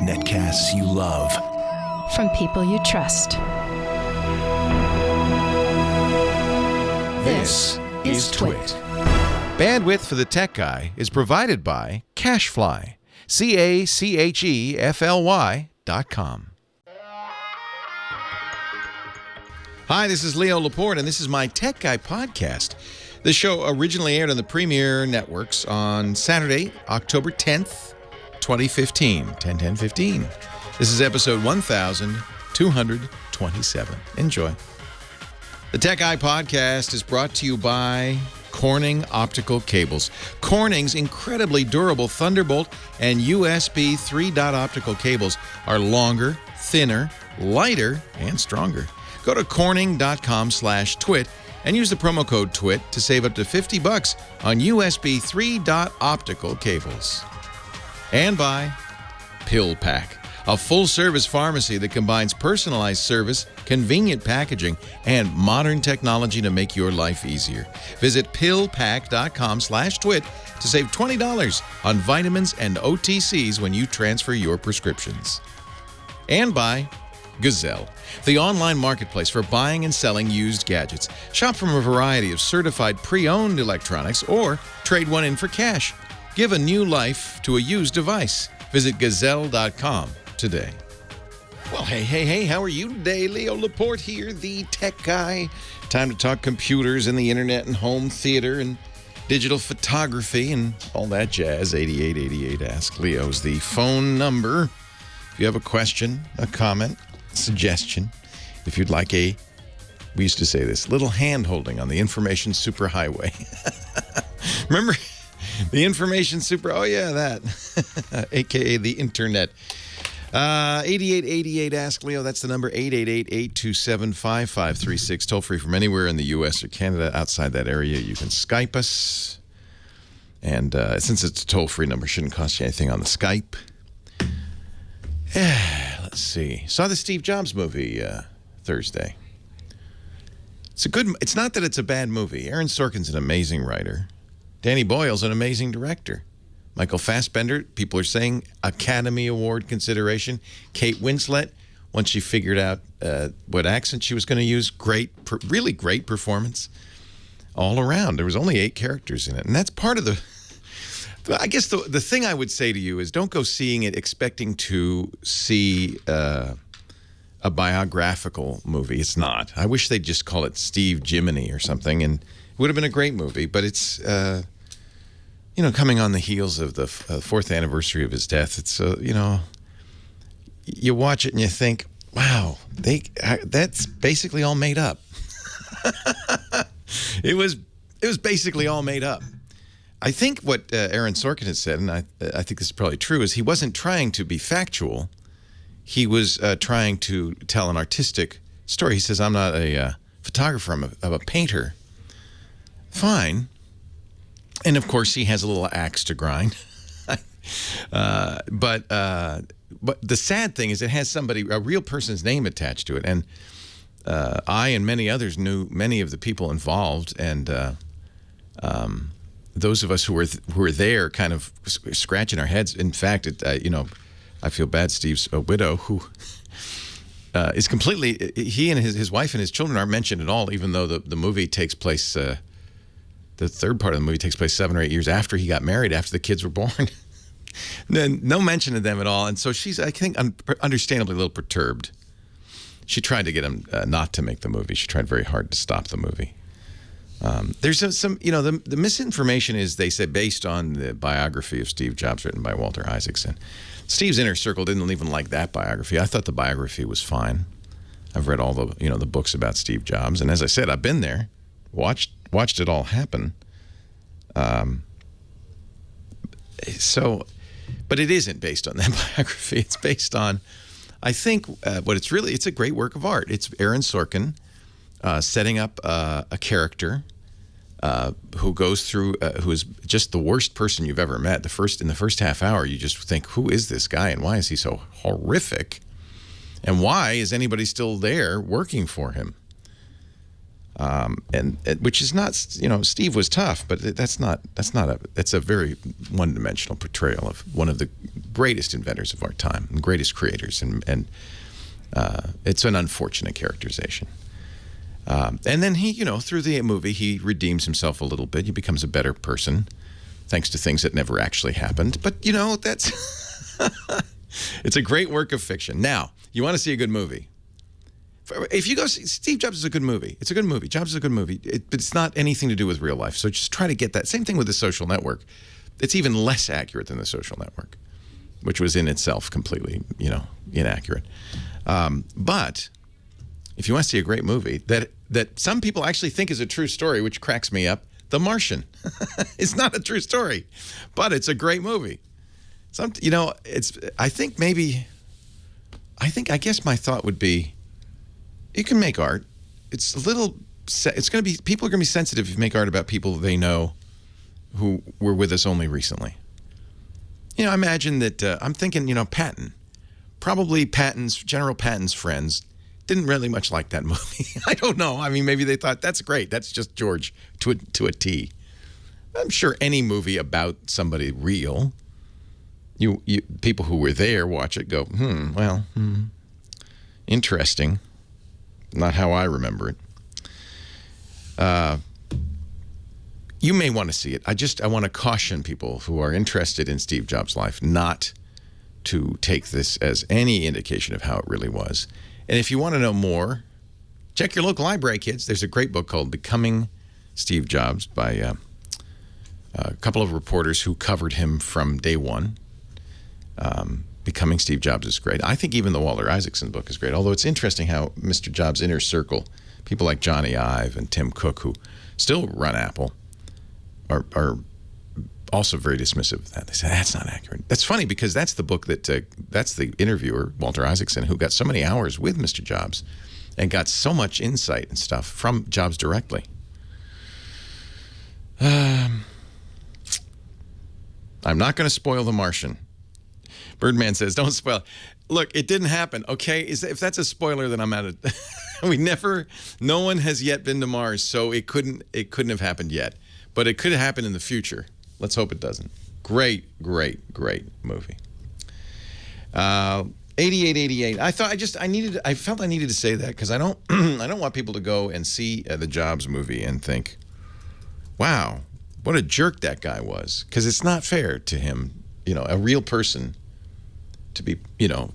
Netcasts you love. From people you trust. This is Twit. Bandwidth for the Tech Guy is provided by CacheFly. CacheFly.com. Hi, this is Leo Laporte, and this is my Tech Guy podcast. The show originally aired on the Premier Networks on Saturday, October 10th, 2015, 10/10/15. This is episode 1227. Enjoy. The Tech Guy podcast is brought to you by Corning Optical Cables. Corning's incredibly durable Thunderbolt and USB 3. Optical cables are longer, thinner, lighter, and stronger. Go to corning.com/twit and use the promo code TWIT to save up to $50 on USB 3. Optical cables. And by PillPack, a full-service pharmacy that combines personalized service, convenient packaging, and modern technology to make your life easier. Visit pillpack.com/twit to save $20 on vitamins and OTCs when you transfer your prescriptions. And by Gazelle, the online marketplace for buying and selling used gadgets. Shop from a variety of certified pre-owned electronics or trade one in for cash. Give a new life to a used device. Visit gazelle.com today. Well, hey, how are you today? Leo Laporte here, the Tech Guy. Time to talk computers and the internet and home theater and digital photography and all that jazz. 8888 Ask Leo is the phone number. If you have a question, a comment, suggestion, if you'd like we used to say this, little hand-holding on the information superhighway. Remember the information super, oh yeah, that, a.k.a. the internet. 8888 Ask Leo, that's the number, 888-827-5536, toll free from anywhere in the U.S. or Canada. Outside that area, you can Skype us. And since it's a toll-free number, shouldn't cost you anything on the Skype. Let's see. Saw the Steve Jobs movie Thursday. It's not that it's a bad movie. Aaron Sorkin's an amazing writer. Danny Boyle's an amazing director. Michael Fassbender, people are saying Academy Award consideration. Kate Winslet, once she figured out what accent she was going to use, really great performance all around. There was only 8 characters in it, and that's part of the... I guess the thing I would say to you is don't go seeing it expecting to see a biographical movie. It's not. I wish they'd just call it Steve Jiminy or something, and it would have been a great movie. But it's, coming on the heels of the 4th anniversary of his death. It's, you watch it and you think, wow, that's basically all made up. It was basically all made up. I think what Aaron Sorkin has said, and I think this is probably true, is he wasn't trying to be factual. He was trying to tell an artistic story. He says, I'm not a photographer, I'm a painter. Fine. And, of course, he has a little axe to grind. But the sad thing is it has a real person's name attached to it. And I and many others knew many of the people involved, and those of us who were there kind of scratching our heads. In fact, I feel bad. Steve's widow, who is completely, he and his wife and his children aren't mentioned at all, even though the movie takes place, the third part of the movie takes place 7 or 8 years after he got married, after the kids were born. No mention of them at all. And so she's, I think, understandably a little perturbed. She tried to get him not to make the movie. She tried very hard to stop the movie. There's some, the misinformation is, they say, based on the biography of Steve Jobs written by Walter Isaacson. Steve's inner circle didn't even like that biography. I thought the biography was fine. I've read all the, the books about Steve Jobs, and as I said, I've been there, watched it all happen. But it isn't based on that biography. It's based on, I think, it's a great work of art. It's Aaron Sorkin setting up a character who goes through, who is just the worst person you've ever met. In the first half hour, you just think, who is this guy and why is he so horrific? And why is anybody still there working for him? and which is not, Steve was tough, but that's a very one-dimensional portrayal of one of the greatest inventors of our time, and greatest creators, and it's an unfortunate characterization. And then he, through the movie, he redeems himself a little bit. He becomes a better person, thanks to things that never actually happened. But that's it's a great work of fiction. Now, you want to see a good movie? If you go see Steve Jobs is a good movie. It's a good movie. Jobs is a good movie. But it's not anything to do with real life. So just try to get that. Same thing with The Social Network. It's even less accurate than The Social Network, which was in itself completely, inaccurate. But if you want to see a great movie that some people actually think is a true story, which cracks me up, The Martian. It's not a true story, but it's a great movie. I guess my thought would be, you can make art. People are going to be sensitive if you make art about people they know who were with us only recently. Imagine that, I'm thinking, Patton. Probably General Patton's friends didn't really much like that movie. I don't know. I mean, maybe they thought, that's great. That's just George to a T. I'm sure any movie about somebody real, you people who were there watch it, go, interesting. Not how I remember it. You may want to see it. I want to caution people who are interested in Steve Jobs' life not to take this as any indication of how it really was. And if you want to know more, check your local library, kids. There's a great book called Becoming Steve Jobs by a couple of reporters who covered him from day one. Becoming Steve Jobs is great. I think even the Walter Isaacson book is great, although it's interesting how Mr. Jobs' inner circle, people like Johnny Ive and Tim Cook, who still run Apple, are also very dismissive of that. They say, that's not accurate. That's funny because that's the book that's the interviewer, Walter Isaacson, who got so many hours with Mr. Jobs and got so much insight and stuff from Jobs directly. I'm not going to spoil The Martian. Birdman says, don't spoil it. Look, it didn't happen, okay? If that's a spoiler, then I'm out of... No one has yet been to Mars, so it couldn't have happened yet. But it could happen in the future. Let's hope it doesn't. Great, great, great movie. 8888. I felt I needed to say that because I don't want people to go and see the Jobs movie and think, wow, what a jerk that guy was. Because it's not fair to him, a real person, to be,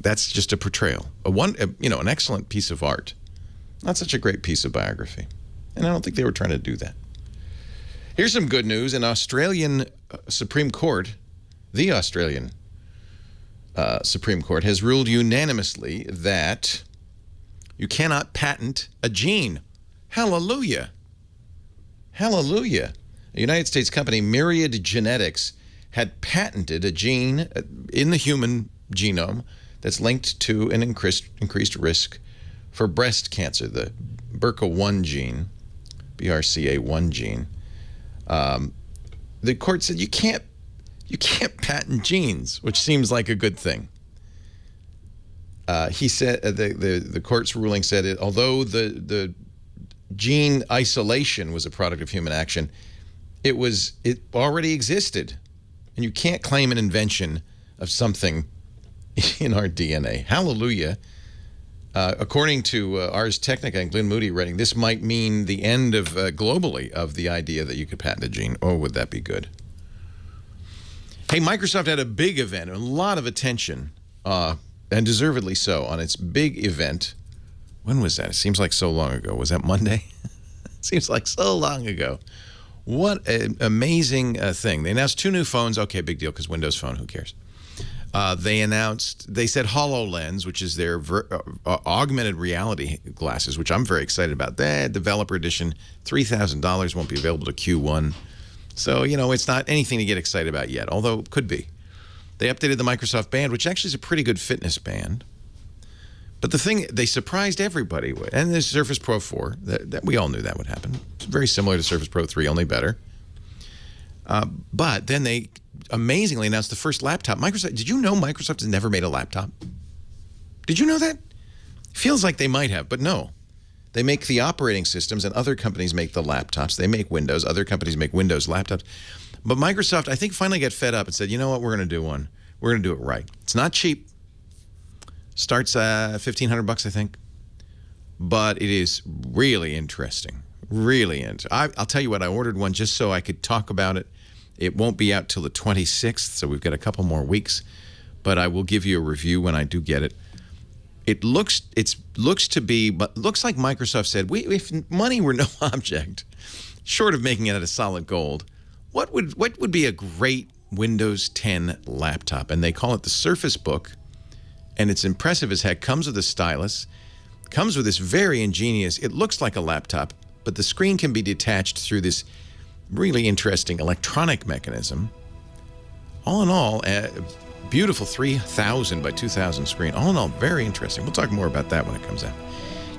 that's just a portrayal. An excellent piece of art. Not such a great piece of biography. And I don't think they were trying to do that. Here's some good news. An Australian Supreme Court, the Australian Supreme Court, has ruled unanimously that you cannot patent a gene. Hallelujah. Hallelujah. A United States company, Myriad Genetics, had patented a gene in the human genome that's linked to an increased risk for breast cancer, the BRCA1 gene, BRCA1 gene. The court said you can't patent genes, which seems like a good thing. He said the court's ruling said although the gene isolation was a product of human action, it already existed, and you can't claim an invention of something in our DNA. Hallelujah. According to Ars Technica and Glenn Moody writing, this might mean the end of globally of the idea that you could patent a gene. Oh, would that be good? Hey, Microsoft had a big event, a lot of attention, and deservedly so, on its big event. When was that? It seems like so long ago. Was that Monday? Seems like so long ago. What an amazing thing. They announced 2 new phones. Okay, big deal, because Windows Phone, who cares? They said HoloLens, which is their augmented reality glasses, which I'm very excited about. That developer edition, $3,000, won't be available to Q1. So, it's not anything to get excited about yet, although it could be. They updated the Microsoft Band, which actually is a pretty good fitness band. But the thing, they surprised everybody with, and the Surface Pro 4, that we all knew that would happen. It's very similar to Surface Pro 3, only better. But then they amazingly announced the first laptop. Did you know Microsoft has never made a laptop? Did you know that? Feels like they might have, but no. They make the operating systems, and other companies make the laptops. They make Windows. Other companies make Windows laptops. But Microsoft, I think, finally got fed up and said, you know what, we're going to do one. We're going to do it right. It's not cheap. Starts $1,500, I think. But it is really interesting. Really interesting. I'll tell you what, I ordered one just so I could talk about it. It won't be out till the 26th, so we've got a couple more weeks. But I will give you a review when I do get it. It looks like Microsoft said, if money were no object, short of making it out of solid gold, what would be a great Windows 10 laptop? And they call it the Surface Book, and it's impressive as heck. Comes with a stylus, comes with this very ingenious, it looks like a laptop, but the screen can be detached through this really interesting electronic mechanism. All in all, beautiful 3,000 by 2,000 screen. All in all, very interesting. We'll talk more about that when it comes out.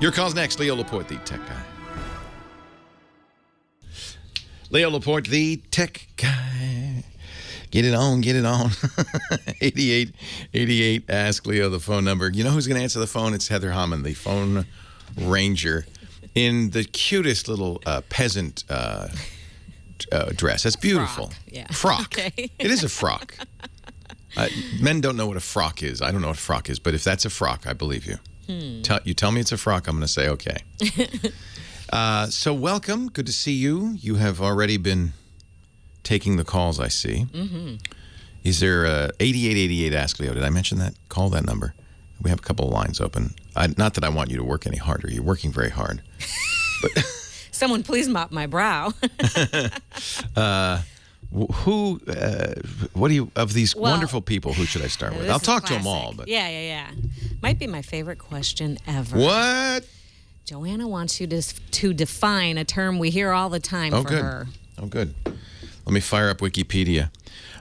Your call's next. Leo Laporte, the tech guy. Leo Laporte, the tech guy. Get it on, get it on. 8888, ask Leo the phone number. You know who's going to answer the phone? It's Heather Hammond, the phone ranger, in the cutest little peasant dress. That's beautiful. Frock. Yeah. Frock. Okay. It is a frock. Men don't know what a frock is. I don't know what a frock is, but if that's a frock, I believe you. You tell me it's a frock, I'm going to say okay. So welcome. Good to see you. You have already been taking the calls, I see. Mm-hmm. Is there 8888 Ask Leo? Did I mention that? Call that number. We have a couple of lines open. Not that I want you to work any harder. You're working very hard. But Someone please mop my brow. What do you, of these wonderful people, who should I start with? I'll talk to them all. But Yeah. Might be my favorite question ever. What? Joanna wants you to define a term we hear all the time for her. Oh, good. Let me fire up Wikipedia.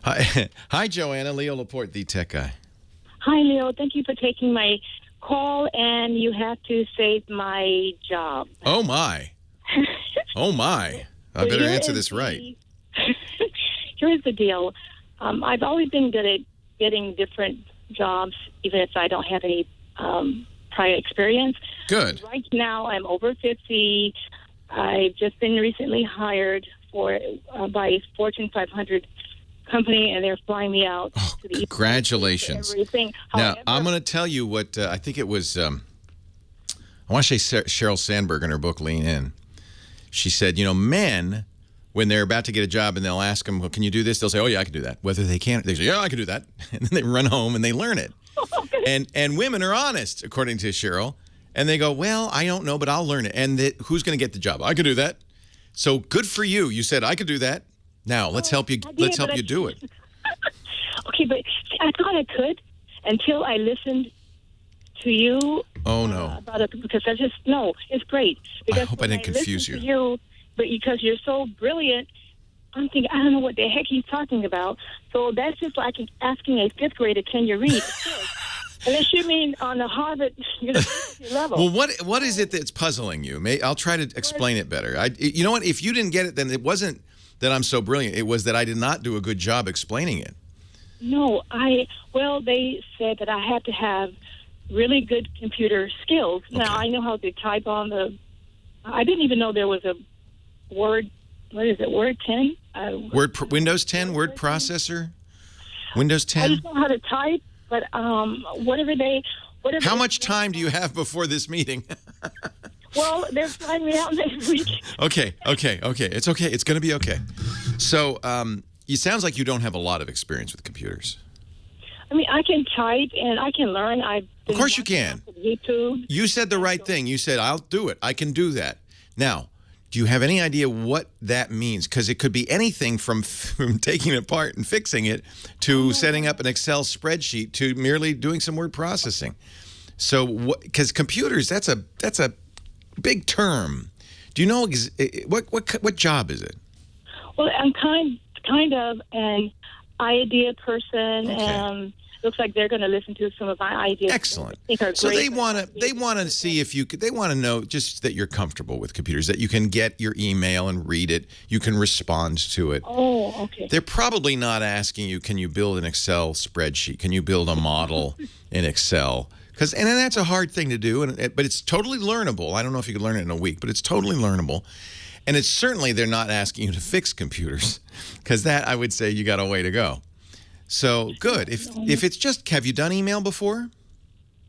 Hi, Joanna. Leo Laporte, the tech guy. Hi, Leo. Thank you for taking my call, and you have to save my job. Oh, my. Oh, my. I better answer this right. Here's the deal. I've always been good at getting different jobs, even if I don't have any prior experience. Good. Right now, I'm over 50. I've just been recently hired by a Fortune 500 company, and they're flying me out to the congratulations. Everything. Now, I'm going to tell you what I think it was. I want to say Sheryl Sandberg in her book Lean In. She said, men, when they're about to get a job and they'll ask them, well, can you do this? They'll say, oh, yeah, I can do that. Whether they can, they say, yeah, I can do that. And then they run home and they learn it. And women are honest, according to Sheryl. And they go, well, I don't know, but I'll learn it. And who's going to get the job? I could do that. So good for you. You said I could do that. Now let's help you. Let's help you do it. Okay, but I thought I could until I listened to you. Oh no! About it, because it's great. Because I hope I didn't confuse you. To you. But because you're so brilliant, I'm thinking I don't know what the heck he's talking about. So that's just like asking a fifth grader, can you read? Unless you mean on the Harvard University level. Well, what is it that's puzzling you? I'll try to explain it better. You know what? If you didn't get it, then it wasn't that I'm so brilliant. It was that I did not do a good job explaining it. No, they said that I had to have really good computer skills. Okay. Now, I know how to type on I didn't even know there was a Word, what is it, Word 10? Windows 10, word processor? Windows 10? I just know how to type, but whatever. How much time do you have before this meeting? Well, they're flying me out next week. Okay. It's okay. It's going to be okay. So, it sounds like you don't have a lot of experience with computers. I mean, I can type and I can learn. Of course you can. YouTube. You said the right thing. You said, I'll do it. I can do that. Now, do you have any idea what that means? Because it could be anything from taking it apart and fixing it to setting up an Excel spreadsheet to merely doing some word processing. So, because computers, that's a big term. Do you know what job is it? Well, I'm kind of, and idea person, Okay. and looks like they're going to listen to some of my ideas. Excellent. I think are So great. they want to see if you could. They want to know just that you're comfortable with computers, that you can get your email and read it, you can respond to it. Oh, okay. They're probably not asking you, can you build an Excel spreadsheet? Can you build a model in Excel? And then that's a hard thing to do, but it's totally learnable. I don't know if you could learn it in a week, but it's totally learnable. And it's certainly they're not asking you to fix computers, because that, I would say, you got a way to go. So good. If it's just, have you done email before?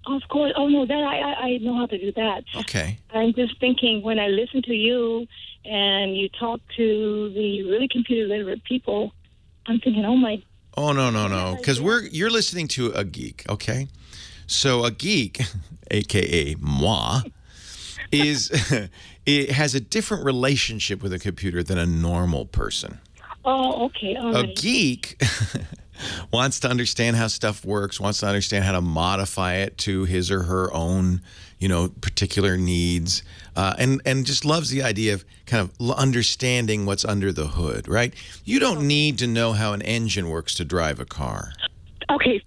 Of course. Oh no, that I know how to do that. Okay. I'm just thinking when I listen to you and you talk to the really computer literate people, I'm thinking, oh my. Oh no, because you're listening to a geek. Okay, so a geek, aka moi, it has a different relationship with a computer than a normal person. Oh, okay. All right. A geek wants to understand how stuff works, wants to understand how to modify it to his or her own, particular needs, and just loves the idea of kind of understanding what's under the hood, right? You don't need to know how an engine works to drive a car. Okay,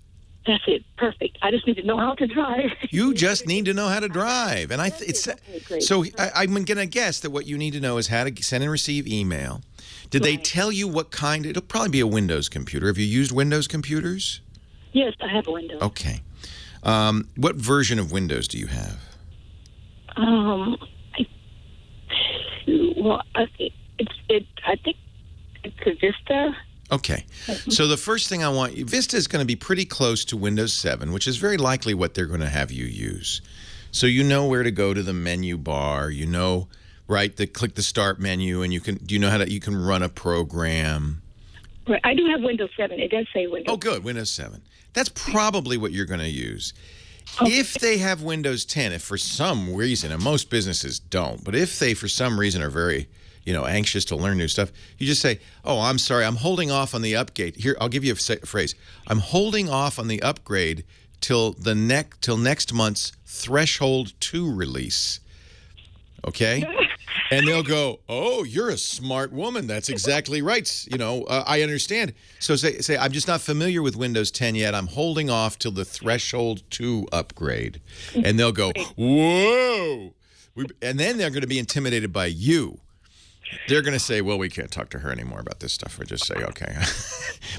that's it. Perfect. I just need to know how to drive. You just need to know how to drive. And Great. so I'm going to guess that what you need to know is how to send and receive email. Did they tell you what kind? It'll probably be a Windows computer. Have you used Windows computers? Yes, I have a Windows. Okay. What version of Windows do you have? I think it's a Vista. Okay. So the first thing I want you, Vista is going to be pretty close to Windows 7, which is very likely what they're going to have you use. So you know where to go to the menu bar, right? Click the start menu, and you can run a program. Right. I do have Windows 7. It does say Windows. Oh, good. Windows 7. That's probably what you're going to use. Okay. If they have Windows 10, if for some reason, and most businesses don't, but if they for some reason are very, anxious to learn new stuff, you just say, "Oh, I'm sorry, I'm holding off on the upgrade." Here, I'll give you a phrase. I'm holding off on the upgrade till next month's Threshold 2 release. Okay? And they'll go, "Oh, you're a smart woman. That's exactly right. I understand." So say, "I'm just not familiar with Windows 10 yet. I'm holding off till the Threshold 2 upgrade." And they'll go, "Whoa." And then they're going to be intimidated by you. They're going to say, "Well, we can't talk to her anymore about this stuff." Or just say, "Okay."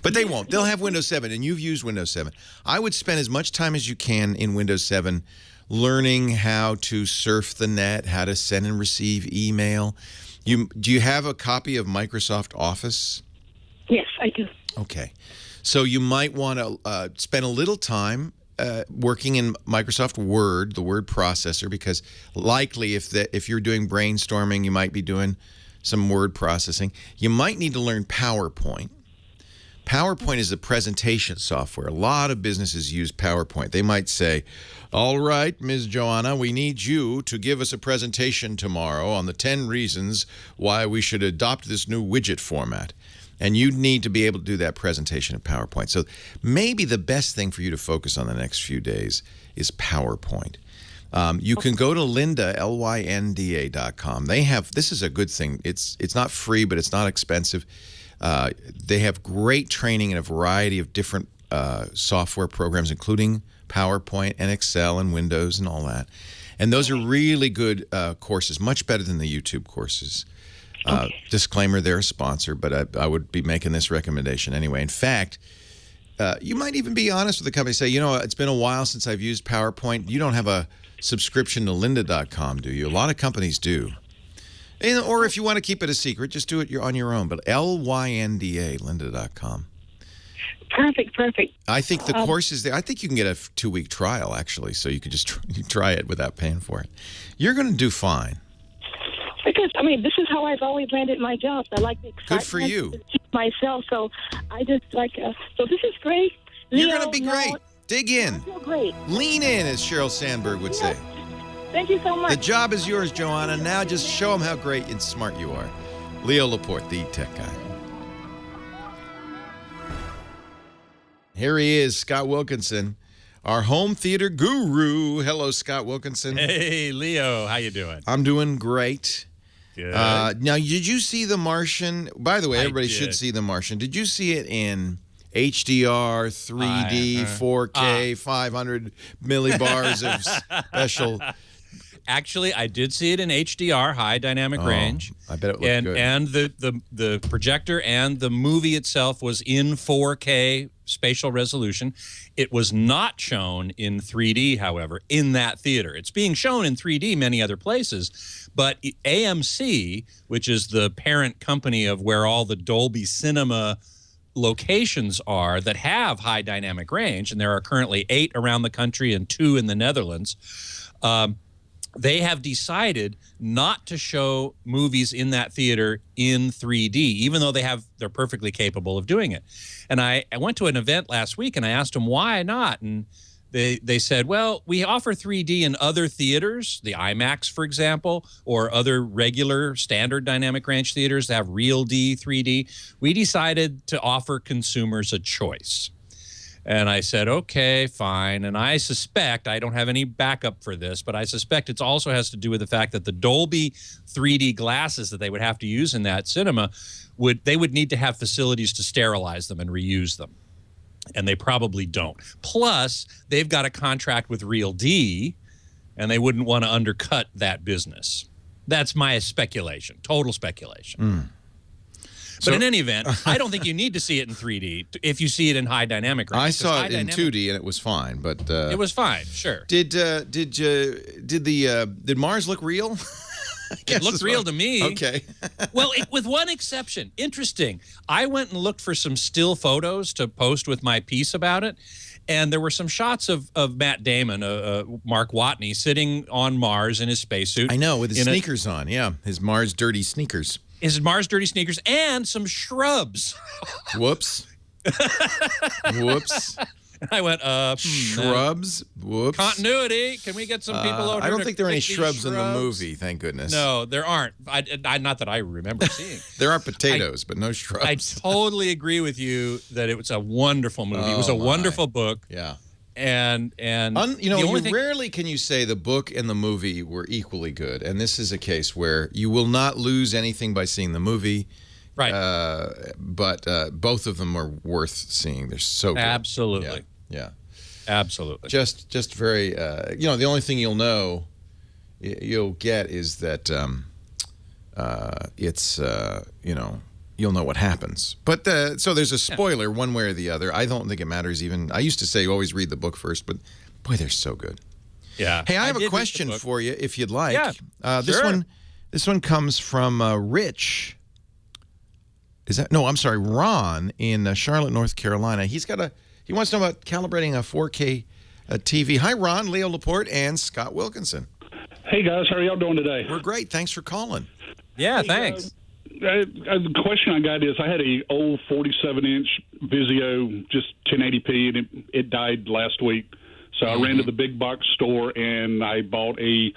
But they won't. They'll have Windows 7, and you've used Windows 7. I would spend as much time as you can in Windows 7 learning how to surf the net, how to send and receive email. Do you have a copy of Microsoft Office? Yes, I do. Okay. So you might want to spend a little time working in Microsoft Word, the word processor, because likely if you're doing brainstorming, you might be doing some word processing. You might need to learn PowerPoint. PowerPoint is a presentation software. A lot of businesses use PowerPoint. They might say, "All right, Ms. Joanna, we need you to give us a presentation tomorrow on the 10 reasons why we should adopt this new widget format." And you need to be able to do that presentation in PowerPoint. So maybe the best thing for you to focus on the next few days is PowerPoint. You can go to Lynda, LYNDA.com. This is a good thing. It's not free, but it's not expensive. They have great training in a variety of different software programs, including PowerPoint and Excel and Windows and all that. And those are really good courses, much better than the YouTube courses. Disclaimer, they're a sponsor, but I would be making this recommendation anyway. In fact, you might even be honest with the company. Say, it's been a while since I've used PowerPoint. You don't have a subscription to lynda.com, do you? A lot of companies do. Or if you want to keep it a secret, just do it on your own. But LYNDA, lynda.com. Perfect. I think the course is there. I think you can get a 2-week trial, actually, so you could just try it without paying for it. You're going to do fine. Because, this is how I've always landed my jobs. I like the excitement. Good for you. Myself, so I just like, so this is great. You're going to be great. Dig in. I feel great. Lean in, as Sheryl Sandberg would say. Thank you so much. The job is yours, Joanna. Now just show them how great and smart you are. Leo Laporte, the tech guy. Here he is, Scott Wilkinson, our home theater guru. Hello, Scott Wilkinson. Hey, Leo. How you doing? I'm doing great. Good. Now, did you see The Martian? By the way, everybody did. should see The Martian. Did you see it in HDR, 3D, 4K, 500 millibars of special. Actually, I did see it in HDR, high dynamic range. I bet it looked good. And the projector and the movie itself was in 4K spatial resolution. It was not shown in 3D, however, in that theater. It's being shown in 3D many other places, but AMC, which is the parent company of where all the Dolby Cinema locations are that have high dynamic range, and there are currently 8 around the country and 2 in the Netherlands, they have decided not to show movies in that theater in 3D, even though they're perfectly capable of doing it. And I went to an event last week, and I asked them why not, and they said, well, we offer 3D in other theaters, the IMAX, for example, or other regular standard dynamic range theaters that have real 3D. We decided to offer consumers a choice. And I said, okay, fine. And I suspect, I don't have any backup for this, but I suspect it also has to do with the fact that the Dolby 3D glasses that they would have to use in that cinema, they would need to have facilities to sterilize them and reuse them. And they probably don't. Plus, they've got a contract with Real D, and they wouldn't want to undercut that business. That's my speculation, total speculation. But in any event, I don't think you need to see it in 3D if you see it in high dynamic range. I saw it in 2D and it was fine, but it was fine. Sure. Did Mars look real? It looked real to me. Okay. Well, with one exception. Interesting. I went and looked for some still photos to post with my piece about it, and there were some shots of Matt Damon, Mark Watney, sitting on Mars in his spacesuit. I know, with his sneakers on. Yeah, his Mars dirty sneakers. His Mars dirty sneakers and some shrubs. Whoops. Whoops. I went, shrubs? Whoops. Continuity. Can we get some people over? I don't think there are any shrubs in the movie, thank goodness. No, there aren't. Not that I remember seeing. There are potatoes, but no shrubs. I totally agree with you that it was a wonderful movie. It was a wonderful book. Yeah. And rarely can you say the book and the movie were equally good, and this is a case where you will not lose anything by seeing the movie. Right. But both of them are worth seeing. They're so good. Absolutely. Yeah. Absolutely. Just very, the only thing you'll get is that you'll know what happens. But so there's a spoiler one way or the other. I don't think it matters even. I used to say always read the book first, but boy, they're so good. Yeah. Hey, I have a question for you if you'd like. Yeah. This one comes from Rich. Ron in Charlotte, North Carolina. He wants to know about calibrating a 4K TV. Hi, Ron, Leo Laporte, and Scott Wilkinson. Hey, guys. How are y'all doing today? We're great. Thanks for calling. Yeah, thanks. The question I got is I had an old 47-inch Vizio, just 1080p, and it died last week. So I ran to the big box store, and I bought a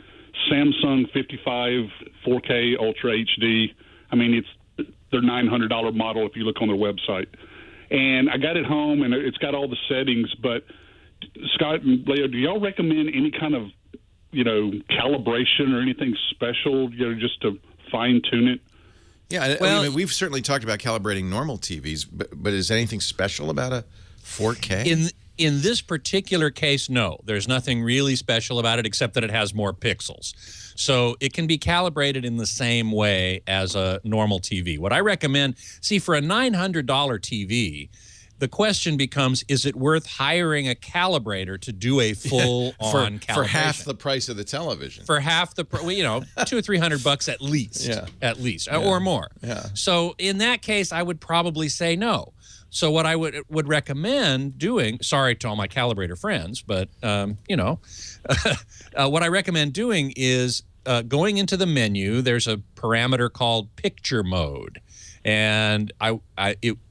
Samsung 55 4K Ultra HD. I mean, it's their $900 model if you look on their website. And I got it home, and it's got all the settings. But, Scott and Leo, do y'all recommend any kind of, calibration or anything special, just to fine-tune it? Yeah, well, we've certainly talked about calibrating normal TVs, but is anything special about a 4K? In this particular case, no. There's nothing really special about it except that it has more pixels. So it can be calibrated in the same way as a normal TV. What I recommend, for a $900 TV, the question becomes, is it worth hiring a calibrator to do a full-on calibration? For half the price of the television. For half the $200 or $300 at least. Yeah. At least, or more. Yeah. So in that case, I would probably say no. So what I would recommend doing, sorry to all my calibrator friends, but, what I recommend doing is going into the menu. There's a parameter called picture mode. And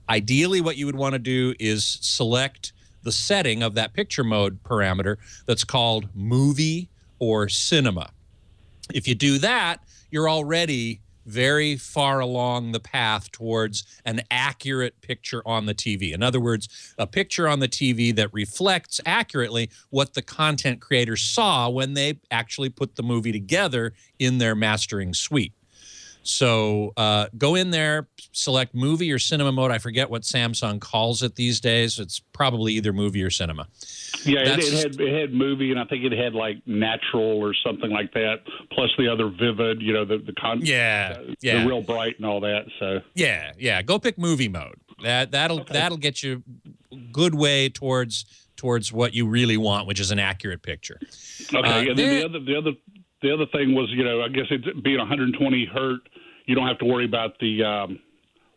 ideally what you would want to do is select the setting of that picture mode parameter that's called movie or cinema. If you do that, you're already very far along the path towards an accurate picture on the TV. In other words, a picture on the TV that reflects accurately what the content creator saw when they actually put the movie together in their mastering suite. So go in there, select movie or cinema mode. I forget what Samsung calls it these days. It's probably either movie or cinema. Yeah, it had movie, and I think it had like natural or something like that. Plus the other vivid, the real bright and all that. So yeah. Go pick movie mode. That'll get you a good way towards what you really want, which is an accurate picture. Okay, and then the other thing was, I guess it being 120 hertz, you don't have to worry about the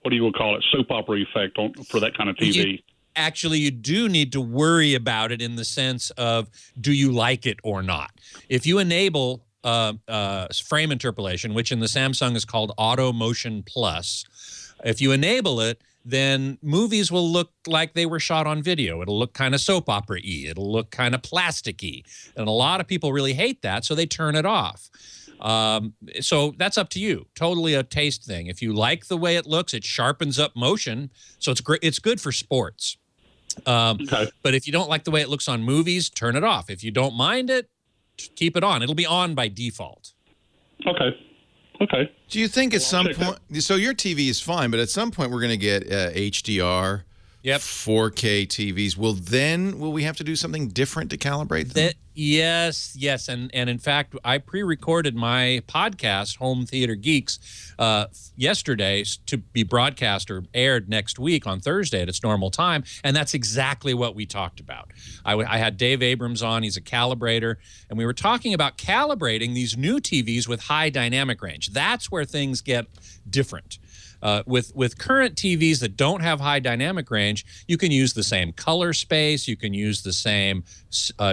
what do you call it, soap opera effect for that kind of TV. Actually, you do need to worry about it in the sense of, do you like it or not? If you enable frame interpolation, which in the Samsung is called Auto Motion Plus, if you enable it, then movies will look like they were shot on video. It'll look kind of soap opera-y. It'll look kind of plastic-y. And a lot of people really hate that, so they turn it off. So that's up to you. Totally a taste thing. If you like the way it looks, it sharpens up motion, so it's great. It's good for sports. Okay. But if you don't like the way it looks on movies, turn it off. If you don't mind it, keep it on. It'll be on by default. Okay. Do you think at some point, so your TV is fine, but at some point we're going to get HDR, 4K TVs. Will we have to do something different to calibrate them? Yes. And in fact, I pre-recorded my podcast, Home Theater Geeks, yesterday to be broadcast or aired next week on Thursday at its normal time, and that's exactly what we talked about. I had Dave Abrams on. He's a calibrator, and we were talking about calibrating these new TVs with high dynamic range. That's where things get different. With current TVs that don't have high dynamic range, you can use the same color space, you can use the same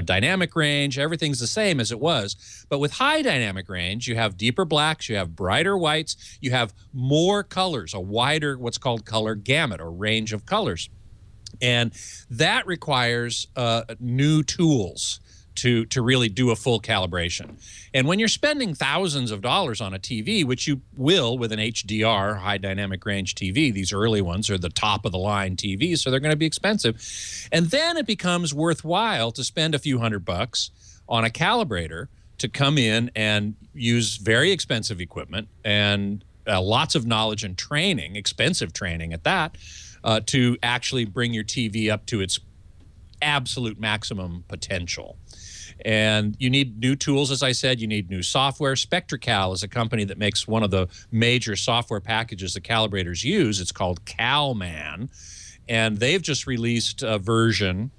dynamic range, everything's the same as it was. But with high dynamic range, you have deeper blacks, you have brighter whites, you have more colors, a wider what's called color gamut or range of colors. And that requires new tools to really do a full calibration. And when you're spending thousands of dollars on a TV, which you will with an HDR, high dynamic range TV, these early ones are the top of the line TVs, so they're going to be expensive. And then it becomes worthwhile to spend a few $100 on a calibrator to come in and use very expensive equipment and lots of knowledge and training, expensive training at that, to actually bring your TV up to its absolute maximum potential. And you need new tools, as I said. You need new software. Spectracal is a company that makes one of the major software packages that calibrators use. It's called CalMan. And they've just released a version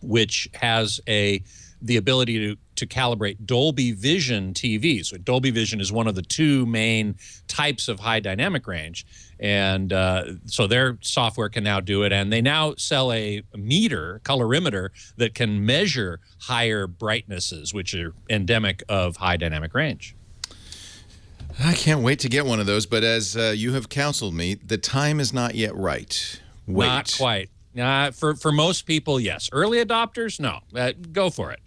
which has the ability to calibrate Dolby Vision TVs. So Dolby Vision is one of the two main types of high dynamic range. And so their software can now do it. And they now sell a meter, colorimeter, that can measure higher brightnesses, which are endemic of high dynamic range. I can't wait to get one of those. But as you have counseled me, the time is not yet right. Wait. Not quite. For most people, yes. Early adopters, no. Go for it.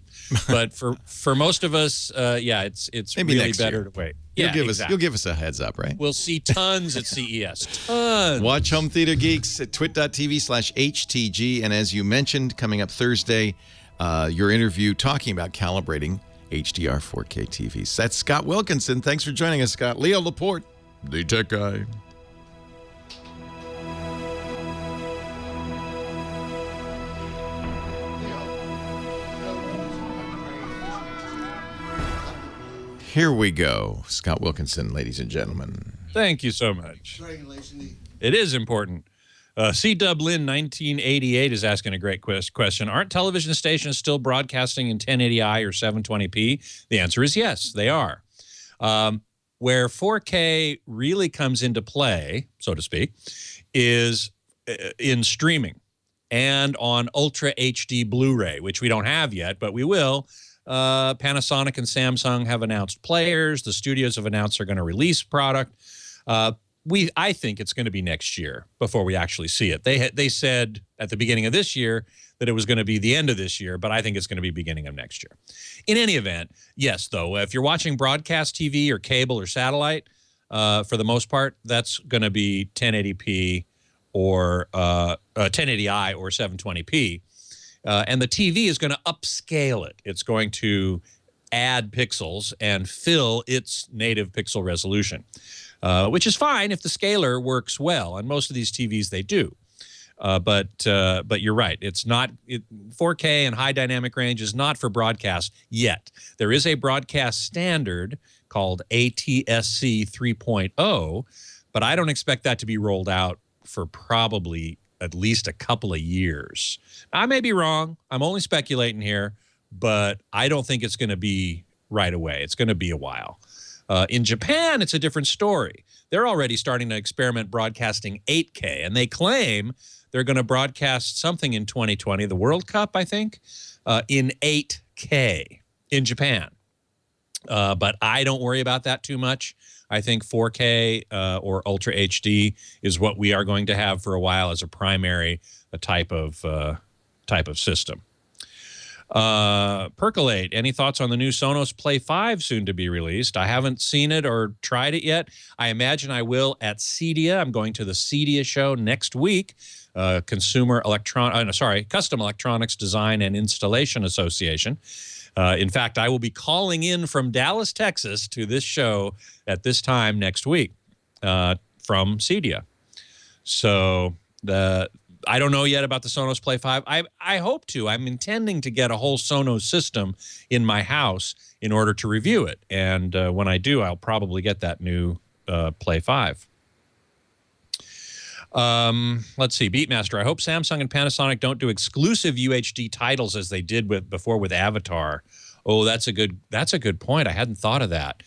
But for most of us, it's maybe really better to wait. You'll give us a heads up, right? We'll see tons at CES. Tons. Watch Home Theater Geeks at twit.tv/HTG. And as you mentioned, coming up Thursday, your interview talking about calibrating HDR 4K TVs. That's Scott Wilkinson. Thanks for joining us, Scott. Leo Laporte, the tech guy. Here we go. Scott Wilkinson, ladies and gentlemen. Thank you so much. It is important. C-Dub Lynn 1988 is asking a great question. Aren't television stations still broadcasting in 1080i or 720p? The answer is yes, they are. Where 4K really comes into play, so to speak, is in streaming and on Ultra HD Blu-ray, which we don't have yet, but we will. Panasonic and Samsung have announced players. The studios have announced they're going to release product. I think it's going to be next year before we actually see it. They said at the beginning of this year that it was going to be the end of this year, but I think it's going to be beginning of next year. In any event, yes, though, if you're watching broadcast TV or cable or satellite, for the most part, that's going to be 1080p or 1080i or 720p. And the TV is going to upscale it. It's going to add pixels and fill its native pixel resolution. which is fine if the scaler works well. And most of these TVs, they do. But you're right. It's not 4K and high dynamic range is not for broadcast yet. There is a broadcast standard called ATSC 3.0, but I don't expect that to be rolled out for probably at least a couple of years. I may be wrong. I'm only speculating here, but I don't think it's going to be right away. It's going to be a while. In Japan, it's a different story. They're already starting to experiment broadcasting 8K, and they claim they're going to broadcast something in 2020, the World Cup, I think, in 8K in Japan. But I don't worry about that too much. I think 4K or Ultra HD is what we are going to have for a while as a primary type of system. Percolate, any thoughts on the new Sonos Play 5 soon to be released? I haven't seen it or tried it yet. I imagine I will at CEDIA. I'm going to the CEDIA show next week. Custom Electronics Design and Installation Association. In fact, I will be calling in from Dallas, Texas to this show at this time next week from CEDIA. So I don't know yet about the Sonos Play 5. I hope to. I'm intending to get a whole Sonos system in my house in order to review it. And when I do, I'll probably get that new Play 5. Let's see. Beatmaster, I hope Samsung and Panasonic don't do exclusive UHD titles as they did before with Avatar. Oh, that's a good point. I hadn't thought of that.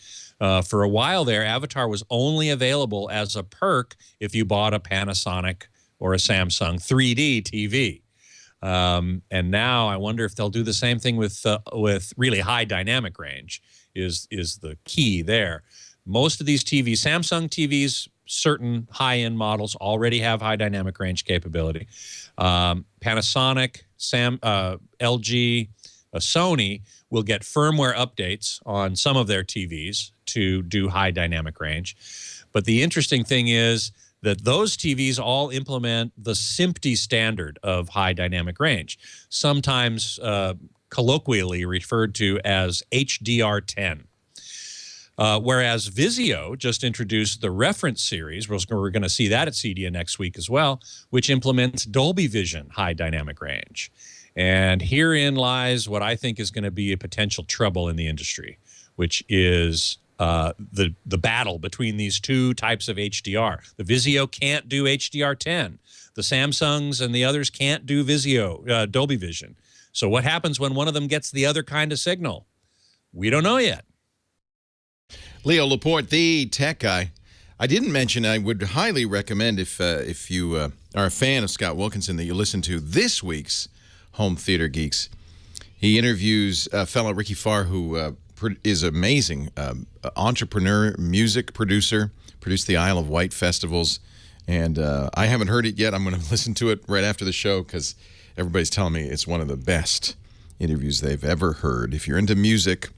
For a while there, Avatar was only available as a perk if you bought a Panasonic or a Samsung 3D TV. And now I wonder if they'll do the same thing with really high dynamic range is the key there. Most of these TVs, Samsung TVs, certain high-end models already have high dynamic range capability. Panasonic, LG, Sony will get firmware updates on some of their TVs to do high dynamic range. But the interesting thing is that those TVs all implement the SMPTE standard of high dynamic range, sometimes colloquially referred to as HDR10. Whereas Vizio just introduced the reference series, we're going to see that at CEDIA next week as well, which implements Dolby Vision high dynamic range. And herein lies what I think is going to be a potential trouble in the industry, which is the battle between these two types of HDR. The Vizio can't do HDR10. The Samsungs and the others can't do Vizio, Dolby Vision. So what happens when one of them gets the other kind of signal? We don't know yet. Leo Laporte, the tech guy. I didn't mention, I would highly recommend if you are a fan of Scott Wilkinson that you listen to this week's Home Theater Geeks. He interviews fellow Ricky Farr, who is amazing, entrepreneur, music producer, produced the Isle of Wight festivals. And I haven't heard it yet. I'm going to listen to it right after the show because everybody's telling me it's one of the best interviews they've ever heard. If you're into music,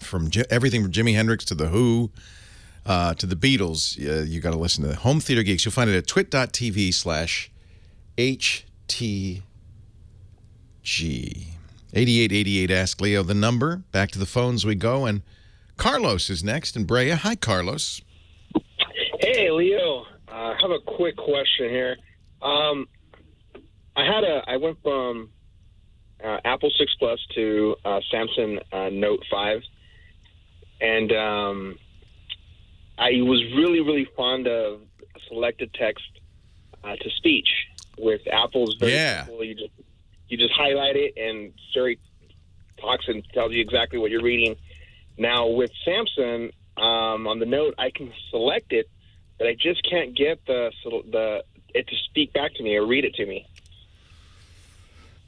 from everything from Jimi Hendrix to The Who to the Beatles, you got to listen to Home Theater Geeks. You'll find it at twit.tv/HTG. 8888 Ask Leo the number. Back to the phones we go. And Carlos is next in Brea. Hi, Carlos. Hey, Leo. I have a quick question here. I went from Apple 6 Plus to Samsung Note 5. And I was really, really fond of selected text to speech. With Apple's very simple. You just highlight it, and Siri talks and tells you exactly what you're reading. Now, with Samsung, on the Note, I can select it, but I just can't get it to speak back to me or read it to me.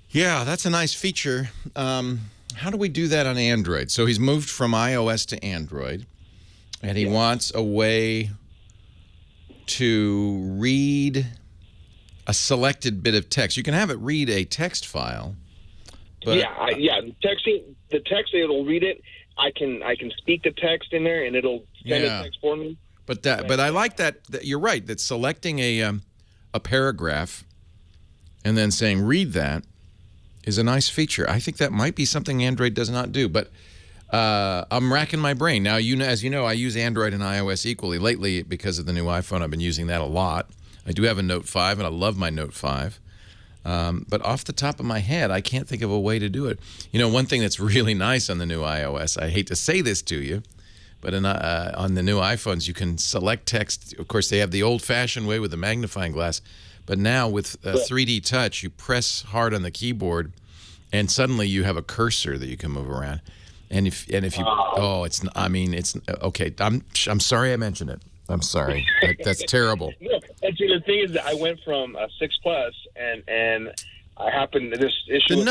Yeah, that's a nice feature. How do we do that on Android? So he's moved from iOS to Android, and he wants a way to read a selected bit of text. You can have it read a text file. But the text, it'll read it. I can speak the text in there, and it'll send a text for me. But I like that you're right. That selecting a paragraph and then saying read that is a nice feature. I think that might be something Android does not do. But I'm racking my brain. Now, as you know, I use Android and iOS equally. Lately, because of the new iPhone, I've been using that a lot. I do have a Note 5, and I love my Note 5. But off the top of my head, I can't think of a way to do it. You know, one thing that's really nice on the new iOS, I hate to say this to you, but on the new iPhones, you can select text. Of course, they have the old-fashioned way with the magnifying glass. But now with 3D Touch, you press hard on the keyboard, and suddenly you have a cursor that you can move around. And if you it's okay. I'm sorry I mentioned it. I'm sorry. That's terrible. No, actually, the thing is that I went from a 6 Plus, and I happened to this issue. The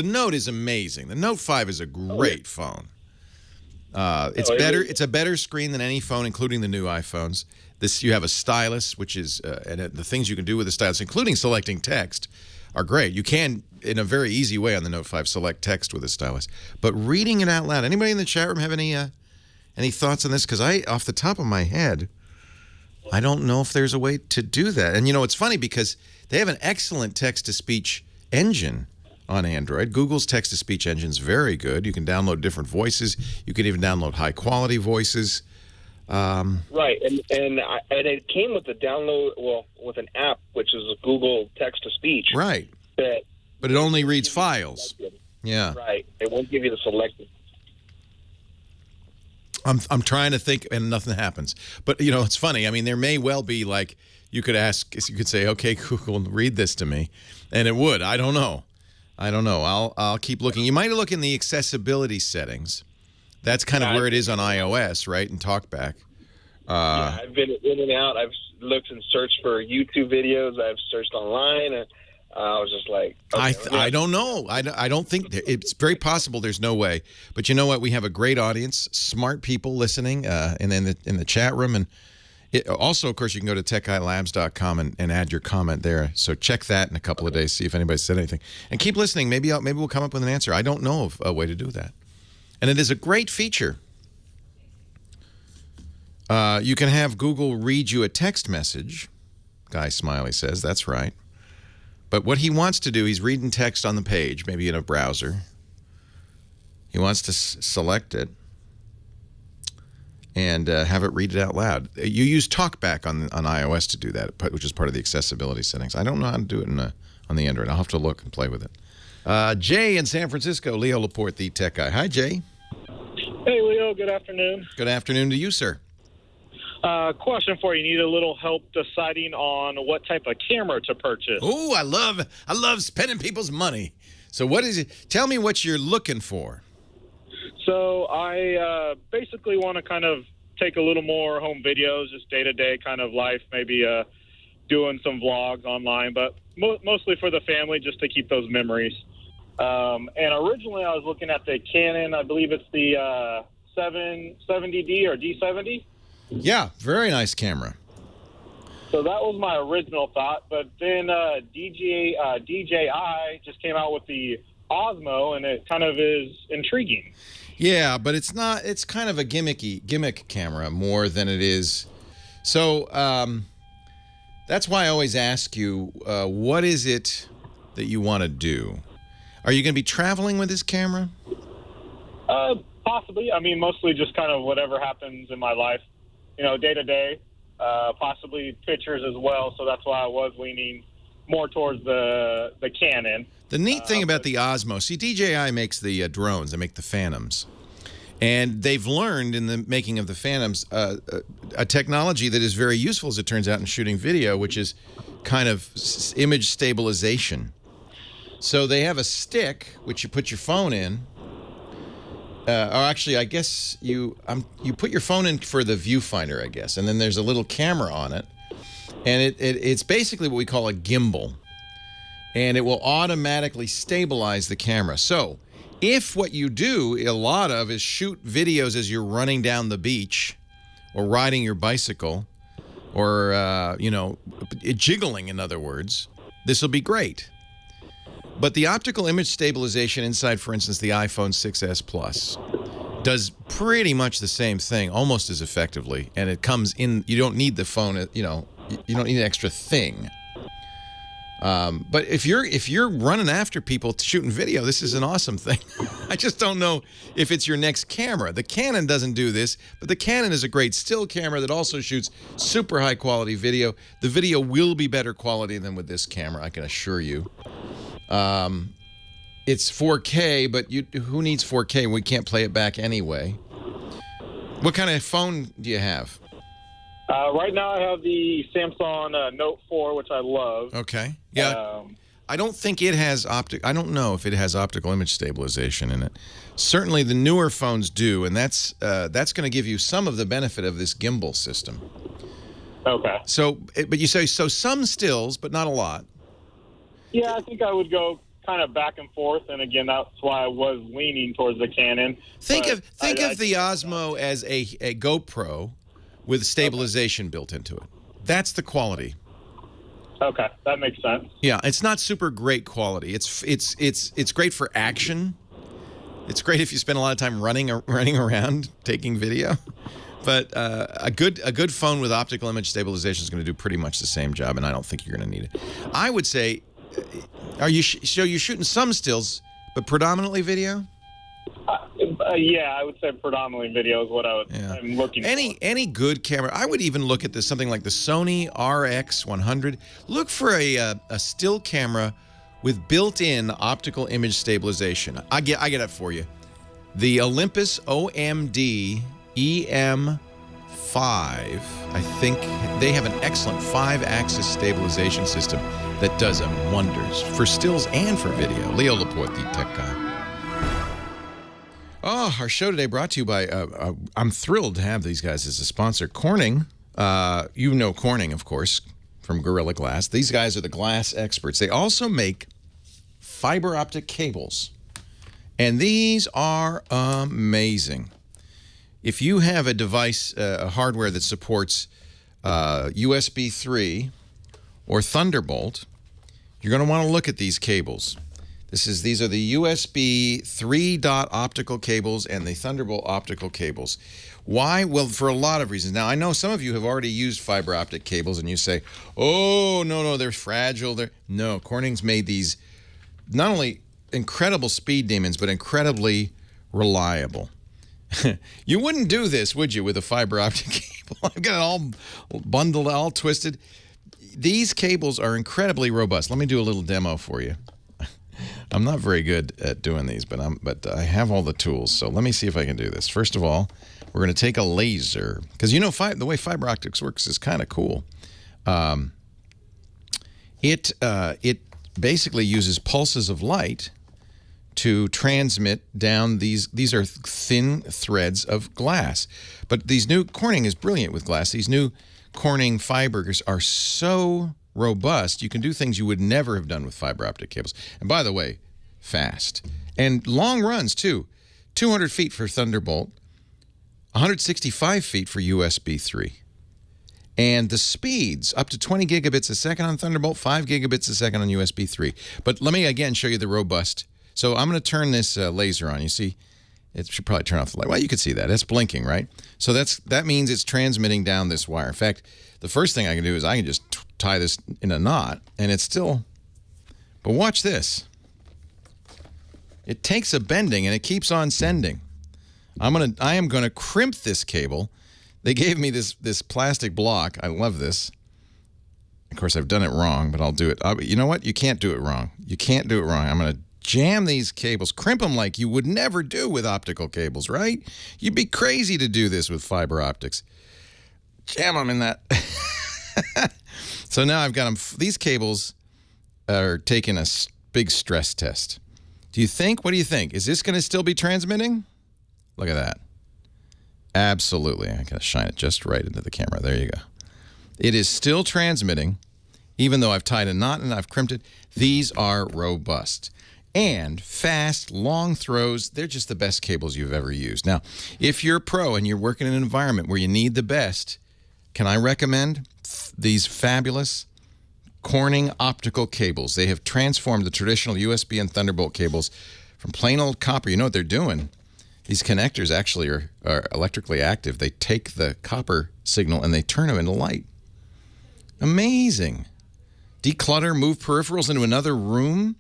Note is amazing. The Note 5 is a great phone. It's better. It's a better screen than any phone, including the new iPhones. You have a stylus, which is and the things you can do with the stylus, including selecting text, are great. You can, in a very easy way on the Note 5, select text with a stylus. But reading it out loud. Anybody in the chat room have any thoughts on this? Because off the top of my head, I don't know if there's a way to do that. And you know, it's funny because they have an excellent text-to-speech engine on Android. Google's text-to-speech engine is very good. You can download different voices. You can even download high-quality voices. Right, and it came with a download, with an app, which is a Google text-to-speech. Right. But it only reads files. Yeah. Right. It won't give you the selected. I'm trying to think, and nothing happens. But, you know, it's funny. I mean, there may well be, like, you could say, okay, Google, read this to me. And it would. I don't know. I'll keep looking. You might look in the accessibility settings. That's kind of where it is on iOS, right? And TalkBack. I've been in and out. I've looked and searched for YouTube videos. I've searched online, and I was just like, okay, I don't know. I don't think it's very possible. There's no way. But you know what? We have a great audience, smart people listening, and in the chat room, and also, of course, you can go to techguylabs.com and add your comment there. So check that in a couple of days, see if anybody said anything, and keep listening. Maybe we'll come up with an answer. I don't know of a way to do that. And it is a great feature. You can have Google read you a text message. Guy Smiley says, that's right. But what he wants to do, he's reading text on the page, maybe in a browser. He wants to select it and have it read it out loud. You use TalkBack on iOS to do that, which is part of the accessibility settings. I don't know how to do it on the Android. I'll have to look and play with it. Jay in San Francisco, Leo Laporte, the tech guy. Hi, Jay. Hey, Leo. Good afternoon. Good afternoon to you, sir. Question for you. Need a little help deciding on what type of camera to purchase. Oh, I love spending people's money. So what is it? Tell me what you're looking for. So I basically want to kind of take a little more home videos, just day-to-day kind of life, maybe doing some vlogs online, but mostly for the family, just to keep those memories. And originally I was looking at the Canon, I believe it's the 770D or D70. Yeah, very nice camera. So that was my original thought, but then DJI just came out with the Osmo, and it kind of is intriguing. Yeah, but it's not. It's kind of a gimmick camera more than it is. So that's why I always ask you, what is it that you want to do? Are you going to be traveling with this camera? Possibly. I mean, mostly just kind of whatever happens in my life, day to day. Possibly pictures as well. So that's why I was leaning more towards the Canon. The neat thing about the Osmo, see, DJI makes the drones. They make the Phantoms. And they've learned in the making of the Phantoms a technology that is very useful, as it turns out, in shooting video, which is kind of image stabilization. So they have a stick, which you put your phone in. Or actually, I guess you put your phone in for the viewfinder, I guess. And then there's a little camera on it. And it's basically what we call a gimbal. And it will automatically stabilize the camera. So if what you do a lot of is shoot videos as you're running down the beach or riding your bicycle or, jiggling, in other words, this will be great. But the optical image stabilization inside, for instance, the iPhone 6s Plus does pretty much the same thing, almost as effectively. And it comes in, you don't need the phone, you don't need an extra thing. But if you're running after people shooting video, this is an awesome thing. I just don't know if it's your next camera. The Canon doesn't do this, but the Canon is a great still camera that also shoots super high quality video. The video will be better quality than with this camera, I can assure you. It's 4K, but who needs 4K? We can't play it back anyway. What kind of phone do you have? Right now I have the Samsung Note 4, which I love. Okay. Yeah. I don't think it has I don't know if it has optical image stabilization in it. Certainly the newer phones do, and that's going to give you some of the benefit of this gimbal system. Okay. So, but you say some stills, but not a lot. Yeah, I think I would go kind of back and forth, and again, that's why I was leaning towards the Canon. Think of the Osmo as a GoPro with stabilization built into it. That's the quality. Okay, that makes sense. Yeah, it's not super great quality. It's great for action. It's great if you spend a lot of time running around taking video. But a good phone with optical image stabilization is going to do pretty much the same job, and I don't think you're going to need it. I would say, you're shooting some stills, but predominantly video? Yeah, I would say predominantly video is what I'm looking for. Any good camera. I would even look at something like the Sony RX100. Look for a still camera with built-in optical image stabilization. I get it for you. The Olympus OMD EM5. I think they have an excellent 5-axis stabilization system that does wonders for stills and for video. Leo Laporte, the tech guy. Oh, our show today brought to you by, I'm thrilled to have these guys as a sponsor. Corning, you know Corning, of course, from Gorilla Glass. These guys are the glass experts. They also make fiber optic cables, and these are amazing. If you have a device, a hardware that supports USB 3 or Thunderbolt, you're going to want to look at these cables. These are the USB 3-dot optical cables and the Thunderbolt optical cables. Why? Well, for a lot of reasons. Now, I know some of you have already used fiber optic cables, and you say, oh, no, they're fragile. No, Corning's made these not only incredible speed demons, but incredibly reliable. You wouldn't do this, would you, with a fiber optic cable? I've got it all bundled, all twisted. These cables are incredibly robust. Let me do a little demo for you. I'm not very good at doing these, but I have all the tools. So let me see if I can do this. First of all, we're going to take a laser, because you know the way fiber optics works is kind of cool. It basically uses pulses of light to transmit down these are thin threads of glass. But these new Corning is brilliant with glass. These new Corning fibers are so robust, you can do things you would never have done with fiber optic cables. And by the way, fast. And long runs, too. 200 feet for Thunderbolt, 165 feet for USB 3. And the speeds, up to 20 gigabits a second on Thunderbolt, 5 gigabits a second on USB 3. But let me again show you the robust. So I'm going to turn this laser on. You see, it should probably turn off the light. Well, you can see that. It's blinking, right? So that means it's transmitting down this wire. In fact, the first thing I can do is I can just tie this in a knot, and it's still... But watch this. It takes a bending, and it keeps on sending. I am going to crimp this cable. They gave me this plastic block. I love this. Of course, I've done it wrong, but I'll do it. You know what? You can't do it wrong. You can't do it wrong. I'm going to jam these cables, crimp them like you would never do with optical cables, right? You'd be crazy to do this with fiber optics. Jam them in that. So now I've got them. These cables are taking a big stress test. What do you think? Is this going to still be transmitting? Look at that. Absolutely. I got to shine it just right into the camera. There you go. It is still transmitting, even though I've tied a knot and I've crimped it. These are robust and fast, long throws. They're just the best cables you've ever used. Now, if you're a pro and you're working in an environment where you need the best, can I recommend these fabulous Corning optical cables? They have transformed the traditional USB and Thunderbolt cables from plain old copper. You know what they're doing? These connectors actually are electrically active. They take the copper signal and they turn them into light. Amazing. declutter, move peripherals into another room,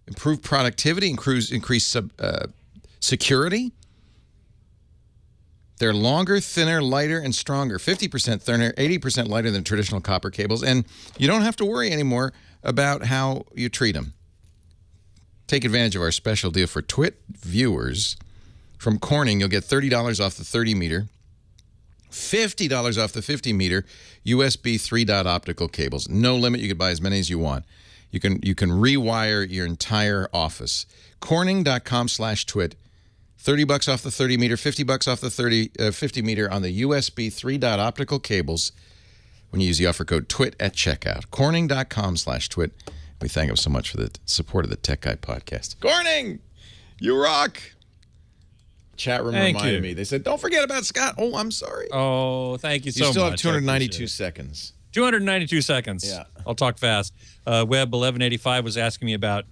improve productivity, increase security. They're longer, thinner, lighter, and stronger. 50% thinner, 80% lighter than traditional copper cables. And you don't have to worry anymore about how you treat them. Take advantage of our special deal for Twit viewers. From Corning, you'll get $30 off the 30-meter, $50 off the 50-meter USB 3-dot optical cables. No limit. You can buy as many as you want. You can rewire your entire office. Corning.com/twit. $30 off the 30-meter, $50 off the 50-meter on the USB 3-dot optical cables when you use the offer code TWIT at checkout. Corning.com/twit. We thank them so much for the support of the Tech Guy podcast. Corning, you rock. Chat room reminded me. They said, don't forget about Scott. Oh, I'm sorry. Oh, thank you so much. You still have 292 seconds. 292 seconds. Yeah. I'll talk fast. Web 1185 was asking me about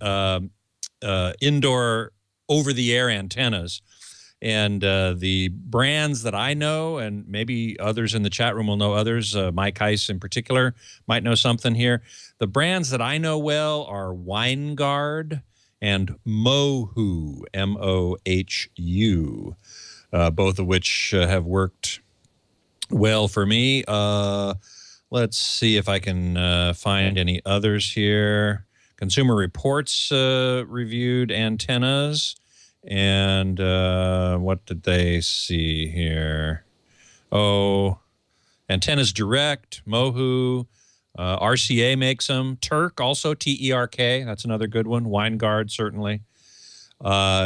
indoor over-the-air antennas. And the brands that I know, and maybe others in the chat room will know others, Mike Heiss in particular might know something here. The brands that I know well are Winegard and Mohu, M-O-H-U, both of which have worked well for me. Let's see if I can find any others here. Consumer Reports reviewed antennas. And what did they see here? Oh, Antennas Direct, Mohu, RCA makes them. Turk also, T-E-R-K. That's another good one. Winegard, certainly.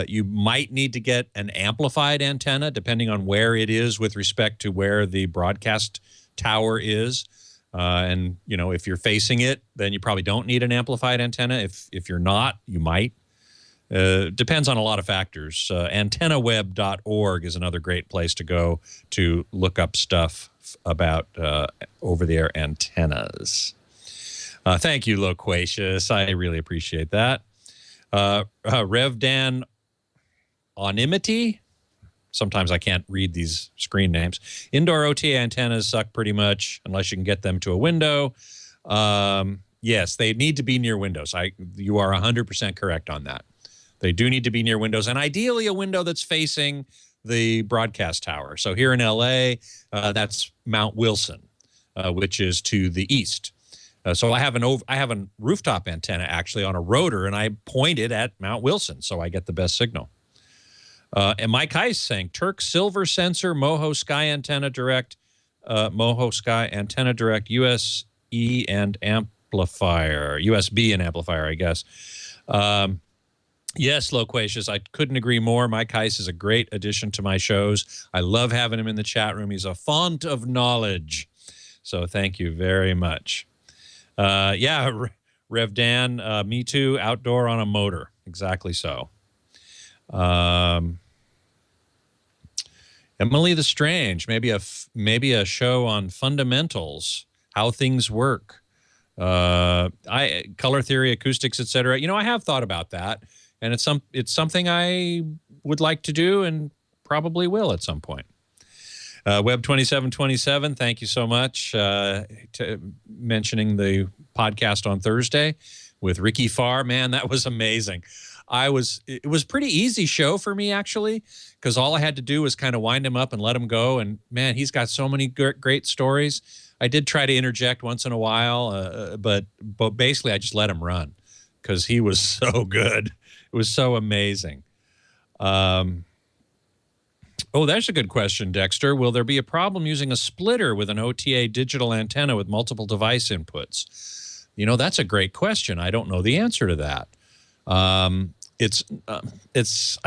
You might need to get an amplified antenna, depending on where it is with respect to where the broadcast tower is. And, you know, if you're facing it, then you probably don't need an amplified antenna. If you're not, you might. Depends on a lot of factors. Antennaweb.org is another great place to go to look up stuff about over-the-air antennas. Thank you, Loquacious. I really appreciate that. Rev Dan Onimity. Sometimes I can't read these screen names. Indoor OTA antennas suck pretty much unless you can get them to a window. Yes, they need to be near windows. You are 100% correct on that. They do need to be near windows, and ideally a window that's facing the broadcast tower. So here in L.A., that's Mount Wilson, which is to the east. So I have a rooftop antenna actually on a rotor, and I point it at Mount Wilson, so I get the best signal. And Mike Heiss saying Turk Silver Sensor, Moho Sky Antenna Direct, USB and amplifier, I guess. Yes, Loquacious, I couldn't agree more. Mike Heiss is a great addition to my shows. I love having him in the chat room. He's a font of knowledge. So thank you very much. Yeah, Rev Dan, me too, outdoor on a motor. Exactly so. Emily the Strange, maybe a show on fundamentals, how things work. Color theory, acoustics, etc. You know, I have thought about that. And it's something I would like to do and probably will at some point. Web 2727, thank you so much mentioning the podcast on Thursday with Ricky Farr. Man, that was amazing. It was a pretty easy show for me, actually, because all I had to do was kind of wind him up and let him go. And, man, he's got so many great stories. I did try to interject once in a while, but basically I just let him run because he was so good. It was so amazing. Oh, that's a good question, Dexter. Will there be a problem using a splitter with an OTA digital antenna with multiple device inputs? You know, that's a great question. I don't know the answer to that. I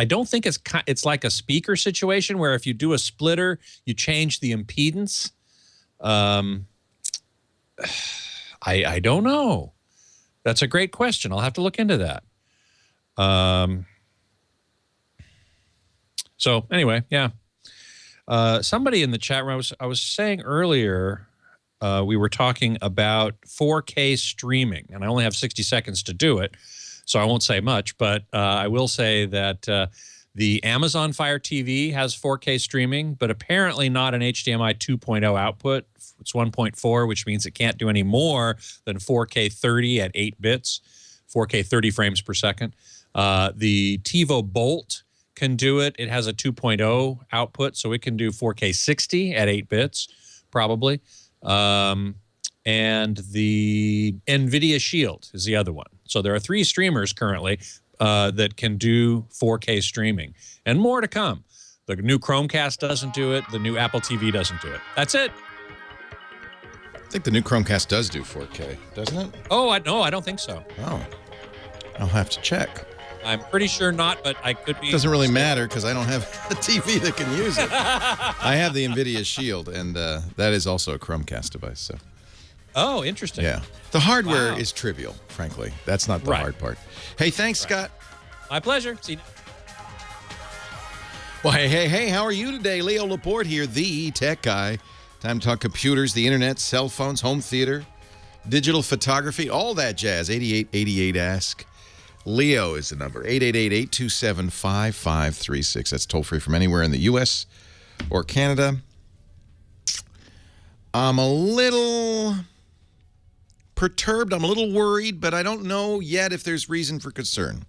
don't think it's like a speaker situation where if you do a splitter, you change the impedance. I don't know. That's a great question. I'll have to look into that. So anyway, yeah. Somebody in the chat room, I was saying earlier, we were talking about 4K streaming, and I only have 60 seconds to do it, so I won't say much, but I will say that the Amazon Fire TV has 4K streaming, but apparently not an HDMI 2.0 output It's 1.4, which means it can't do any more than 4K 30 at 8 bits, 4K 30 frames per second. The TiVo Bolt can do it. It has a 2.0 output, so it can do 4K 60 at 8 bits, probably. And the NVIDIA Shield is the other one. So there are 3 streamers currently that can do 4K streaming, and more to come. The new Chromecast doesn't do it. The new Apple TV doesn't do it. That's it. I think the new Chromecast does do 4K, doesn't it? Oh, no, I don't think so. Oh, I'll have to check. I'm pretty sure not, but I could be. It doesn't really matter because I don't have a TV that can use it. I have the NVIDIA Shield, and that is also a Chromecast device. So. Oh, interesting. Yeah. The hardware is trivial, frankly. That's not the hard part. Hey, thanks, Scott. My pleasure. See you. Well, hey, how are you today? Leo Laporte here, the tech guy. Time to talk computers, the internet, cell phones, home theater, digital photography, all that jazz. 8888-ASK. Leo is the number, 888-827-5536. That's toll-free from anywhere in the U.S. or Canada. I'm a little perturbed. I'm a little worried, but I don't know yet if there's reason for concern.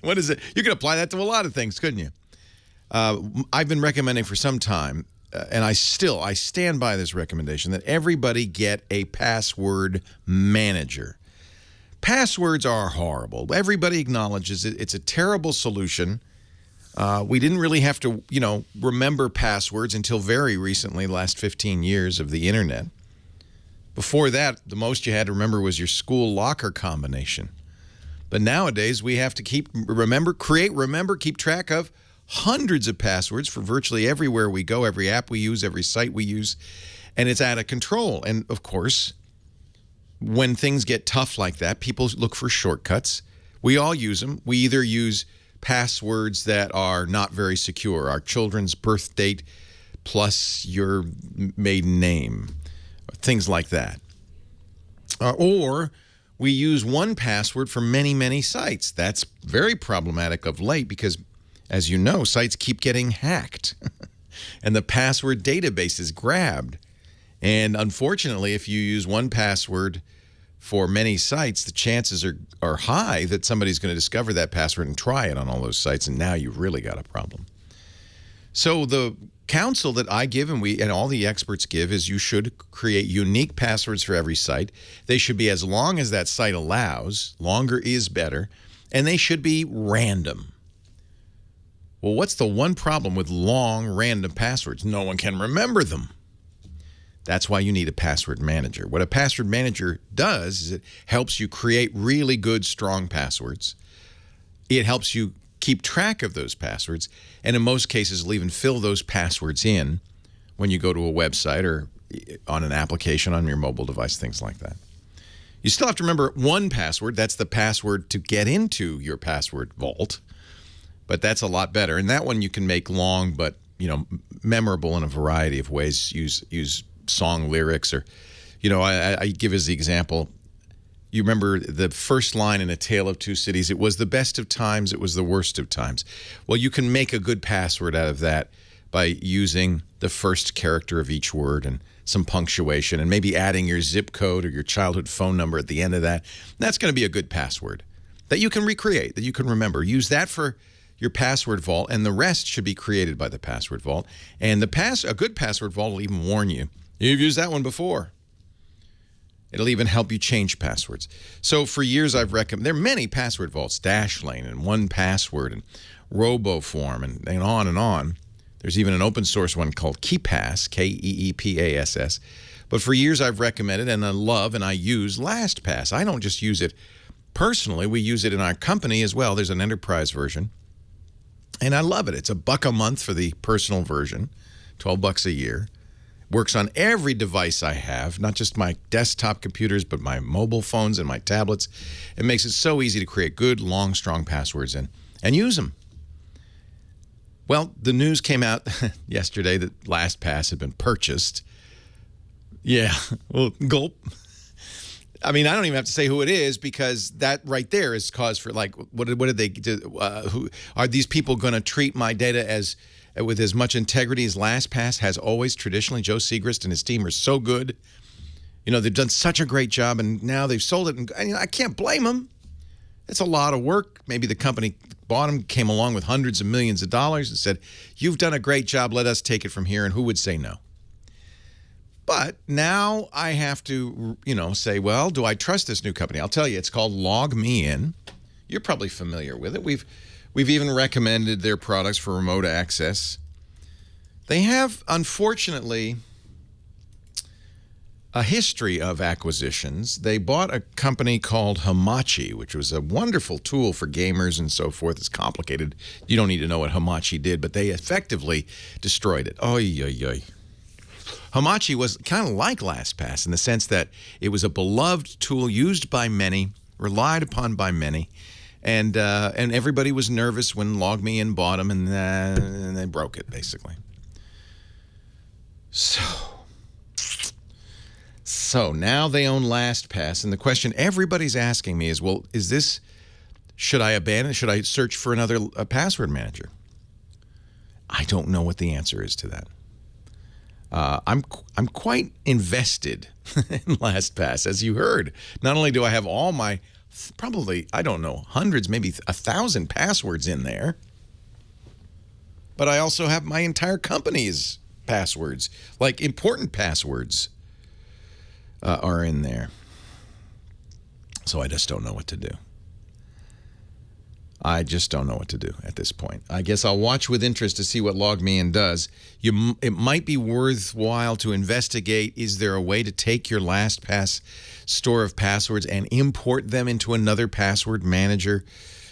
What is it? You could apply that to a lot of things, couldn't you? I've been recommending for some time, and I stand by this recommendation, that everybody get a password manager. Passwords are horrible. Everybody acknowledges it. It's a terrible solution. We didn't really have to, remember passwords until very recently, the last 15 years of the internet. Before that, the most you had to remember was your school locker combination. But nowadays, we have to keep track of hundreds of passwords for virtually everywhere we go, every app we use, every site we use, and it's out of control. And of course, when things get tough like that, people look for shortcuts. We all use them. We either use passwords that are not very secure, our children's birth date plus your maiden name, things like that. Or we use one password for many, many sites. That's very problematic of late because, as you know, sites keep getting hacked and the password database is grabbed. And unfortunately, if you use one password for many sites, the chances are high that somebody's going to discover that password and try it on all those sites, and now you've really got a problem. So the counsel that I give and all the experts give is you should create unique passwords for every site. They should be as long as that site allows. Longer is better. And they should be random. Well, what's the one problem with long, random passwords? No one can remember them. That's why you need a password manager. What a password manager does is it helps you create really good, strong passwords. It helps you keep track of those passwords, and in most cases, will even fill those passwords in when you go to a website or on an application on your mobile device, things like that. You still have to remember one password. That's the password to get into your password vault, but that's a lot better. And that one you can make long but memorable in a variety of ways. Use song lyrics, or I give as the example. You remember the first line in A Tale of Two Cities, it was the best of times, it was the worst of times. Well, you can make a good password out of that by using the first character of each word and some punctuation, and maybe adding your zip code or your childhood phone number at the end of that. That's going to be a good password that you can recreate, that you can remember. Use that for your password vault, and the rest should be created by the password vault. And a good password vault will even warn you. You've used that one before. It'll even help you change passwords. So for years, I've recommended, there are many password vaults, Dashlane and 1Password and RoboForm and on and on. There's even an open source one called KeePass, Keepass. But for years, I've recommended and I love and I use LastPass. I don't just use it personally. We use it in our company as well. There's an enterprise version. And I love it. It's $1 a month for the personal version, $12 a year. Works on every device I have, not just my desktop computers, but my mobile phones and my tablets. It makes it so easy to create good, long, strong passwords and use them. Well, the news came out yesterday that LastPass had been purchased. Yeah, well, gulp. I mean, I don't even have to say who it is because that right there is cause for, like, what did they do? Who are these people going to treat my data as with as much integrity as LastPass has always traditionally. Joe Segrist and his team are so good. You know, they've done such a great job, and now they've sold it. And I can't blame them. It's a lot of work. Maybe the company bought them, came along with hundreds of millions of dollars and said, you've done a great job. Let us take it from here. And who would say no? But now I have to, say, well, do I trust this new company? I'll tell you, it's called LogMeIn. You're probably familiar with it. We've even recommended their products for remote access. They have, unfortunately, a history of acquisitions. They bought a company called Hamachi, which was a wonderful tool for gamers and so forth. It's complicated. You don't need to know what Hamachi did, but they effectively destroyed it. Oy, oy, oy. Hamachi was kind of like LastPass in the sense that it was a beloved tool used by many, relied upon by many, and everybody was nervous when LogMeIn bought them, and they broke it, basically. So now they own LastPass, and the question everybody's asking me is, well, should I abandon it? Should I search for another password manager? I don't know what the answer is to that. I'm quite invested in LastPass, as you heard. Not only do I have all my, probably, I don't know, hundreds, maybe 1,000 passwords in there, but I also have my entire company's passwords, like important passwords are in there. So I just don't know what to do. I just don't know what to do at this point. I guess I'll watch with interest to see what LogMeIn does. It might be worthwhile to investigate, is there a way to take your LastPass store of passwords and import them into another password manager?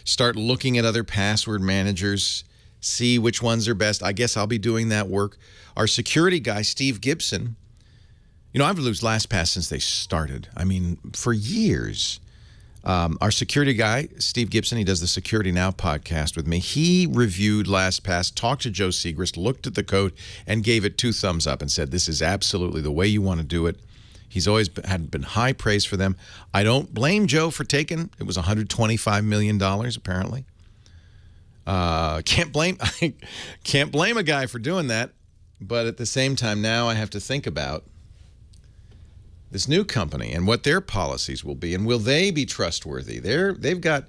Start looking at other password managers, see which ones are best. I guess I'll be doing that work. Our security guy, Steve Gibson, I've used LastPass since they started. I mean, for years. Our security guy, Steve Gibson, he does the Security Now podcast with me. He reviewed LastPass, talked to Joe Segrist, looked at the code, and gave it 2 thumbs up and said, this is absolutely the way you want to do it. He's always had been high praise for them. I don't blame Joe for taking, it was $125 million, apparently. Can't blame a guy for doing that. But at the same time, now I have to think about this new company and what their policies will be, and will they be trustworthy? They've got,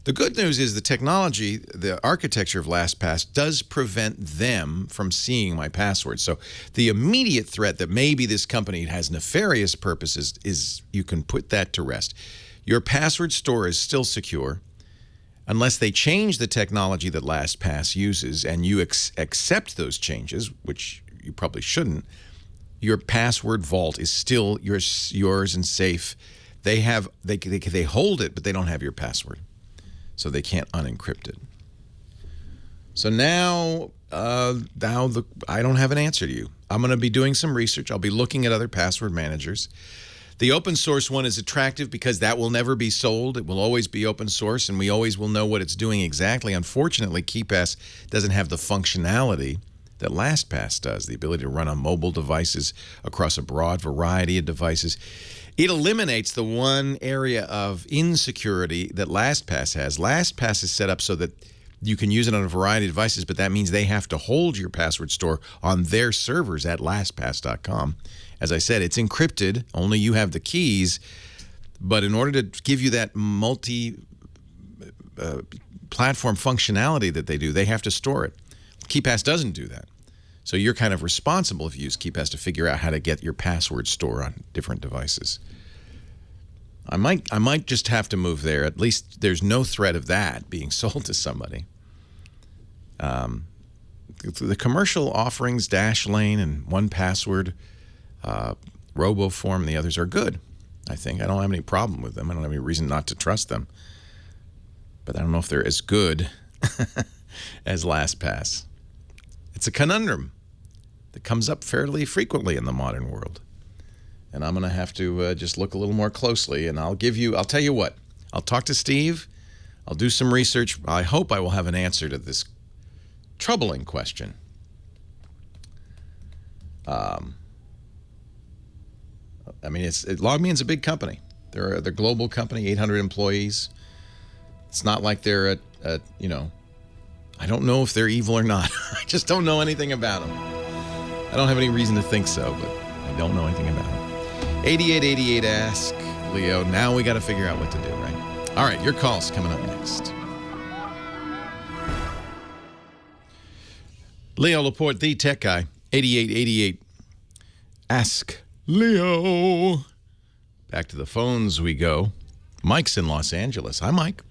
the good news is the technology, the architecture of LastPass does prevent them from seeing my password. So the immediate threat that maybe this company has nefarious purposes is you can put that to rest. Your password store is still secure unless they change the technology that LastPass uses and you accept those changes, which you probably shouldn't. Your password vault is still yours and safe. They hold it, but they don't have your password, so they can't unencrypt it. So now I don't have an answer to you. I'm going to be doing some research. I'll be looking at other password managers. The open source one is attractive because that will never be sold. It will always be open source, and we always will know what it's doing exactly. Unfortunately, KeePass doesn't have the functionality that LastPass does, the ability to run on mobile devices across a broad variety of devices. It eliminates the one area of insecurity that LastPass has. LastPass is set up so that you can use it on a variety of devices, but that means they have to hold your password store on their servers at LastPass.com. As I said, it's encrypted. Only you have the keys. But in order to give you that multi-platform functionality that they do, they have to store it. KeePass doesn't do that. So you're kind of responsible if you use KeePass to figure out how to get your password store on different devices. I might just have to move there. At least there's no threat of that being sold to somebody. The commercial offerings, Dashlane and 1Password, RoboForm, and the others are good, I think. I don't have any problem with them. I don't have any reason not to trust them. But I don't know if they're as good as LastPass. It's a conundrum that comes up fairly frequently in the modern world. And I'm going to have to just look a little more closely, and I'll tell you what, I'll talk to Steve, I'll do some research. I hope I will have an answer to this troubling question. LogMeIn's a big company. They're a global company, 800 employees. It's not like they're a I don't know if they're evil or not. I just don't know anything about them. I don't have any reason to think so, but I don't know anything about them. 8888 Ask Leo. Now we got to figure out what to do, right? All right, your call's coming up next. Leo Laporte, the tech guy. 8888 Ask Leo. Back to the phones we go. Mike's in Los Angeles. Hi, Mike.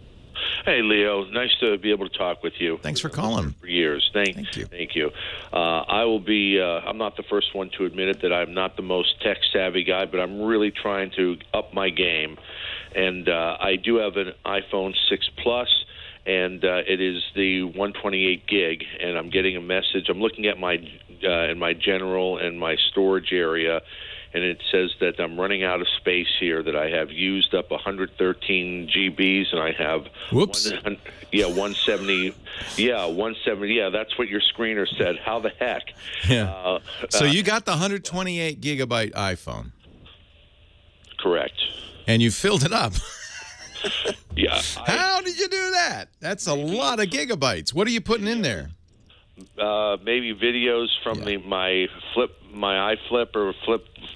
Hey, Leo. Nice to be able to talk with you. Thanks for calling. For years. Thank you. Thank you. I will be, I'm not the first one to admit it that I'm not the most tech-savvy guy, but I'm really trying to up my game. And I do have an iPhone 6 Plus, and it is the 128 gig, and I'm getting a message. I'm looking at my in my general and my storage area, and it says that I'm running out of space here, that I have used up 113 GBs, and I have 170. Yeah, 170. Yeah, that's what your screener said. How the heck? Yeah. So you got the 128 gigabyte iPhone. Correct. And you filled it up. Yeah. How did you do that? That's a lot of gigabytes. What are you putting in there? Maybe videos from my iFlip or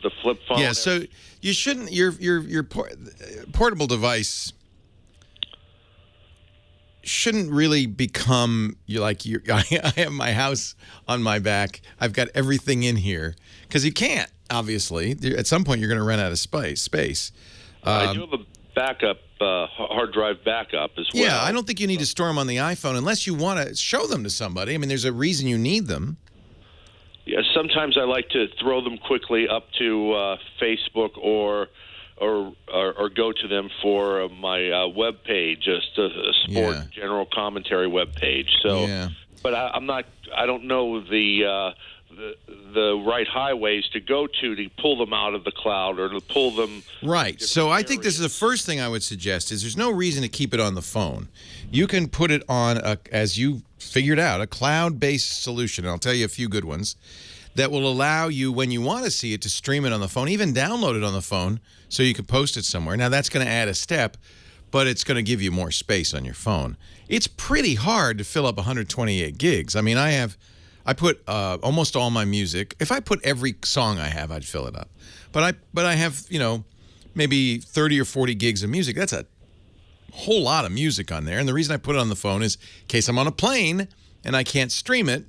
the flip phone. Yeah, so you shouldn't. Your portable device shouldn't really become I have my house on my back. I've got everything in here because you can't. Obviously, at some point you're going to run out of space. I do have a backup. Hard drive backup as well. Yeah, I don't think you need to store them on the iPhone unless you want to show them to somebody. I mean, there's a reason you need them. Yeah, sometimes I like to throw them quickly up to Facebook or go to them for my web page, just a sport general commentary web page. So, but I'm not. I don't know the right highways to go to pull them out of the cloud or to pull them. Right. So I think this is the first thing I would suggest is there's no reason to keep it on the phone. You can put it on, as you figured out, a cloud-based solution. And I'll tell you a few good ones that will allow you, when you want to see it, to stream it on the phone, even download it on the phone so you can post it somewhere. Now, that's going to add a step, but it's going to give you more space on your phone. It's pretty hard to fill up 128 gigs. I mean, I put almost all my music. If I put every song I have, I'd fill it up. But I have, maybe 30 or 40 gigs of music. That's a whole lot of music on there. And the reason I put it on the phone is in case I'm on a plane and I can't stream it,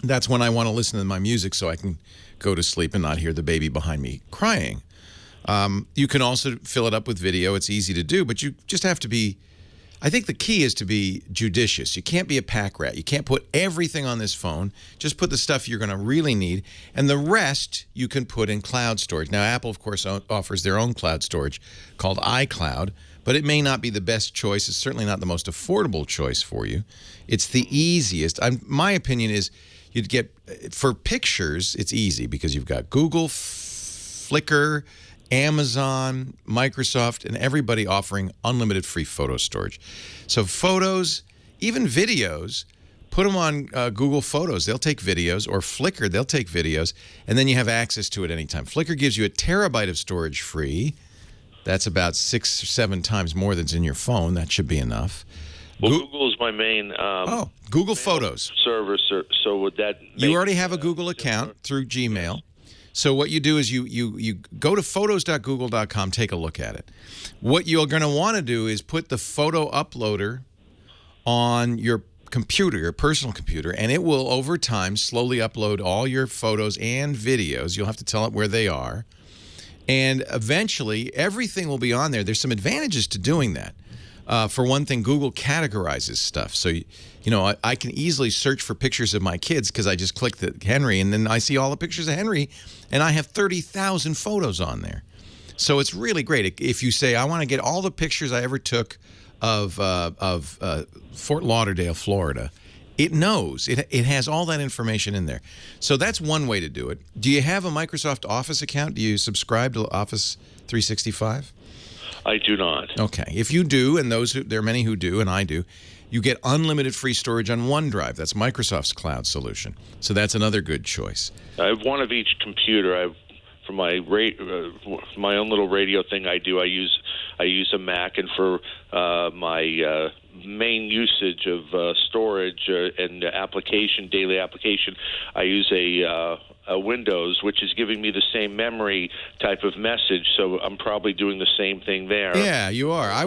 that's when I want to listen to my music so I can go to sleep and not hear the baby behind me crying. You can also fill it up with video. It's easy to do, but you just have to be... I think the key is to be judicious. You can't be a pack rat. You can't put everything on this phone. Just put the stuff you're going to really need, and the rest you can put in cloud storage. Now, Apple, of course, offers their own cloud storage called iCloud, but it may not be the best choice. It's certainly not the most affordable choice for you. It's the easiest. My opinion is you'd get, for pictures, it's easy because you've got Google, Flickr, Amazon, Microsoft, and everybody offering unlimited free photo storage. So photos, even videos, put them on Google Photos. They'll take videos, or Flickr, they'll take videos, and then you have access to it anytime. Flickr gives you 1 terabyte of storage free. That's about 6 or 7 times more than's in your phone. That should be enough. Well, Google is my main Google Photos server. So would that you already have a Google account through Gmail. So what you do is you go to photos.google.com, take a look at it. What you're going to want to do is put the photo uploader on your computer, your personal computer, and it will, over time, slowly upload all your photos and videos. You'll have to tell it where they are. And eventually, everything will be on there. There's some advantages to doing that. For one thing, Google categorizes stuff. So, I can easily search for pictures of my kids because I just click the Henry, and then I see all the pictures of Henry, and I have 30,000 photos on there. So it's really great. If you say, I want to get all the pictures I ever took of Fort Lauderdale, Florida, it knows. It has all that information in there. So that's one way to do it. Do you have a Microsoft Office account? Do you subscribe to Office 365? I do not. Okay. If you do, and there are many who do, and I do, you get unlimited free storage on OneDrive. That's Microsoft's cloud solution. So that's another good choice. I have one of each computer. For my my own little radio thing I use a Mac, and for my main usage of storage and daily application, I use a Windows, which is giving me the same memory type of message. So I'm probably doing the same thing there. Yeah, you are.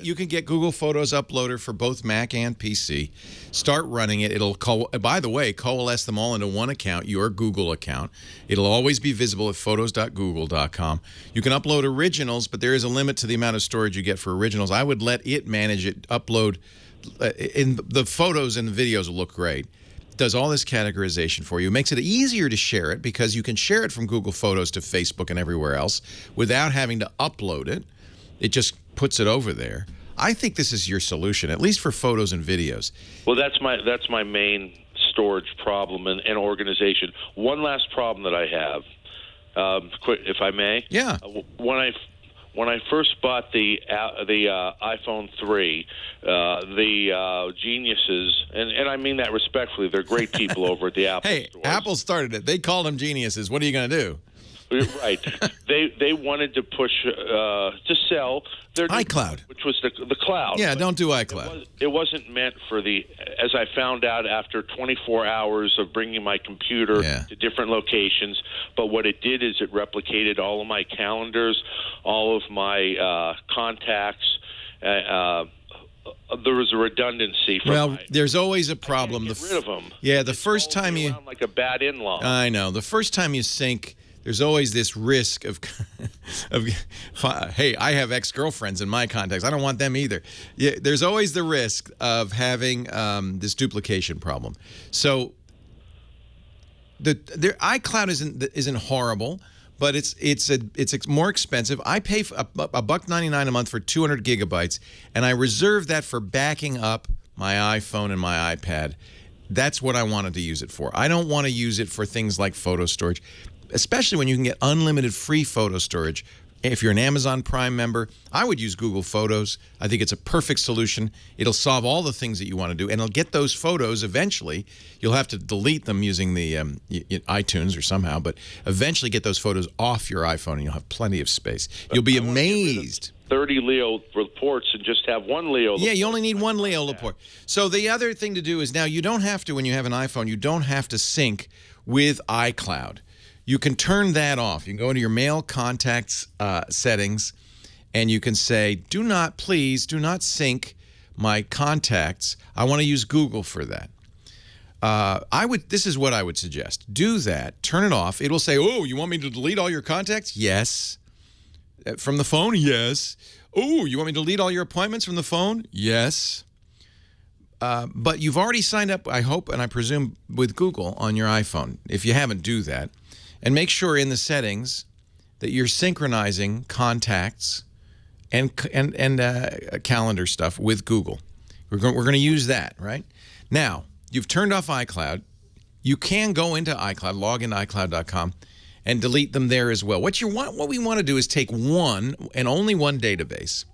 You can get Google Photos Uploader for both Mac and PC. Start running it. It'll, by the way, coalesce them all into one account, your Google account. It'll always be visible at photos.google.com. You can upload originals, but there is a limit to the amount of storage you get for originals. I would let it manage it, upload. In the photos and the videos will look great. Does all this categorization for you. Makes it easier to share it because you can share it from Google Photos to Facebook and everywhere else without having to upload it. It just puts it over there. I think this is your solution, at least for photos and videos. Well, that's my main storage problem and organization. One last problem that I have, if I may. Yeah. When I first bought the iPhone 3, the geniuses, and I mean that respectfully, they're great people over at the Apple Hey, stores. Apple started it. They called them geniuses. What are you going to do? Right. They wanted to push to sell their iCloud, which was the cloud. Yeah, don't do iCloud. It wasn't meant for as I found out after 24 hours of bringing my computer to different locations. But what it did is it replicated all of my calendars, all of my contacts. There was a redundancy. There's always a problem. Get rid of them. Yeah, the first time you like a bad in-law. I know. The first time you sync, there's always this risk of, hey, I have ex-girlfriends in my contacts. I don't want them either. Yeah, there's always the risk of having this duplication problem. So the iCloud isn't horrible, but it's more expensive. I pay $1.99 a month for 200 gigabytes, and I reserve that for backing up my iPhone and my iPad. That's what I wanted to use it for. I don't want to use it for things like photo storage, especially when you can get unlimited free photo storage. If you're an Amazon Prime member, I would use Google Photos. I think it's a perfect solution. It'll solve all the things that you want to do, and it'll get those photos eventually. You'll have to delete them using the iTunes or somehow, but eventually get those photos off your iPhone, and you'll have plenty of space. You'll be amazed. 30 Leo Laportes and just have one Leo Laporte. Yeah, you only need one Leo Laporte. So the other thing to do is now you don't have to, when you have an iPhone, you don't have to sync with iCloud. You can turn that off. You can go into your mail contacts settings, and you can say, please do not sync my contacts. I want to use Google for that. This is what I would suggest. Do that. Turn it off. It will say, oh, you want me to delete all your contacts? Yes. From the phone? Yes. Oh, you want me to delete all your appointments from the phone? Yes. But you've already signed up, I hope, and I presume, with Google on your iPhone. If you haven't, do that. And make sure in the settings that you're synchronizing contacts and calendar stuff with Google. We're going to use that, right? Now, you've turned off iCloud. You can go into iCloud, log into iCloud.com, and delete them there as well. What we want to do is take one and only one database,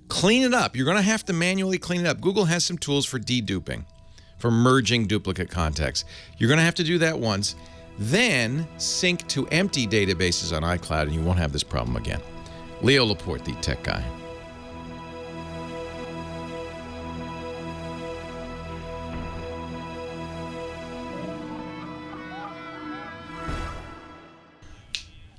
clean it up. You're going to have to manually clean it up. Google has some tools for deduping, for merging duplicate contacts. You're going to have to do that once. Then sync to empty databases on iCloud, and you won't have this problem again. Leo Laporte, the tech guy.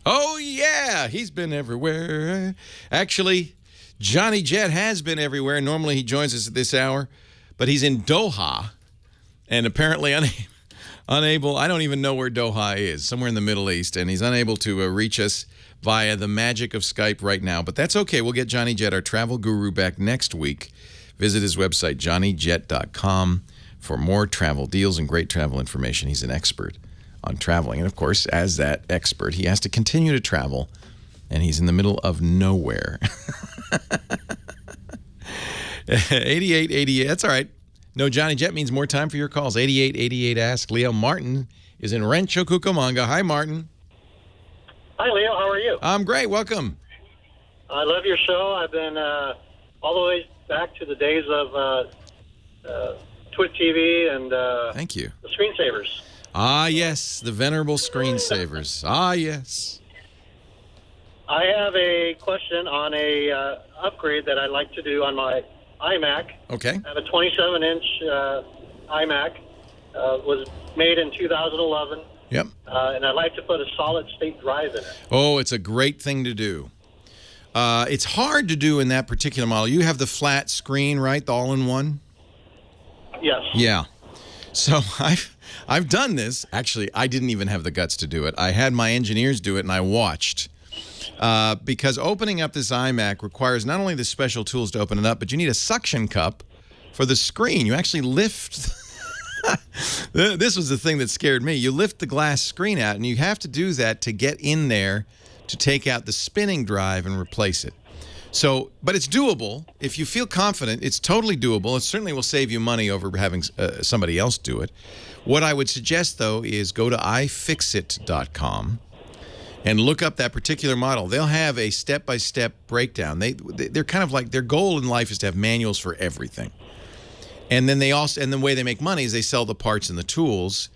Oh, yeah, he's been everywhere. Actually, Johnny Jet has been everywhere. Normally he joins us at this hour, but he's in Doha, and apparently unable, I don't even know where Doha is, somewhere in the Middle East, and he's unable to reach us via the magic of Skype right now. But that's okay. We'll get Johnny Jet, our travel guru, back next week. Visit his website, johnnyjet.com, for more travel deals and great travel information. He's an expert on traveling. And, of course, as that expert, he has to continue to travel, and he's in the middle of nowhere. 8888, that's all right. No, Johnny Jet means more time for your calls. 8888 Ask Leo. Martin is in Rancho Cucamonga. Hi, Martin. Hi, Leo. How are you? I'm great. Welcome. I love your show. I've been all the way back to the days of Twit TV and thank you. The screensavers. Ah, yes, the venerable screensavers. Ah, yes. I have a question on a upgrade that I'd like to do on my iMac. Okay. I have a 27-inch iMac. Was made in 2011. Yep. And I'd like to put a solid-state drive in it. Oh, it's a great thing to do. It's hard to do in that particular model. You have the flat screen, right? The all-in-one? Yes. Yeah. So I've done this. Actually, I didn't even have the guts to do it. I had my engineers do it, and I watched. Because opening up this iMac requires not only the special tools to open it up, but you need a suction cup for the screen. You actually lift... This was the thing that scared me. You lift the glass screen out, and you have to do that to get in there to take out the spinning drive and replace it. So, but it's doable. If you feel confident, it's totally doable. It certainly will save you money over having somebody else do it. What I would suggest, though, is go to ifixit.com and look up that particular model. They'll have a step-by-step breakdown. They're kind of like, their goal in life is to have manuals for everything. And then the way they make money is they sell the parts and the tools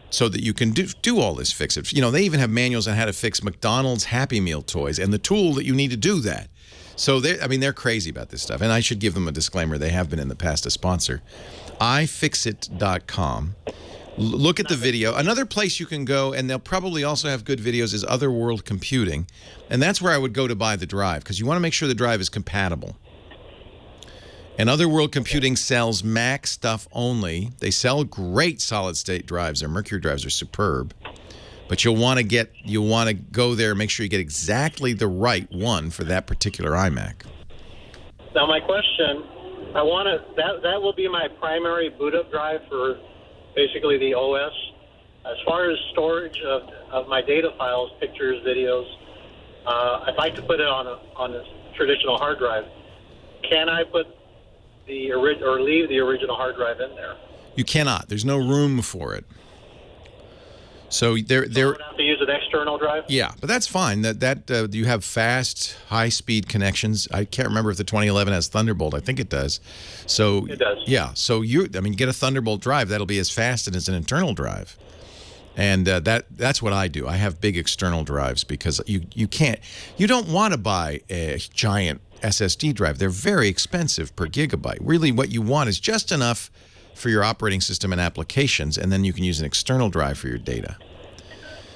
so that you can do all this fix-it. You know, they even have manuals on how to fix McDonald's Happy Meal toys and the tool that you need to do that. So they're crazy about this stuff. And I should give them a disclaimer. They have been in the past a sponsor. ifixit.com. Look at the video. Another place you can go, and they'll probably also have good videos, is Otherworld Computing. And that's where I would go to buy the drive, because you want to make sure the drive is compatible. And Otherworld Computing sells Mac stuff only. They sell great solid-state drives. Their Mercury drives are superb. But you'll want to go there and make sure you get exactly the right one for that particular iMac. Now, my question, that will be my primary boot-up drive for basically the OS. As far as storage of my data files, pictures, videos, I'd like to put it on a traditional hard drive. Can I put leave the original hard drive in there? You cannot. There's no room for it. So I would have to use an external drive? Yeah, but that's fine. That you have fast, high-speed connections. I can't remember if the 2011 has Thunderbolt. I think it does. So it does. Yeah. So you get a Thunderbolt drive. That'll be as fast as an internal drive. And that's what I do. I have big external drives because you don't want to buy a giant SSD drive. They're very expensive per gigabyte. Really, what you want is just enough for your operating system and applications, and then you can use an external drive for your data.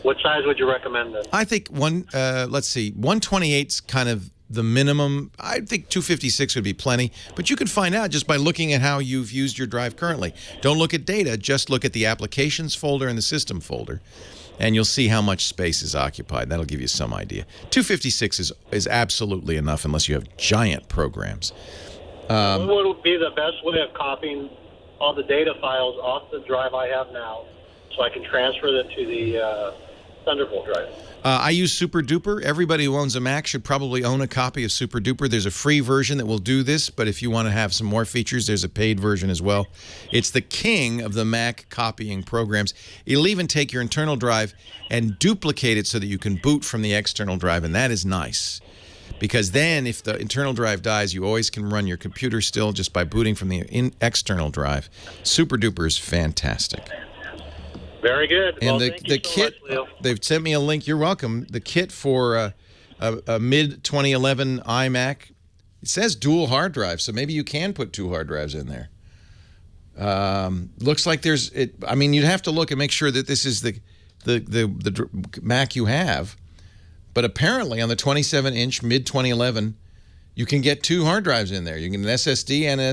What size would you recommend then? I think 128's kind of the minimum. I think 256 would be plenty, but you can find out just by looking at how you've used your drive currently. Don't look at data, just look at the applications folder and the system folder, and you'll see how much space is occupied. That'll give you some idea. 256 is absolutely enough unless you have giant programs. What would be the best way of copying all the data files off the drive I have now so I can transfer them to the Thunderbolt drive? I use SuperDuper. Everybody who owns a Mac should probably own a copy of SuperDuper. There's a free version that will do this, but if you want to have some more features, there's a paid version as well. It's the king of the Mac copying programs. It'll even take your internal drive and duplicate it so that you can boot from the external drive, and that is nice. Because then if the internal drive dies, you always can run your computer still just by booting from the external drive. SuperDuper is fantastic. Very good. And well, the kit, they've sent me a link. You're welcome. The kit for a mid-2011 iMac, it says dual hard drive, so maybe you can put 2 hard drives in there. Looks like you'd have to look and make sure that this is the Mac you have. But apparently on the 27-inch mid-2011, you can get 2 hard drives in there. You can get an SSD and a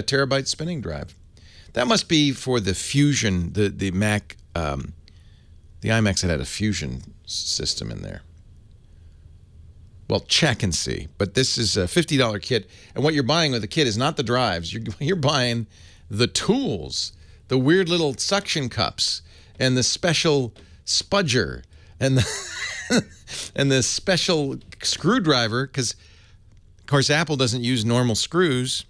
terabyte spinning drive. That must be for the Fusion, the Mac, the iMacs that had a Fusion system in there. Well, check and see. But this is a $50 kit, and what you're buying with the kit is not the drives. You're buying the tools, the weird little suction cups, and the special spudger, and the special screwdriver, because, of course, Apple doesn't use normal screws.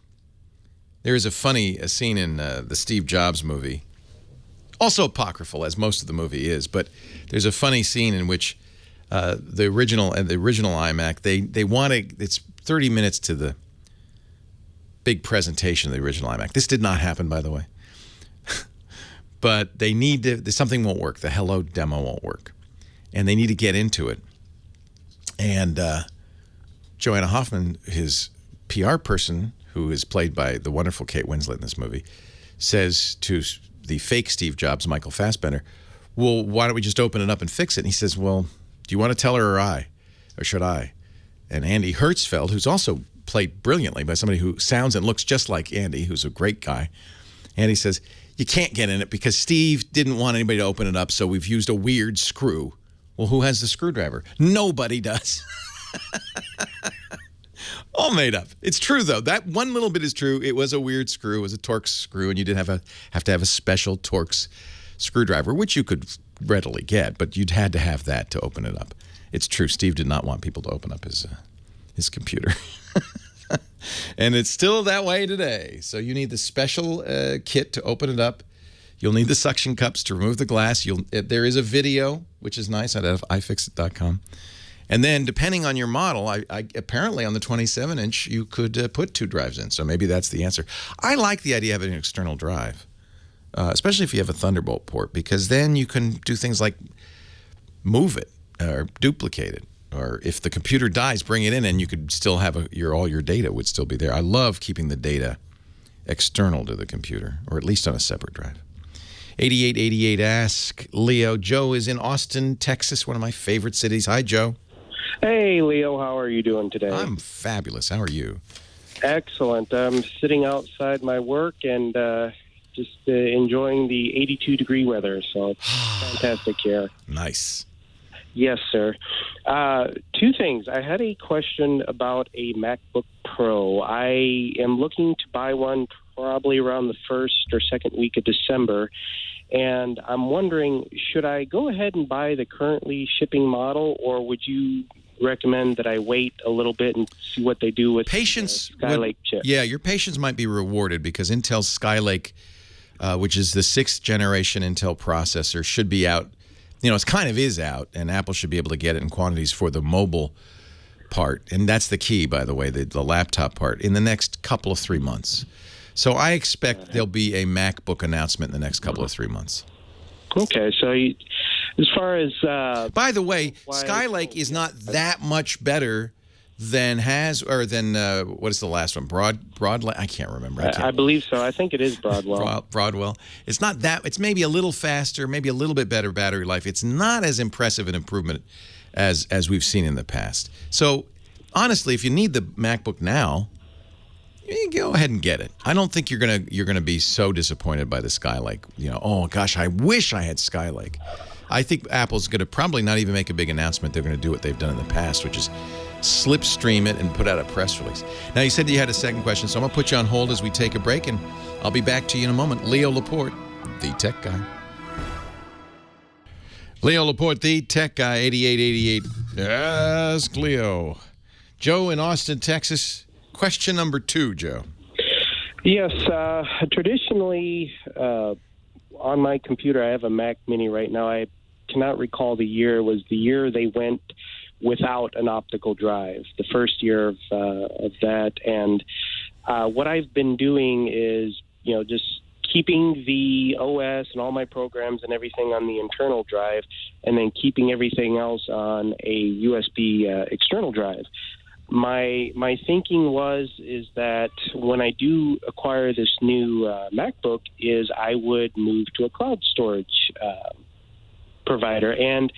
There is a funny scene in the Steve Jobs movie, also apocryphal, as most of the movie is, but there's a funny scene in which the original iMac, they wanted, it's 30 minutes to the big presentation of the original iMac. This did not happen, by the way. But they need to, something won't work. The Hello demo won't work. And they need to get into it. And Joanna Hoffman, his PR person, who is played by the wonderful Kate Winslet in this movie, says to the fake Steve Jobs, Michael Fassbender, well, why don't we just open it up and fix it? And he says, well, do you want to tell her or should I? And Andy Hertzfeld, who's also played brilliantly by somebody who sounds and looks just like Andy, who's a great guy. Andy says, you can't get in it because Steve didn't want anybody to open it up, so we've used a weird screw. Well, who has the screwdriver? Nobody does. All made up. It's true, though. That one little bit is true. It was a weird screw. It was a Torx screw, and you did have to have a special Torx screwdriver, which you could readily get, but you'd had to have that to open it up. It's true. Steve did not want people to open up his computer. And it's still that way today. So you need the special kit to open it up. You'll need the suction cups to remove the glass. There is a video, which is nice, at ifixit.com. And then, depending on your model, apparently on the 27-inch, you could put 2 drives in. So maybe that's the answer. I like the idea of having an external drive, especially if you have a Thunderbolt port, because then you can do things like move it or duplicate it. Or if the computer dies, bring it in, and you could still have all your data would still be there. I love keeping the data external to the computer, or at least on a separate drive. 8888 Ask Leo. Joe is in Austin, Texas, one of my favorite cities. Hi, Joe. Hey, Leo. How are you doing today? I'm fabulous. How are you? Excellent. I'm sitting outside my work and just enjoying the 82-degree weather, so it's fantastic here. Nice. Yes, sir. 2 things. I had a question about a MacBook Pro. I am looking to buy one probably around the first or second week of December, and I'm wondering, should I go ahead and buy the currently shipping model, or would you recommend that I wait a little bit and see what they do with patience, the Skylake chip? Yeah, your patience might be rewarded because Intel's Skylake, which is the 6th generation Intel processor, should be out. You know, it kind of is out, and Apple should be able to get it in quantities for the mobile part. And that's the key, by the way, the laptop part, in the next couple of 3 months. So I expect there'll be a MacBook announcement in the next couple of 3 months. Okay, so as far as... by the way, Skylake is not that much better than what is the last one? Broadwell? I can't remember. I believe so. I think it is Broadwell. Broadwell. It's not that. It's maybe a little faster, maybe a little bit better battery life. It's not as impressive an improvement as we've seen in the past. So, honestly, if you need the MacBook now, you go ahead and get it. I don't think you're gonna be so disappointed by the Skylake. You know, oh gosh, I wish I had Skylake. I think Apple's going to probably not even make a big announcement. They're going to do what they've done in the past, which is slipstream it and put out a press release. Now, you said you had a second question, so I'm going to put you on hold as we take a break, and I'll be back to you in a moment. Leo Laporte, the tech guy. Leo Laporte, the tech guy, 8888. Ask Leo. Joe in Austin, Texas. Question number 2, Joe. Yes, traditionally, on my computer, I have a Mac Mini right now. I cannot recall the year. It was the year they went without an optical drive, the first year of that. And what I've been doing is, just keeping the OS and all my programs and everything on the internal drive, and then keeping everything else on a USB external drive. My thinking is that when I do acquire this new MacBook, is I would move to a cloud storage provider. And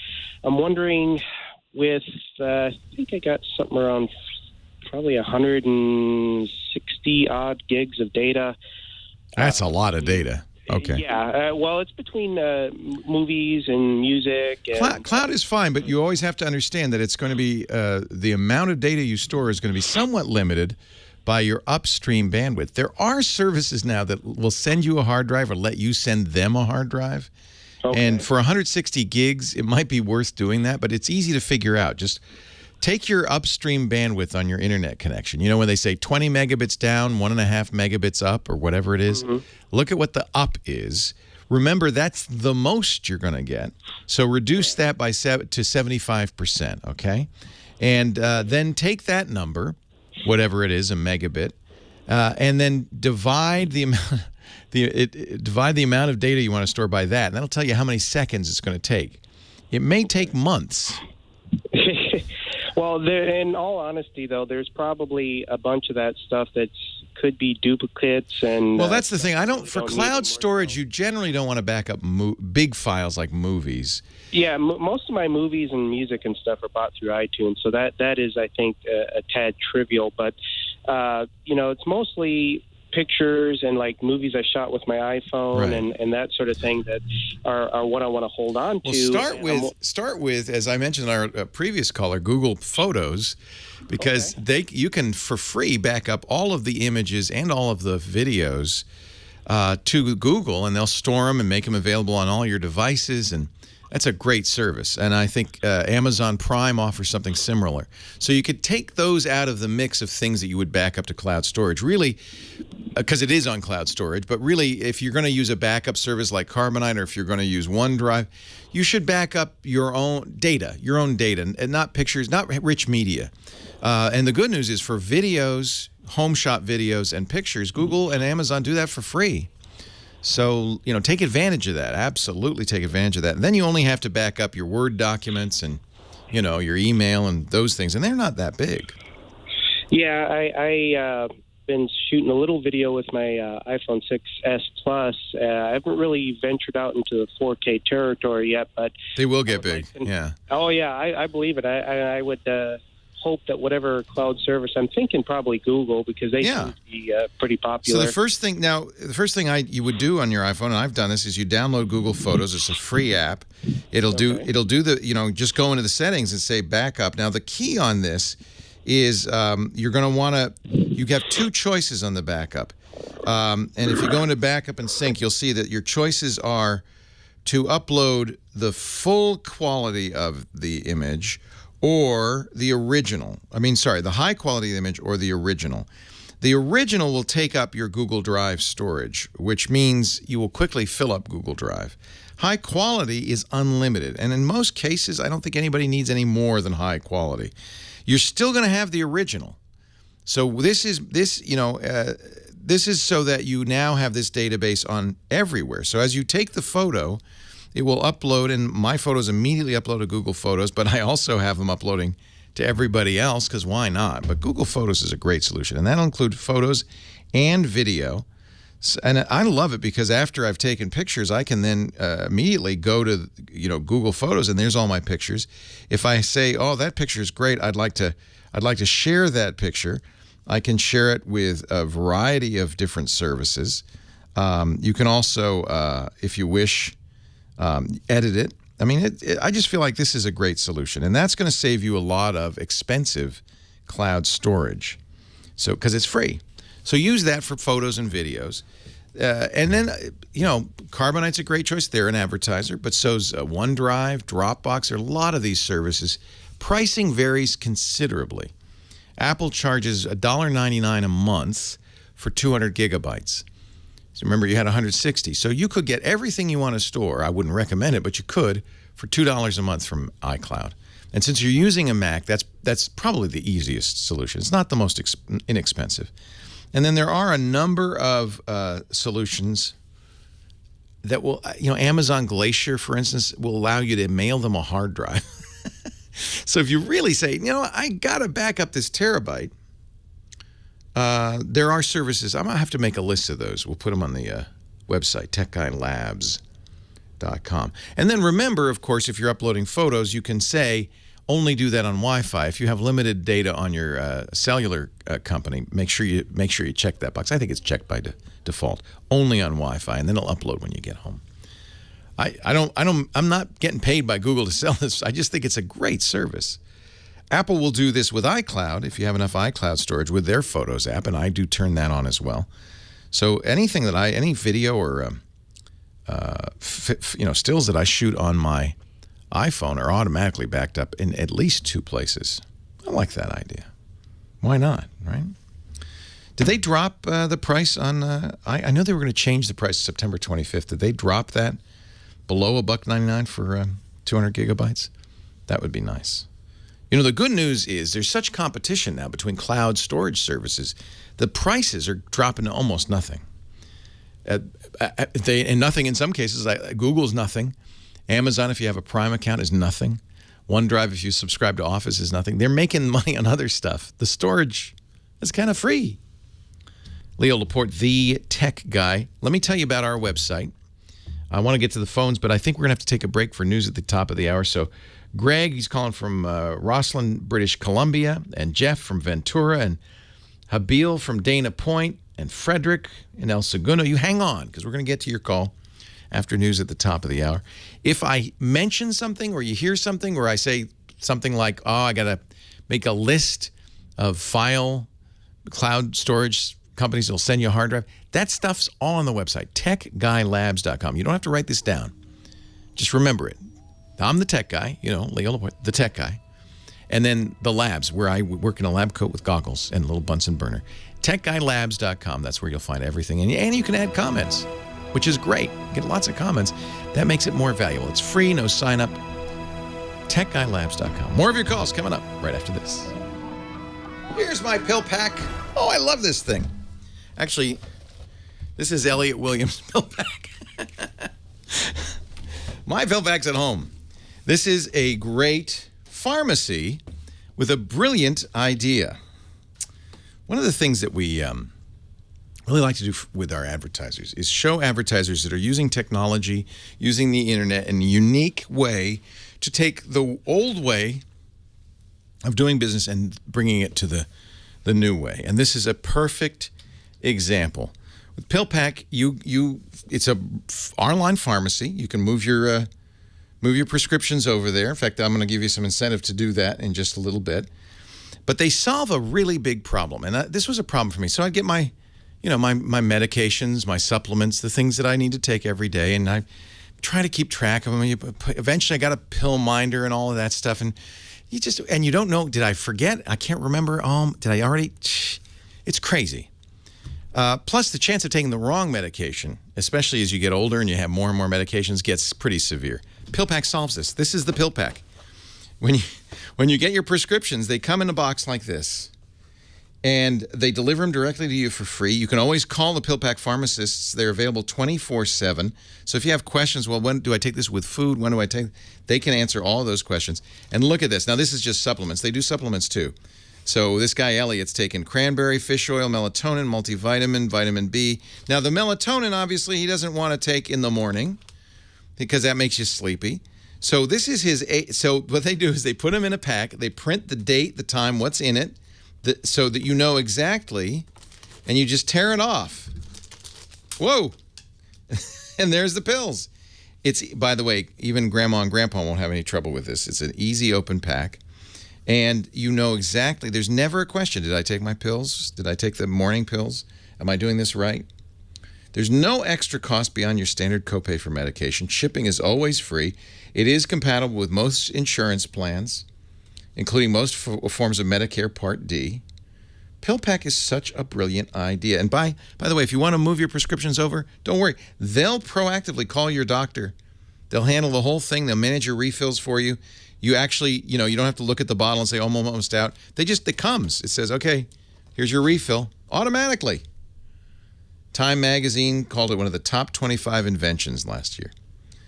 I'm wondering, with I think I got something around probably 160 odd gigs of data. That's a lot of data. Okay. Yeah. Well, it's between movies and music. And, cloud is fine, but you always have to understand that it's going to be the amount of data you store is going to be somewhat limited by your upstream bandwidth. There are services now that will send you a hard drive or let you send them a hard drive. Okay. And for 160 gigs, it might be worth doing that, but it's easy to figure out. Just take your upstream bandwidth on your internet connection. You know, when they say 20 megabits down, 1.5 megabits up, or whatever it is, look at what the up is. Remember, that's the most you're going to get. So reduce that by to 75%, okay? And then take that number, whatever it is, a megabit, and then divide the amount... divide the amount of data you want to store by that, and that'll tell you how many seconds it's going to take. It may take months. Well, in all honesty, though, there's probably a bunch of that stuff that could be duplicates. And well, that's the thing. For cloud storage, you generally don't want to back up big files like movies. Yeah, most of my movies and music and stuff are bought through iTunes, so that is, I think, a tad trivial. But it's mostly pictures and like movies I shot with my iPhone, right, and that sort of thing that are what I want to hold on to. Well, start with, as I mentioned in our previous caller, Google Photos, because you can for free back up all of the images and all of the videos to Google, and they'll store them and make them available on all your devices, and that's a great service. And I think Amazon Prime offers something similar. So you could take those out of the mix of things that you would back up to cloud storage, really, because it is on cloud storage. But really, if you're going to use a backup service like Carbonite, or if you're going to use OneDrive, you should back up your own data, and not pictures, not rich media. And the good news is for videos, home shot videos and pictures, Google and Amazon do that for free. So, take advantage of that. Absolutely take advantage of that. And then you only have to back up your Word documents and, your email and those things. And they're not that big. Yeah, I been shooting a little video with my iPhone 6s Plus. I haven't really ventured out into the 4K territory yet, but they will get big. Yeah. Oh, yeah, I believe it. I would hope that whatever cloud service, I'm thinking probably Google, because they seem to be pretty popular. So the first thing you would do on your iPhone, and I've done this, is you download Google Photos. It's a free app. It'll do the just go into the settings and say backup. Now the key on this is you're going to want to. You have two choices on the backup, and if you go into backup and sync, you'll see that your choices are to upload the full quality of the image, or the original. The high quality of the image or the original. The original will take up your Google Drive storage, which means you will quickly fill up Google Drive. High quality is unlimited, and in most cases, I don't think anybody needs any more than high quality. You're still going to have the original. So this is so that you now have this database on everywhere. So as you take the photo, it will upload, and my photos immediately upload to Google Photos, but I also have them uploading to everybody else, because why not? But Google Photos is a great solution, and that'll include photos and video. And I love it because after I've taken pictures, I can then immediately go to Google Photos, and there's all my pictures. If I say, "Oh, that picture is great. I'd like to share that picture," I can share it with a variety of different services. You can also, if you wish, edit it. I just feel like this is a great solution, and that's going to save you a lot of expensive cloud storage. So, because it's free. So use that for photos and videos. And then, Carbonite's a great choice. They're an advertiser, but so's OneDrive, Dropbox. There are a lot of these services. Pricing varies considerably. Apple charges $1.99 a month for 200 gigabytes. So remember, you had 160. So you could get everything you want to store. I wouldn't recommend it, but you could for $2 a month from iCloud. And since you're using a Mac, that's probably the easiest solution. It's not the most inexpensive. And then there are a number of solutions that will, Amazon Glacier, for instance, will allow you to mail them a hard drive. So if you really say, I got to back up this terabyte, there are services. I'm going to have to make a list of those. We'll put them on the website, techguylabs.com. And then remember, of course, if you're uploading photos, you can say, only do that on Wi-Fi. If you have limited data on your cellular company, make sure you check that box. I think it's checked by default. Only on Wi-Fi, and then it'll upload when you get home. I'm not getting paid by Google to sell this. I just think it's a great service. Apple will do this with iCloud if you have enough iCloud storage with their Photos app, and I do turn that on as well. So anything that any video or stills that I shoot on my iPhone are automatically backed up in at least 2 places. I like that idea. Why not, right? Did they drop the price on? I know they were going to change the price September 25th. Did they drop that below $1.99 for 200 gigabytes? That would be nice. The good news is there's such competition now between cloud storage services. The prices are dropping to almost nothing. And nothing in some cases. Google's nothing. Amazon, if you have a Prime account, is nothing. OneDrive, if you subscribe to Office, is nothing. They're making money on other stuff. The storage is kind of free. Leo Laporte, the tech guy. Let me tell you about our website. I want to get to the phones, but I think we're going to have to take a break for news at the top of the hour. So Greg, he's calling from Rosslyn, British Columbia, and Jeff from Ventura, and Habil from Dana Point, and Frederick in El Segundo. You hang on, because we're going to get to your call after news at the top of the hour. If I mention something or you hear something where I say something like, oh, I got to make a list of file cloud storage companies that will send you a hard drive, that stuff's all on the website, techguylabs.com. You don't have to write this down. Just remember it. I'm the tech guy, Leo Laporte, the tech guy. And then the labs, where I work in a lab coat with goggles and a little Bunsen burner. techguylabs.com, that's where you'll find everything. And you can add comments, which is great. Get lots of comments. That makes it more valuable. It's free, no sign up. techguylabs.com. More of your calls coming up right after this. Here's my pill pack. Oh, I love this thing. Actually, this is Elliot Williams' pill pack. My pill pack's at home. This is a great pharmacy with a brilliant idea. One of the things that we really like to do with our advertisers is show advertisers that are using technology, using the internet in a unique way to take the old way of doing business and bringing it to the new way. And this is a perfect example. With PillPack, it's a online pharmacy. You can move your prescriptions over there. In fact, I'm going to give you some incentive to do that in just a little bit. But they solve a really big problem, and this was a problem for me. So I'd get my medications, my supplements, the things that I need to take every day, and I try to keep track of them. Eventually, I got a pill minder and all of that stuff, and you don't know. Did I forget? I can't remember. Did I already? It's crazy. Plus, the chance of taking the wrong medication, especially as you get older and you have more and more medications, gets pretty severe. PillPack solves this. This is the PillPack. When you get your prescriptions, they come in a box like this, and they deliver them directly to you for free. You can always call the PillPack pharmacists. They're available 24/7. So if you have questions, well, when do I take this with food? When do I take? They can answer all of those questions. And look at this. Now, this is just supplements. They do supplements too. So this guy, Elliot's taken cranberry, fish oil, melatonin, multivitamin, vitamin B. Now, the melatonin, obviously, he doesn't want to take in the morning because that makes you sleepy. So this is so what they do is they put them in a pack. They print the date, the time, what's in it, so that you know exactly, and you just tear it off. Whoa. And there's the pills. It's, by the way, even Grandma and Grandpa won't have any trouble with this. It's an easy open pack. And you know exactly, there's never a question. Did I take my pills? Did I take the morning pills? Am I doing this right? There's no extra cost beyond your standard copay for medication. Shipping is always free. It is compatible with most insurance plans, including most forms of Medicare Part D. PillPack is such a brilliant idea. And by the way, if you want to move your prescriptions over, don't worry. They'll proactively call your doctor. They'll handle the whole thing. They'll manage your refills for you. You actually, you don't have to look at the bottle and say, oh, I'm almost out. It comes. It says, okay, here's your refill automatically. Time magazine called it one of the top 25 inventions last year.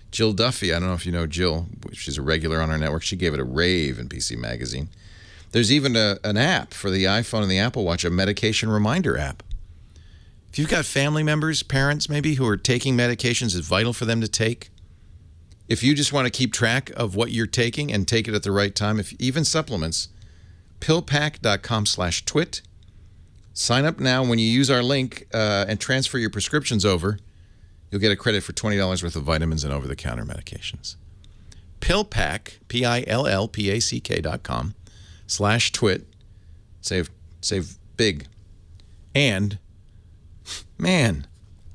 Jill Duffy, I don't know if you know Jill, she's a regular on our network. She gave it a rave in PC Magazine. There's even an app for the iPhone and the Apple Watch, a medication reminder app. If you've got family members, parents maybe, who are taking medications, it's vital for them to take. If you just want to keep track of what you're taking and take it at the right time, even supplements, pillpack.com/twit. Sign up now. When you use our link and transfer your prescriptions over, you'll get a credit for $20 worth of vitamins and over-the-counter medications. PillPack, PILLPACK.com/twit. Save big. And, man,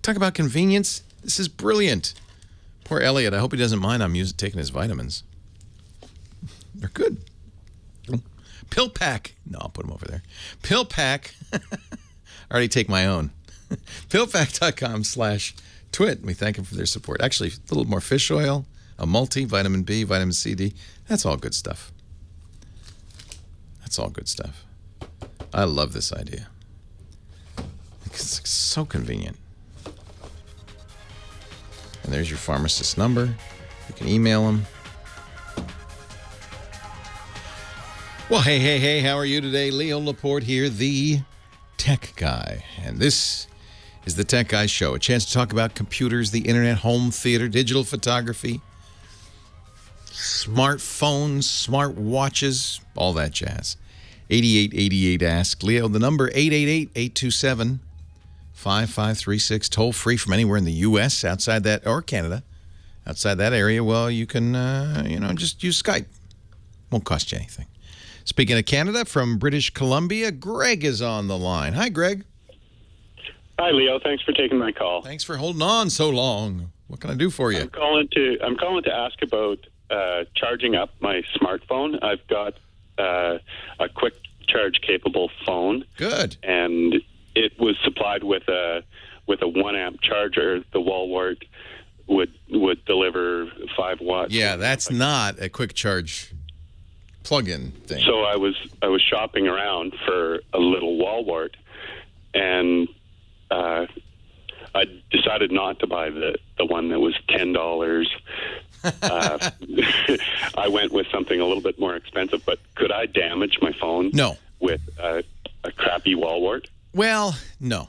talk about convenience. This is brilliant. Poor Elliot. I hope he doesn't mind I'm taking his vitamins. They're good. PillPack. No, I'll put them over there. PillPack. I already take my own. PillPack.com/twit. We thank them for their support. Actually, a little more fish oil, a multi, vitamin B, vitamin C, D. That's all good stuff. That's all good stuff. I love this idea. It's so convenient. And there's your pharmacist's number. You can email them. Well, hey, how are you today? Leo Laporte here, the tech guy. And this is the Tech Guy Show, a chance to talk about computers, the internet, home theater, digital photography, smartphones, smart watches, all that jazz. 8888 Ask Leo. The number 888-827-5536. Toll free from anywhere in the U.S., outside that, or Canada. Outside that area, well, you can, just use Skype. Won't cost you anything. Speaking of Canada, from British Columbia, Greg is on the line. Hi, Greg. Hi, Leo. Thanks for taking my call. Thanks for holding on so long. What can I do for you? I'm calling to ask about charging up my smartphone. I've got a quick charge capable phone. Good. And it was supplied with a 1 amp charger. The Walmart would deliver 5 watts. Yeah, that's not a quick charge plug-in thing. So I was shopping around for a little Walmart, and I decided not to buy the one that was $10. I went with something a little bit more expensive, but could I damage my phone? No. With a crappy Walmart? Well, no.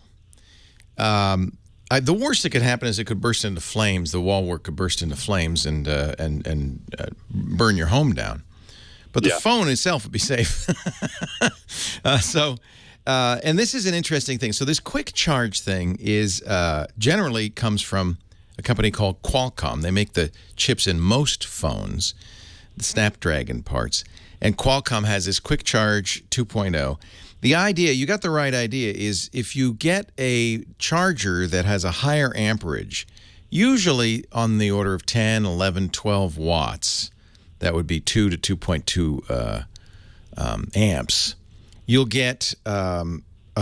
The worst that could happen is it could burst into flames. The Walmart could burst into flames and burn your home down. But the phone itself would be safe. And this is an interesting thing. So this quick charge thing is generally comes from a company called Qualcomm. They make the chips in most phones, the Snapdragon parts. And Qualcomm has this quick charge 2.0. The idea, you got the right idea, is if you get a charger that has a higher amperage, usually on the order of 10, 11, 12 watts, that would be 2 to 2.2 amps, you'll get a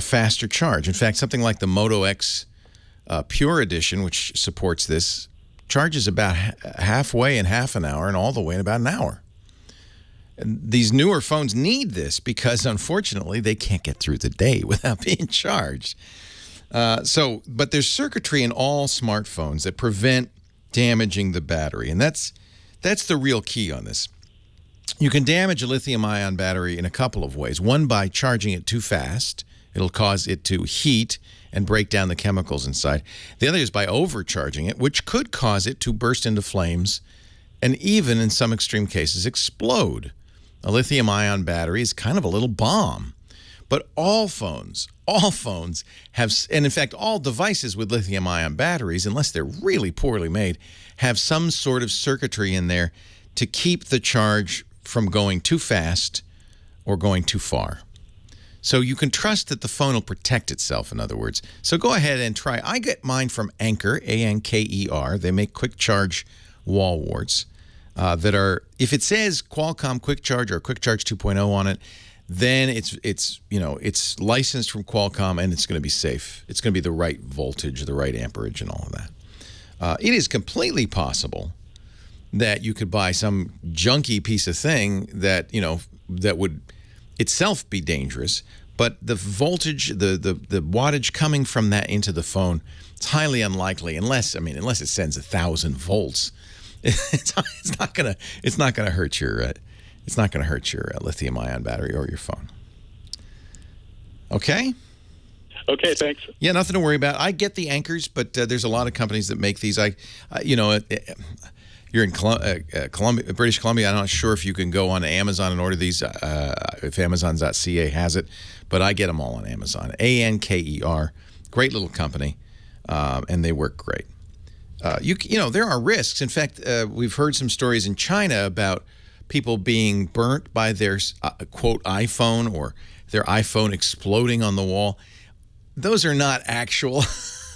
faster charge. In fact, something like the Moto X Pure Edition, which supports this, charges about halfway in half an hour and all the way in about an hour. And these newer phones need this because, unfortunately, they can't get through the day without being charged. But there's circuitry in all smartphones that prevent damaging the battery, and that's the real key on this. You can damage a lithium-ion battery in a couple of ways. One, by charging it too fast. It'll cause it to heat and break down the chemicals inside. The other is by overcharging it, which could cause it to burst into flames and even, in some extreme cases, explode. A lithium-ion battery is kind of a little bomb. But all phones have, and in fact, all devices with lithium-ion batteries, unless they're really poorly made, have some sort of circuitry in there to keep the charge from going too fast or going too far. So you can trust that the phone will protect itself, in other words. So go ahead and try. I get mine from Anker, A-N-K-E-R. They make quick charge wall warts that are, if it says Qualcomm Quick Charge or Quick Charge 2.0 on it, then it's licensed from Qualcomm and it's going to be safe. It's going to be the right voltage, the right amperage, and all of that. It is completely possible that you could buy some junky piece of thing that that would itself be dangerous, but the voltage, the wattage coming from that into the phone, it's highly unlikely unless it sends 1,000 volts. It's not gonna hurt your lithium-ion battery or your phone. Okay. Okay, thanks. Yeah, nothing to worry about. I get the Ankers, but there's a lot of companies that make these. You're in Columbia, British Columbia. I'm not sure if you can go on Amazon and order these, if Amazon.ca has it, but I get them all on Amazon. Anker, great little company, and they work great. There are risks. In fact, we've heard some stories in China about people being burnt by their quote iPhone or their iPhone exploding on the wall. Those are not actual.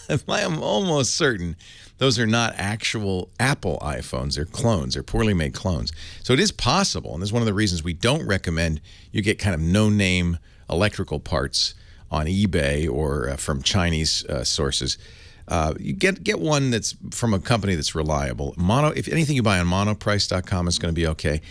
I'm almost certain those are not actual Apple iPhones. They're clones. They're poorly made clones. So it is possible, and this is one of the reasons we don't recommend you get kind of no-name electrical parts on eBay or from Chinese sources. You get one that's from a company that's reliable. If anything you buy on monoprice.com is going to be okay.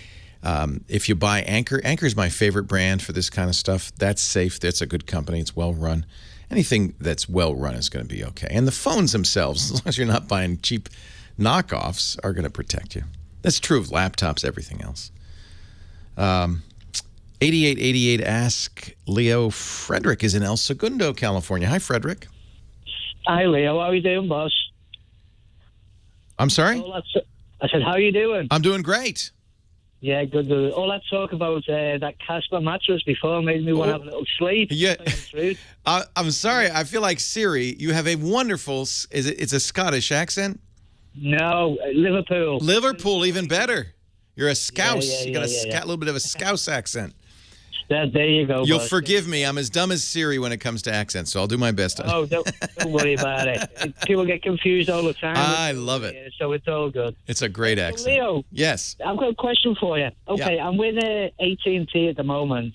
If you buy Anker is my favorite brand for this kind of stuff. That's safe. That's a good company. It's well run. Anything that's well run is going to be okay. And the phones themselves, as long as you're not buying cheap knockoffs, are going to protect you. That's true of laptops, everything else. 8888 Ask Leo. Frederick is in El Segundo, California. Hi, Frederick. Hi, Leo. How are you doing, boss? I'm sorry? I said, how are you doing? I'm doing great. Yeah, good. All that talk about that Casper mattress before made me want to have a little sleep. Yeah. I'm sorry. I feel like Siri. You have a wonderful, it's a Scottish accent? No, Liverpool. Liverpool, even better. You're a Scouse. Yeah, you got a little bit of a Scouse accent. There you go. You'll boss. forgive me. I'm as dumb as Siri when it comes to accents, so I'll do my best. Oh, don't worry about it. People get confused all the time. I love it. So it's all good. It's a great accent. So Leo. Yes. I've got a question for you. Okay, Yeah. I'm with AT&T at the moment,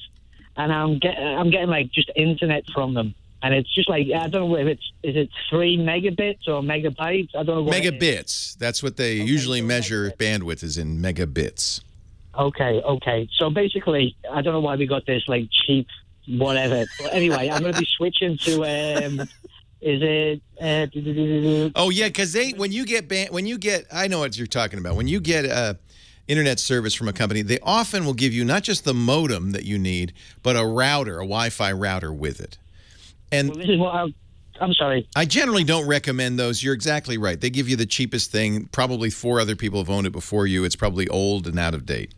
and I'm getting like just internet from them, and it's just like I don't know if is it 3 megabits or megabytes. I don't know. What Megabits. That's what they usually measure bandwidth is in megabits. Okay. So basically, I don't know why we got this like cheap whatever. But anyway, I'm going to be switching to is it? Oh yeah, because when you get I know what you're talking about. When you get internet service from a company, they often will give you not just the modem that you need, but a router, a Wi-Fi router with it. And Well, this is what I'm sorry. I generally don't recommend those. You're exactly right. They give you the cheapest thing. Probably 4 other people have owned it before you. It's probably old and out of date.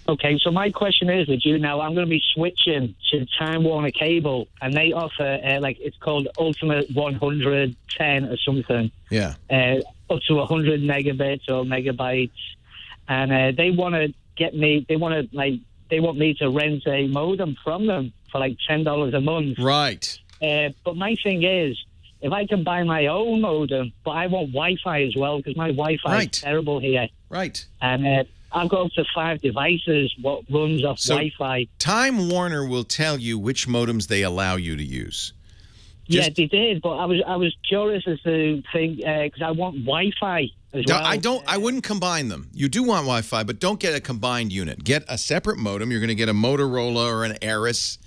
Okay, so my question is with you now, I'm going to be switching to Time Warner Cable, and they offer, it's called Ultimate 110 or something, Yeah. up to 100 megabits or megabytes, and they want me to rent a modem from them for like $10 a month. Right. But my thing is, if I can buy my own modem, but I want Wi-Fi as well, because my Wi-Fi is terrible here. Right. And I've got up to 5 devices what runs off Wi-Fi. Time Warner will tell you which modems they allow you to use. Yeah, they did, but I was curious as to think because I want Wi-Fi as well. I wouldn't combine them. You do want Wi-Fi, but don't get a combined unit. Get a separate modem. You're going to get a Motorola or an Aris,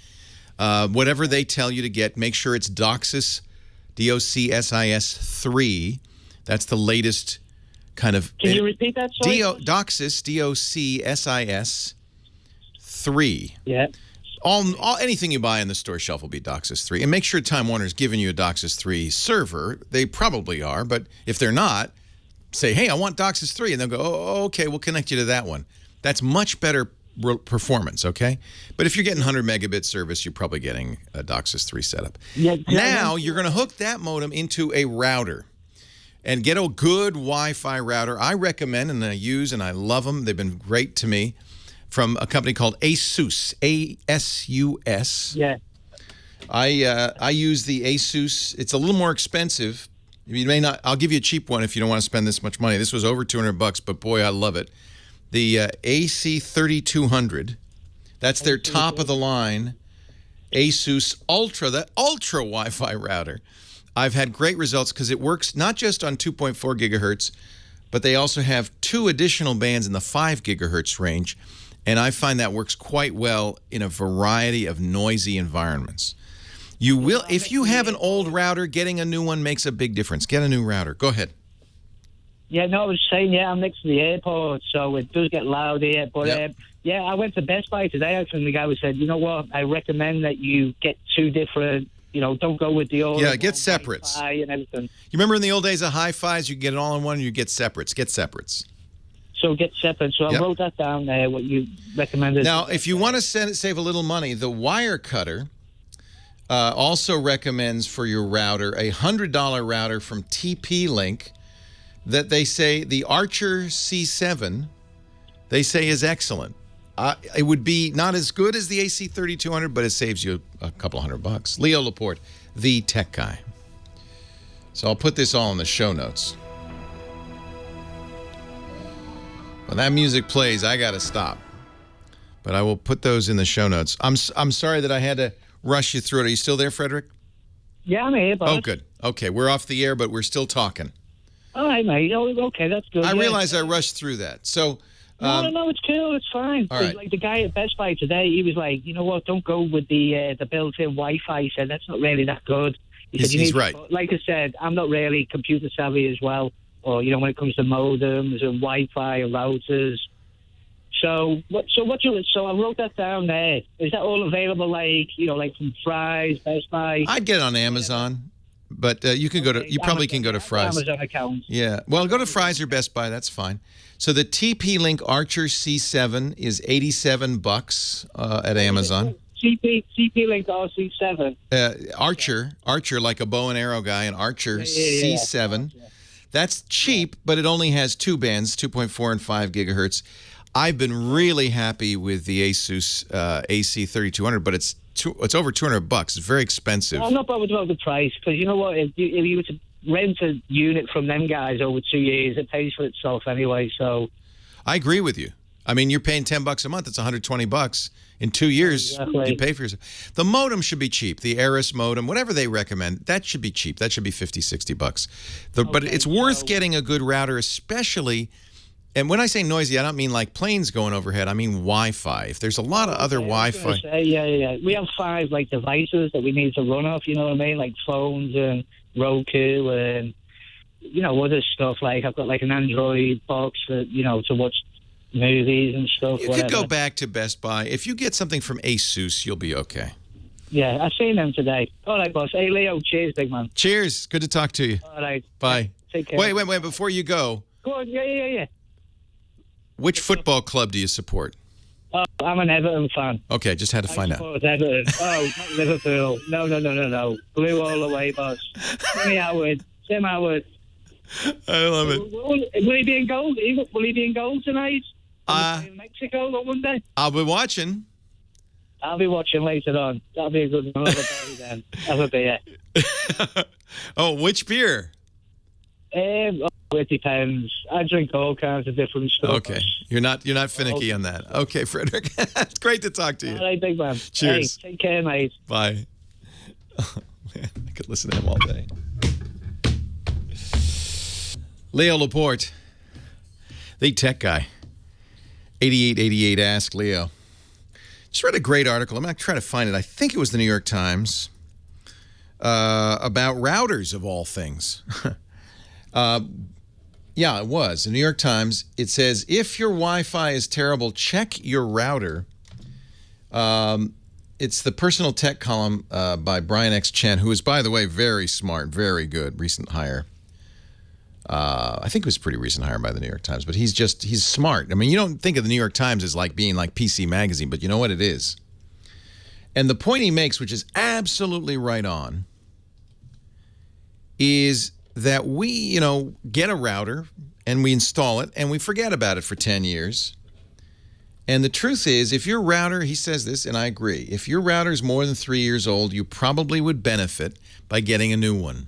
whatever they tell you to get. Make sure it's DOCSIS, DOCSIS 3. That's the latest kind of. Can you repeat that? Sorry? DOCSIS, DOCSIS 3. Yeah. Anything you buy on the store shelf will be DOCSIS 3. And make sure Time Warner's giving you a DOCSIS 3 server. They probably are, but if they're not, say, hey, I want DOCSIS 3. And they'll go, oh, okay, we'll connect you to that one. That's much better performance, okay? But if you're getting 100 megabit service, you're probably getting a DOCSIS 3 setup. Yeah, now, you're going to hook that modem into a router and get a good Wi-Fi router. I recommend, and I use, and I love them. They've been great to me. From a company called ASUS, A-S-U-S. Yeah. I use the ASUS. It's a little more expensive. You may not. I'll give you a cheap one if you don't want to spend this much money. This was over $200, but boy, I love it. The AC3200. That's their top of the line ASUS Ultra, that ultra Wi-Fi router. I've had great results because it works not just on 2.4 gigahertz, but they also have 2 additional bands in the 5 gigahertz range. And I find that works quite well in a variety of noisy environments. You will, if you have an old router, getting a new one makes a big difference. Get a new router. Go ahead. Yeah, no, I was saying, I'm next to the airport, so it does get loud here. But, I went to Best Buy today, actually, and the guy said, you know what, I recommend that you get 2 different, don't go with the old. Yeah, get separates. Wi-Fi and everything. You remember in the old days of hi-fis, you get it all in one, and you get separates. Get separates. So get separate. So I wrote that down there, what you recommended. Now, if you want to save a little money, the wire cutter also recommends for your router a $100 router from TP-Link that they say the Archer C7, they say is excellent. It would be not as good as the AC3200, but it saves you a couple $100. Leo Laporte, the tech guy. So I'll put this all in the show notes. When that music plays, I got to stop. But I will put those in the show notes. I'm sorry that I had to rush you through it. Are you still there, Frederick? Yeah, I'm here, boss. Oh, good. Okay, we're off the air, but we're still talking. All right, mate. Oh, okay, that's good. I realize I rushed through that. So, no, it's cool. It's fine. All right. Like the guy at Best Buy today, he was like, you know what? Don't go with the built-in Wi-Fi. He said that's not really that good. He's right. Like I said, I'm not really computer savvy as well. Or when it comes to modems and Wi-Fi and routers. So I wrote that down there. Is that all available, like from Fry's, Best Buy? I'd get it on Amazon, but you can go to. You probably can go to Fry's. Amazon account. Yeah. Well, go to Fry's or Best Buy. That's fine. So the TP-Link Archer C7 is $87 at Amazon. TP-Link RC7. Archer, like a bow and arrow guy, an Archer C7. That's cheap, but it only has 2 bands, 2.4 and 5 gigahertz. I've been really happy with the Asus AC3200, but it's over $200. It's very expensive. I'm not bothered about the price, because you know what? If you were to rent a unit from them guys over 2 years, it pays for itself anyway. So I agree with you. I mean, you're paying $10 a month. It's $120. In 2 years, you pay for yourself. The modem should be cheap. The Aris modem, whatever they recommend, that should be cheap. That should be $50, $60. But it's worth getting a good router, especially. And when I say noisy, I don't mean like planes going overhead. I mean Wi-Fi. If there's a lot of other Wi-Fi. Yeah. We have 5 devices that we need to run off. You know what I mean? Like phones and Roku and other stuff. Like I've got an Android box that to watch movies and stuff. You could go back to Best Buy. If you get something from Asus, you'll be okay. Yeah, I've seen them today. All right, boss. Hey, Leo, cheers, big man. Cheers. Good to talk to you. All right. Bye. Take care. Wait. Before you go. Go on. Yeah. Which football club do you support? Oh, I'm an Everton fan. Okay, just had to find out. support Everton. Oh, not Liverpool. No. Blue all the way, boss. Tim Howard. I love it. Will he be in goal? Will he be in goal tonight? In Mexico on Monday? I'll be watching. I'll be watching later on. That'll be a good one. Then. Have a beer. Oh, which beer? It depends. I drink all kinds of different stuff. Okay. You're not finicky on that. Okay, Frederick. It's great to talk to you. All right, big man. Cheers. Hey, take care, mate. Bye. Oh, man, I could listen to him all day. Leo Laporte, the tech guy. 8888 Ask Leo. Just read a great article. I'm going to try to find it. I think it was the New York Times about routers of all things. Yeah, it was. The New York Times. It says, if your Wi-Fi is terrible, check your router. It's the personal tech column by Brian X. Chen, who is, by the way, very smart, very good, recent hire. I think it was a pretty recent hire by the New York Times, but he's smart. I mean, you don't think of the New York Times as like being like PC Magazine, but you know what it is. And the point he makes, which is absolutely right on, is that we, get a router and we install it and we forget about it for 10 years. And the truth is, if your router, he says this, and I agree, if your router is more than 3 years old, you probably would benefit by getting a new one.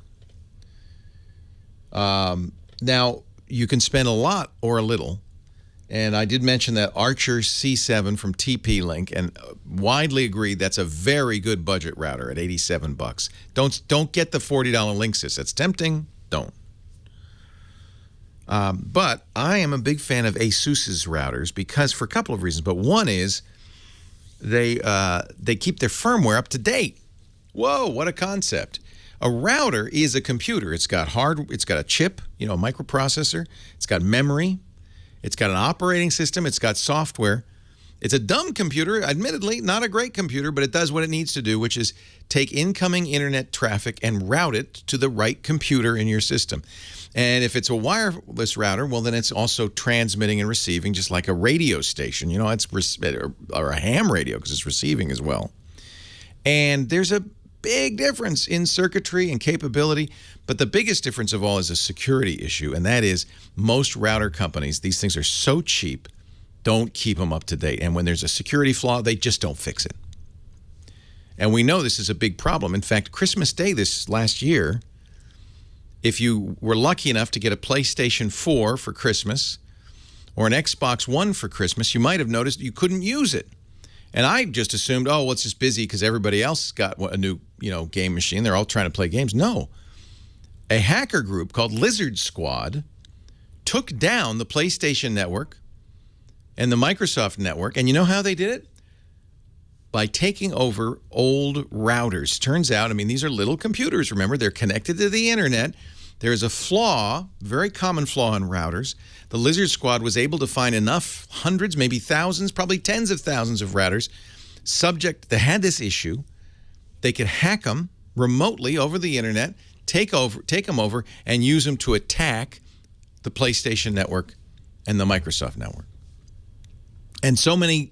Now, you can spend a lot or a little, and I did mention that Archer C7 from TP-Link, and widely agreed that's a very good budget router at $87. Don't get the $40 Linksys. That's tempting. Don't. But I am a big fan of Asus's routers because for a couple of reasons. But one is they keep their firmware up to date. Whoa, what a concept. A router is a computer. It's got a chip, a microprocessor. It's got memory. It's got an operating system. It's got software. It's a dumb computer, admittedly, not a great computer, but it does what it needs to do, which is take incoming internet traffic and route it to the right computer in your system. And if it's a wireless router, well, then it's also transmitting and receiving just like a radio station. Or a ham radio because it's receiving as well. And there's a big difference in circuitry and capability, but the biggest difference of all is a security issue, and that is most router companies, these things are so cheap, don't keep them up to date. And when there's a security flaw, they just don't fix it. And we know this is a big problem. In fact, Christmas Day this last year, if you were lucky enough to get a PlayStation 4 for Christmas or an Xbox One for Christmas, you might have noticed you couldn't use it. And I just assumed, it's just busy because everybody else got a new, game machine. They're all trying to play games. No. A hacker group called Lizard Squad took down the PlayStation Network and the Microsoft Network. And you know how they did it? By taking over old routers. Turns out, these are little computers, remember? They're connected to the internet. There is a flaw, very common flaw in routers. The Lizard Squad was able to find enough, hundreds, maybe thousands, probably tens of thousands of routers that had this issue. They could hack them remotely over the internet, take them over, and use them to attack the PlayStation Network and the Microsoft Network. And so many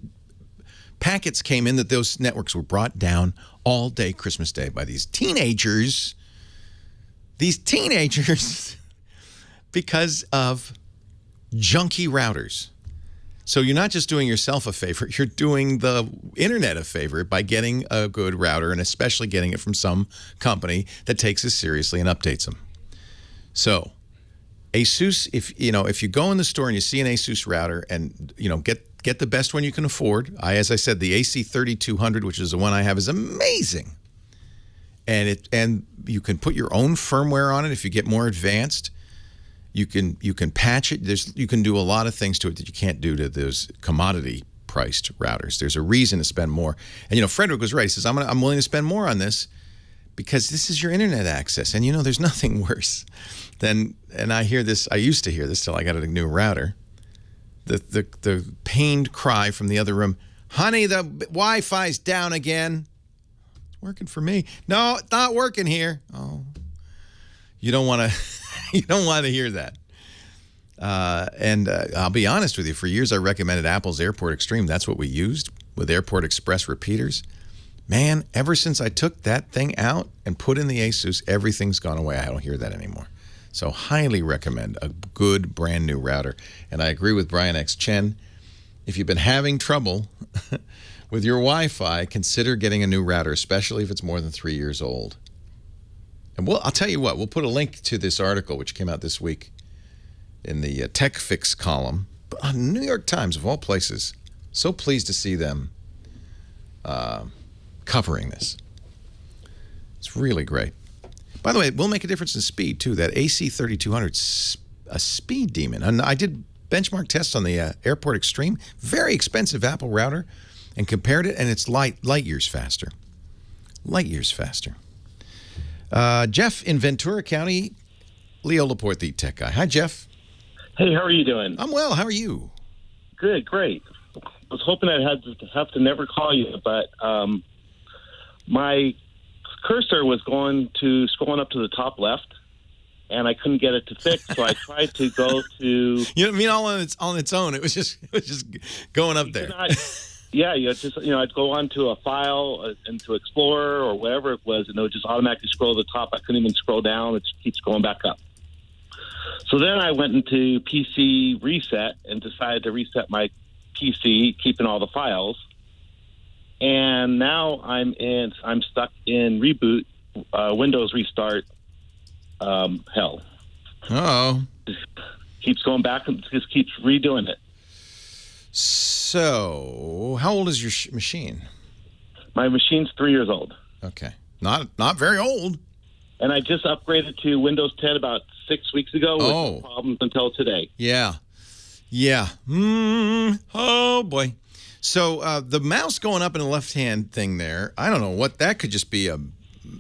packets came in that those networks were brought down all day Christmas Day by these teenagers. Because of junky routers. So you're not just doing yourself a favor, you're doing the internet a favor by getting a good router, and especially getting it from some company that takes it seriously and updates them. So ASUS, if you go in the store and you see an ASUS router and get the best one you can afford. As I said, the AC3200, which is the one I have, is amazing. And you can put your own firmware on it if you get more advanced. You can patch it. You can do a lot of things to it that you can't do to those commodity-priced routers. There's a reason to spend more. And Frederick was right. He says, I'm willing to spend more on this because this is your internet access. And there's nothing worse than, and I used to hear this till I got a new router, the pained cry from the other room, honey, the Wi-Fi's down again. It's working for me. No, it's not working here. Oh, you don't want to hear that. And I'll be honest with you, for years I recommended Apple's Airport Extreme. That's what we used with Airport Express repeaters. Man, ever since I took that thing out and put in the ASUS, everything's gone away. I don't hear that anymore. So highly recommend a good brand new router. And I agree with Brian X. Chen. If you've been having trouble with your Wi-Fi, consider getting a new router, especially if it's more than 3 years old. And I'll tell you what, we'll put a link to this article, which came out this week in the Tech Fix column on New York Times, of all places. So pleased to see them covering this. It's really great. By the way, it will make a difference in speed, too. That AC3200's a speed demon. And I did benchmark tests on the Airport Extreme. Very expensive Apple router. And compared it, and it's light years faster. Light years faster. Jeff in Ventura County, Leo Laporte, the tech guy. Hi, Jeff. Hey, how are you doing? I'm well. How are you? Good, great. I was hoping I'd have to never call you, but my cursor was scrolling up to the top left, and I couldn't get it to fix. So I tried to go to. All on its own. It was just going up there. I'd go onto a file into Explorer or whatever it was, and it would just automatically scroll to the top. I couldn't even scroll down. It just keeps going back up. So then I went into PC reset and decided to reset my PC, keeping all the files. And now I'm stuck in reboot, Windows restart, hell. Uh-oh. Just keeps going back and just keeps redoing it. So, how old is your machine? My machine's 3 years old. Okay. Not very old. And I just upgraded to Windows 10 about 6 weeks ago with no problems until today. Yeah. Oh, boy. So, the mouse going up in the left-hand thing there, I don't know what, that could just be a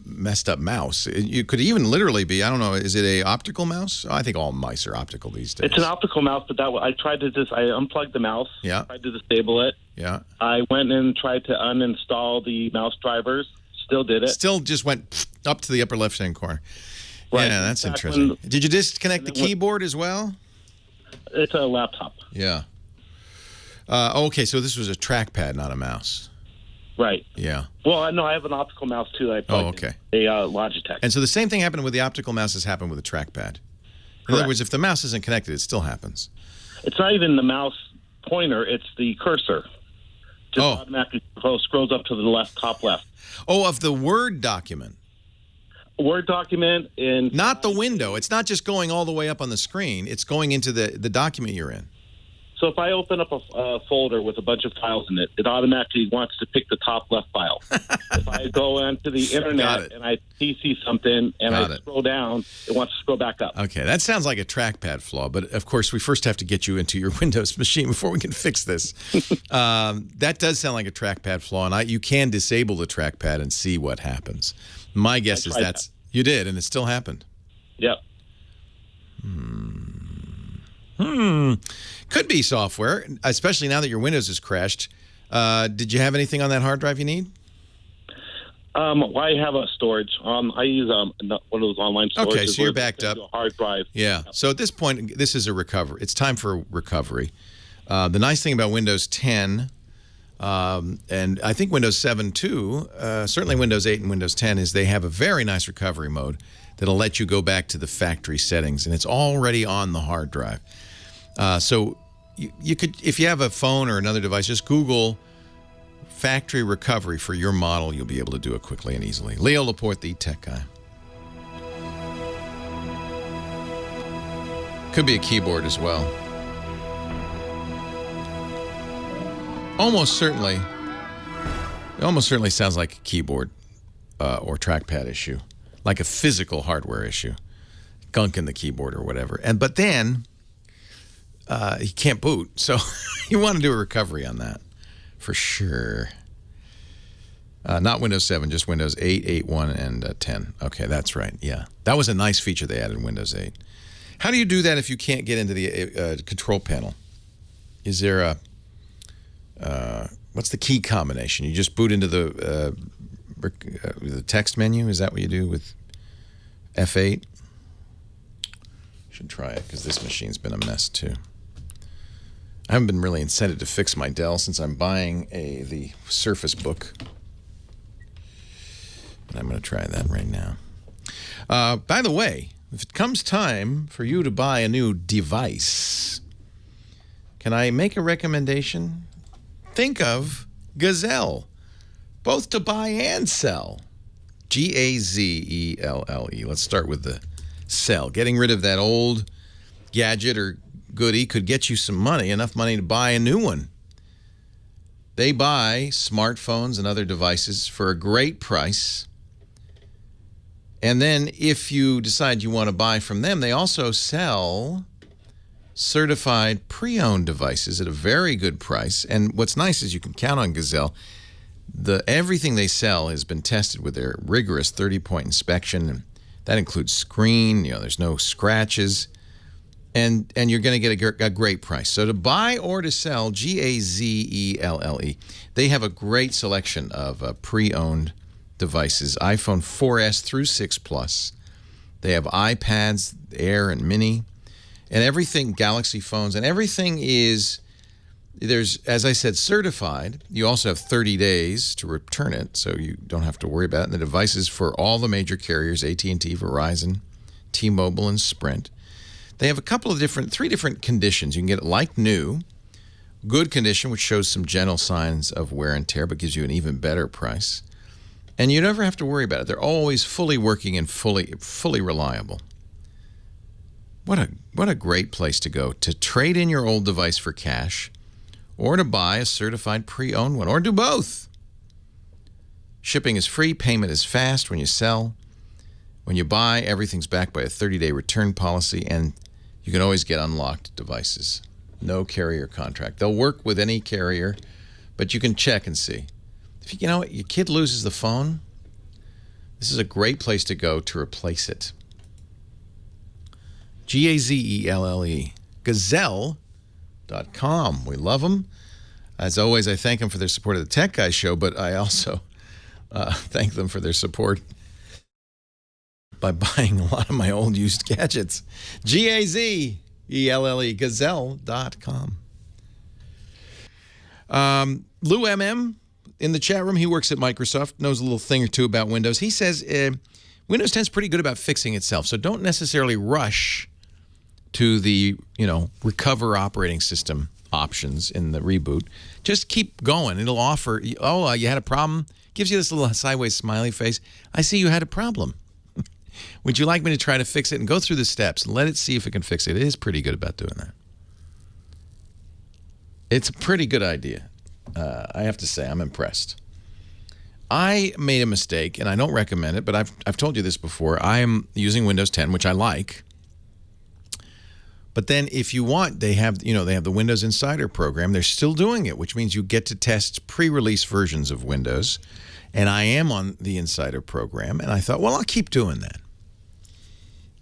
messed up mouse. It could even literally be, I don't know, is it a optical mouse? I think all mice are optical these days. It's an optical mouse, but I tried to I unplugged the mouse. Yeah. Tried to disable it. Yeah. I went and tried to uninstall the mouse drivers. Still did it. Still just went up to the upper left-hand corner. Right. Yeah, that's interesting. Did you disconnect the keyboard as well? It's a laptop. Yeah. Okay, so this was a trackpad, not a mouse. Right. Yeah. Well, no, I have an optical mouse, too. A Logitech. And so the same thing happened with the optical mouse as happened with the trackpad. In other words, if the mouse isn't connected, it still happens. It's not even the mouse pointer. It's the cursor. Just automatically scrolls up to the top left. Oh, of the Word document. Word document in... Not the window. It's not just going all the way up on the screen. It's going into the document you're in. So if I open up a folder with a bunch of files in it, it automatically wants to pick the top left file. If I go onto the internet and I see something and I scroll down, it wants to scroll back up. Okay, that sounds like a trackpad flaw, but of course we first have to get you into your Windows machine before we can fix this. That does sound like a trackpad flaw, and you can disable the trackpad and see what happens. My guess is you did, and it still happened. Yep. Could be software, especially now that your Windows has crashed. Did you have anything on that hard drive you need? I have a storage. I use one of those online storage. Okay, so you're backed up. A hard drive. Yeah. So at this point, this is a recovery. It's time for recovery. The nice thing about Windows 10, and I think Windows 7 too, certainly Windows 8 and Windows 10, is they have a very nice recovery mode that'll let you go back to the factory settings, and it's already on the hard drive. So you could, if you have a phone or another device, just Google factory recovery for your model. You'll be able to do it quickly and easily. Leo Laporte, the tech guy. Could be a keyboard as well. Almost certainly sounds like a keyboard or trackpad issue, like a physical hardware issue, gunk in the keyboard or whatever. But then you can't boot, so you want to do a recovery on that. For sure. Not Windows 7, just Windows 8, 8.1, and 10. Okay, that's right. Yeah. That was a nice feature they added in Windows 8. How do you do that if you can't get into the control panel? Is there a... what's the key combination? You just boot into the text menu? Is that what you do with F8? Should try it, because this machine's been a mess, too. I haven't been really incented to fix my Dell since I'm buying the Surface Book. But I'm going to try that right now. By the way, if it comes time for you to buy a new device, can I make a recommendation? Think of Gazelle, both to buy and sell. Gazelle. Let's start with the sell. Getting rid of that old gadget or goodie could get you some money, enough money to buy a new one. They buy smartphones and other devices for a great price. And then if you decide you want to buy from them, they also sell certified pre-owned devices at a very good price. And what's nice is you can count on Gazelle. Everything they sell has been tested with their rigorous 30-point inspection. And that includes screen, there's no scratches. And you're going to get a great price. So to buy or to sell, Gazelle. They have a great selection of pre-owned devices, iPhone 4S through 6 Plus. They have iPads, Air and Mini, and everything, Galaxy phones, and everything is, there's, as I said, certified. You also have 30 days to return it, so you don't have to worry about it. And the devices for all the major carriers, AT&T, Verizon, T-Mobile, and Sprint. They have three different conditions. You can get it like new, good condition, which shows some gentle signs of wear and tear, but gives you an even better price. And you never have to worry about it. They're always fully working and fully reliable. What a great place to go to trade in your old device for cash, or to buy a certified pre-owned one, or do both. Shipping is free, payment is fast when you sell. When you buy, everything's backed by a 30-day return policy, and you can always get unlocked devices. No carrier contract. They'll work with any carrier, but you can check and see. If your kid loses the phone, this is a great place to go to replace it. Gazelle. Gazelle.com. We love them. As always, I thank them for their support of the Tech Guy Show, but I also thank them for their support by buying a lot of my old used gadgets. Gazelle. Gazelle.com. Lou MM in the chat room, he works at Microsoft, knows a little thing or two about Windows. He says Windows 10 is pretty good about fixing itself, so don't necessarily rush to the, recover operating system options in the reboot. Just keep going. It'll offer, you had a problem? Gives you this little sideways smiley face. I see you had a problem. Would you like me to try to fix it and go through the steps and let it see if it can fix it? It is pretty good about doing that. It's a pretty good idea. I have to say, I'm impressed. I made a mistake, and I don't recommend it, but I've told you this before. I am using Windows 10, which I like. But then if you want, they have the Windows Insider program. They're still doing it, which means you get to test pre-release versions of Windows. And I am on the Insider program, and I thought, well, I'll keep doing that.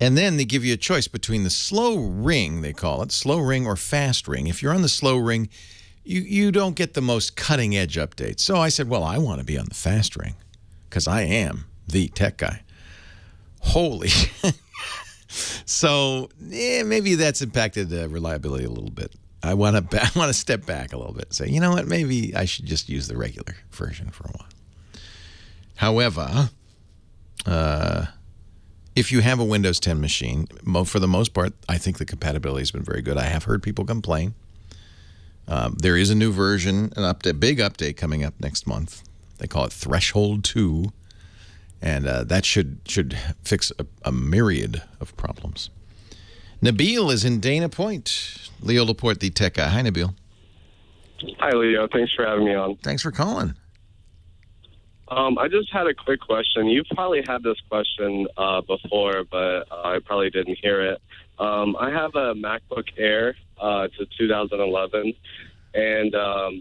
And then they give you a choice between the slow ring, they call it, slow ring or fast ring. If you're on the slow ring, you don't get the most cutting edge updates. So I said, well, I want to be on the fast ring because I am the tech guy. Holy. So maybe that's impacted reliability a little bit. I want to step back a little bit and say, you know what, maybe I should just use the regular version for a while. However, if you have a Windows 10 machine, for the most part, I think the compatibility has been very good. I have heard people complain. There is a new version, big update coming up next month. They call it Threshold 2, and that should fix a myriad of problems. Nabil is in Dana Point. Leo Laporte, the tech guy. Hi, Nabil. Hi, Leo. Thanks for having me on. Thanks for calling. I just had a quick question. You've probably had this question before, but I probably didn't hear it. I have a MacBook Air. It's a 2011. And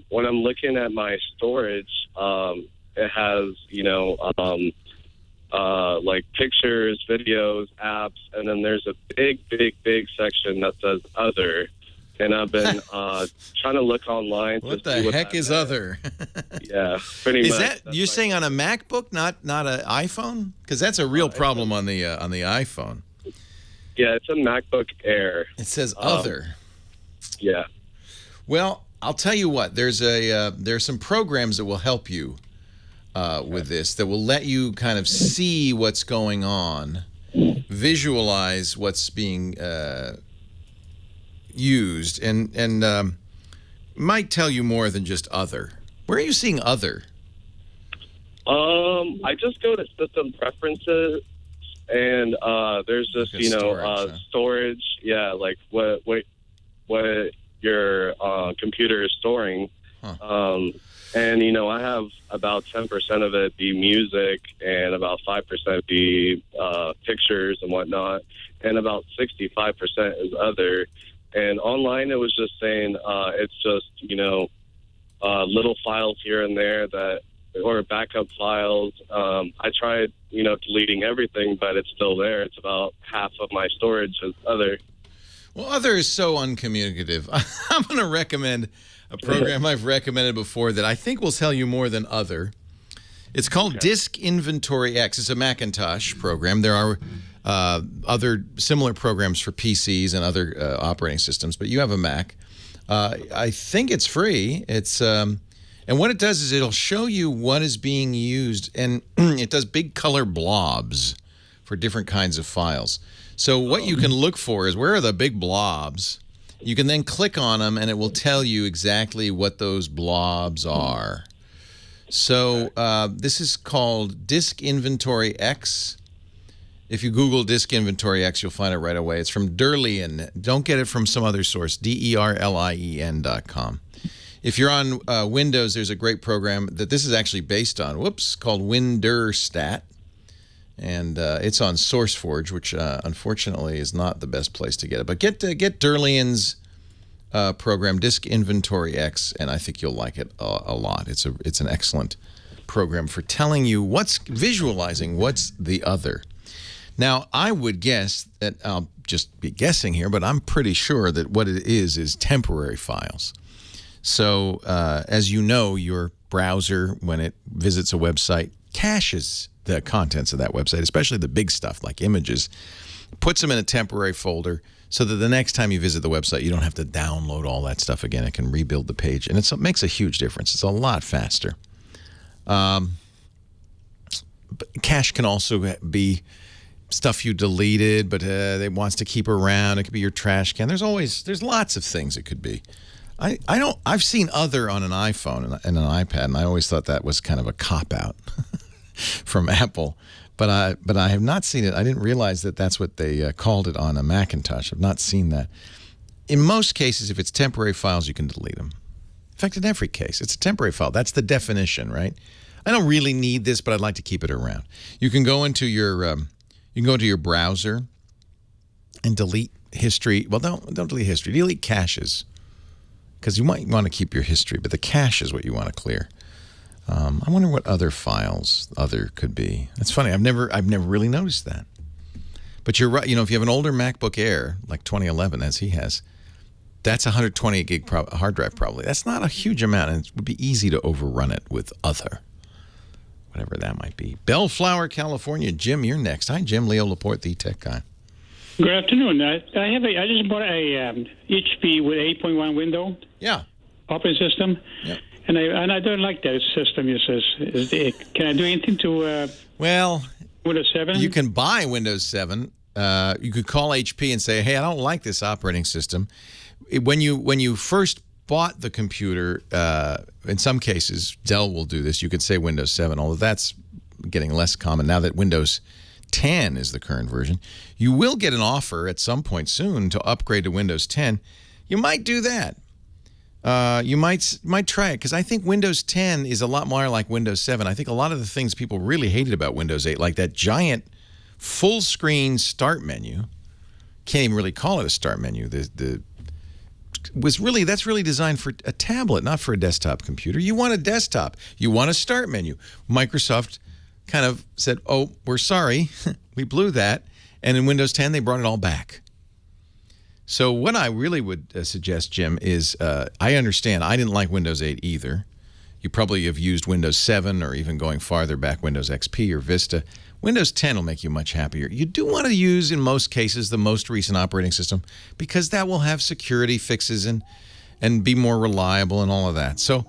when I'm looking at my storage, it has, like pictures, videos, apps, and then there's a big section that says other. And I've been trying to look online. What the heck is other? Yeah, pretty much. Is that you're saying on a MacBook, not an iPhone? Because that's a real problem on the iPhone. Yeah, it's a MacBook Air. It says other. Yeah. Well, I'll tell you what. There's some programs that will help you with this, that will let you kind of see what's going on, visualize what's being used, and might tell you more than just other. Where are you seeing other? I just go to system preferences, and there's this, storage. Yeah, like what your computer is storing. And, I have about 10% of it be music, and about 5% be pictures and whatnot, and about 65% is other. And online, it was just saying it's just, little files here and there or backup files. I tried, deleting everything, but it's still there. It's about half of my storage is other. Well, other is so uncommunicative. I'm going to recommend a program I've recommended before that I think will tell you more than other. It's called Disk Inventory X. It's a Macintosh program. There are other similar programs for PCs and other operating systems, but you have a Mac. I think it's free. It's and what it does is it'll show you what is being used, and it does big color blobs for different kinds of files. So what you can look for is, where are the big blobs? You can then click on them, and it will tell you exactly what those blobs are. So this is called Disk Inventory X. If you Google Disk Inventory X, you'll find it right away. It's from Derlien. Don't get it from some other source, DERLIEN.com. If you're on Windows, there's a great program that this is actually based on, called WinDirStat. And it's on SourceForge, which unfortunately is not the best place to get it. But get Derlien's program, Disk Inventory X, and I think you'll like it a lot. It's an excellent program for telling you visualizing what's the other. Now, I would guess that, I'll just be guessing here, but I'm pretty sure that what it is temporary files. So, as you know, your browser, when it visits a website, caches the contents of that website, especially the big stuff like images, puts them in a temporary folder so that the next time you visit the website, you don't have to download all that stuff again. It can rebuild the page, and it makes a huge difference. It's a lot faster. But cache can also be stuff you deleted, but it wants to keep around. It could be your trash can. There's lots of things it could be. I've seen other on an iPhone and an iPad, and I always thought that was kind of a cop-out from Apple. But I have not seen it. I didn't realize that that's what they called it on a Macintosh. I've not seen that. In most cases, if it's temporary files, you can delete them. In fact, in every case, it's a temporary file. That's the definition, right? I don't really need this, but I'd like to keep it around. You can go into your browser and delete history. Well, don't delete history. Delete caches, because you might want to keep your history, but the cache is what you want to clear. I wonder what other files other could be. It's funny. I've never really noticed that. But you're right. If you have an older MacBook Air, like 2011, as he has, that's a 128 gig hard drive probably. That's not a huge amount, and it would be easy to overrun it with other, whatever that might be. Bellflower, California. Jim, you're next. Hi, Jim. Leo Laporte, the tech guy. Good afternoon. I just bought a HP with 8.1 window. Yeah. Operating system. Yeah. And I don't like that system. It says, can I do anything to Windows 7? You can buy Windows 7. You could call HP and say, hey, I don't like this operating system. When you first bought the computer, in some cases, Dell will do this. You could say Windows 7, although that's getting less common now that Windows 10 is the current version. You will get an offer at some point soon to upgrade to Windows 10. You might do that. You might try it, because I think Windows 10 is a lot more like Windows 7. I think a lot of the things people really hated about Windows 8, like that giant full-screen start menu, can't even really call it a start menu. That's really designed for a tablet, not for a desktop computer. You want a desktop. You want a start menu. Microsoft kind of said, oh, we're sorry, we blew that. And in Windows 10, they brought it all back. So what I really would suggest, Jim, is I understand. I didn't like Windows 8 either. You probably have used Windows 7 or even going farther back, Windows XP or Vista. Windows 10 will make you much happier. You do want to use, in most cases, the most recent operating system, because that will have security fixes and be more reliable and all of that. So,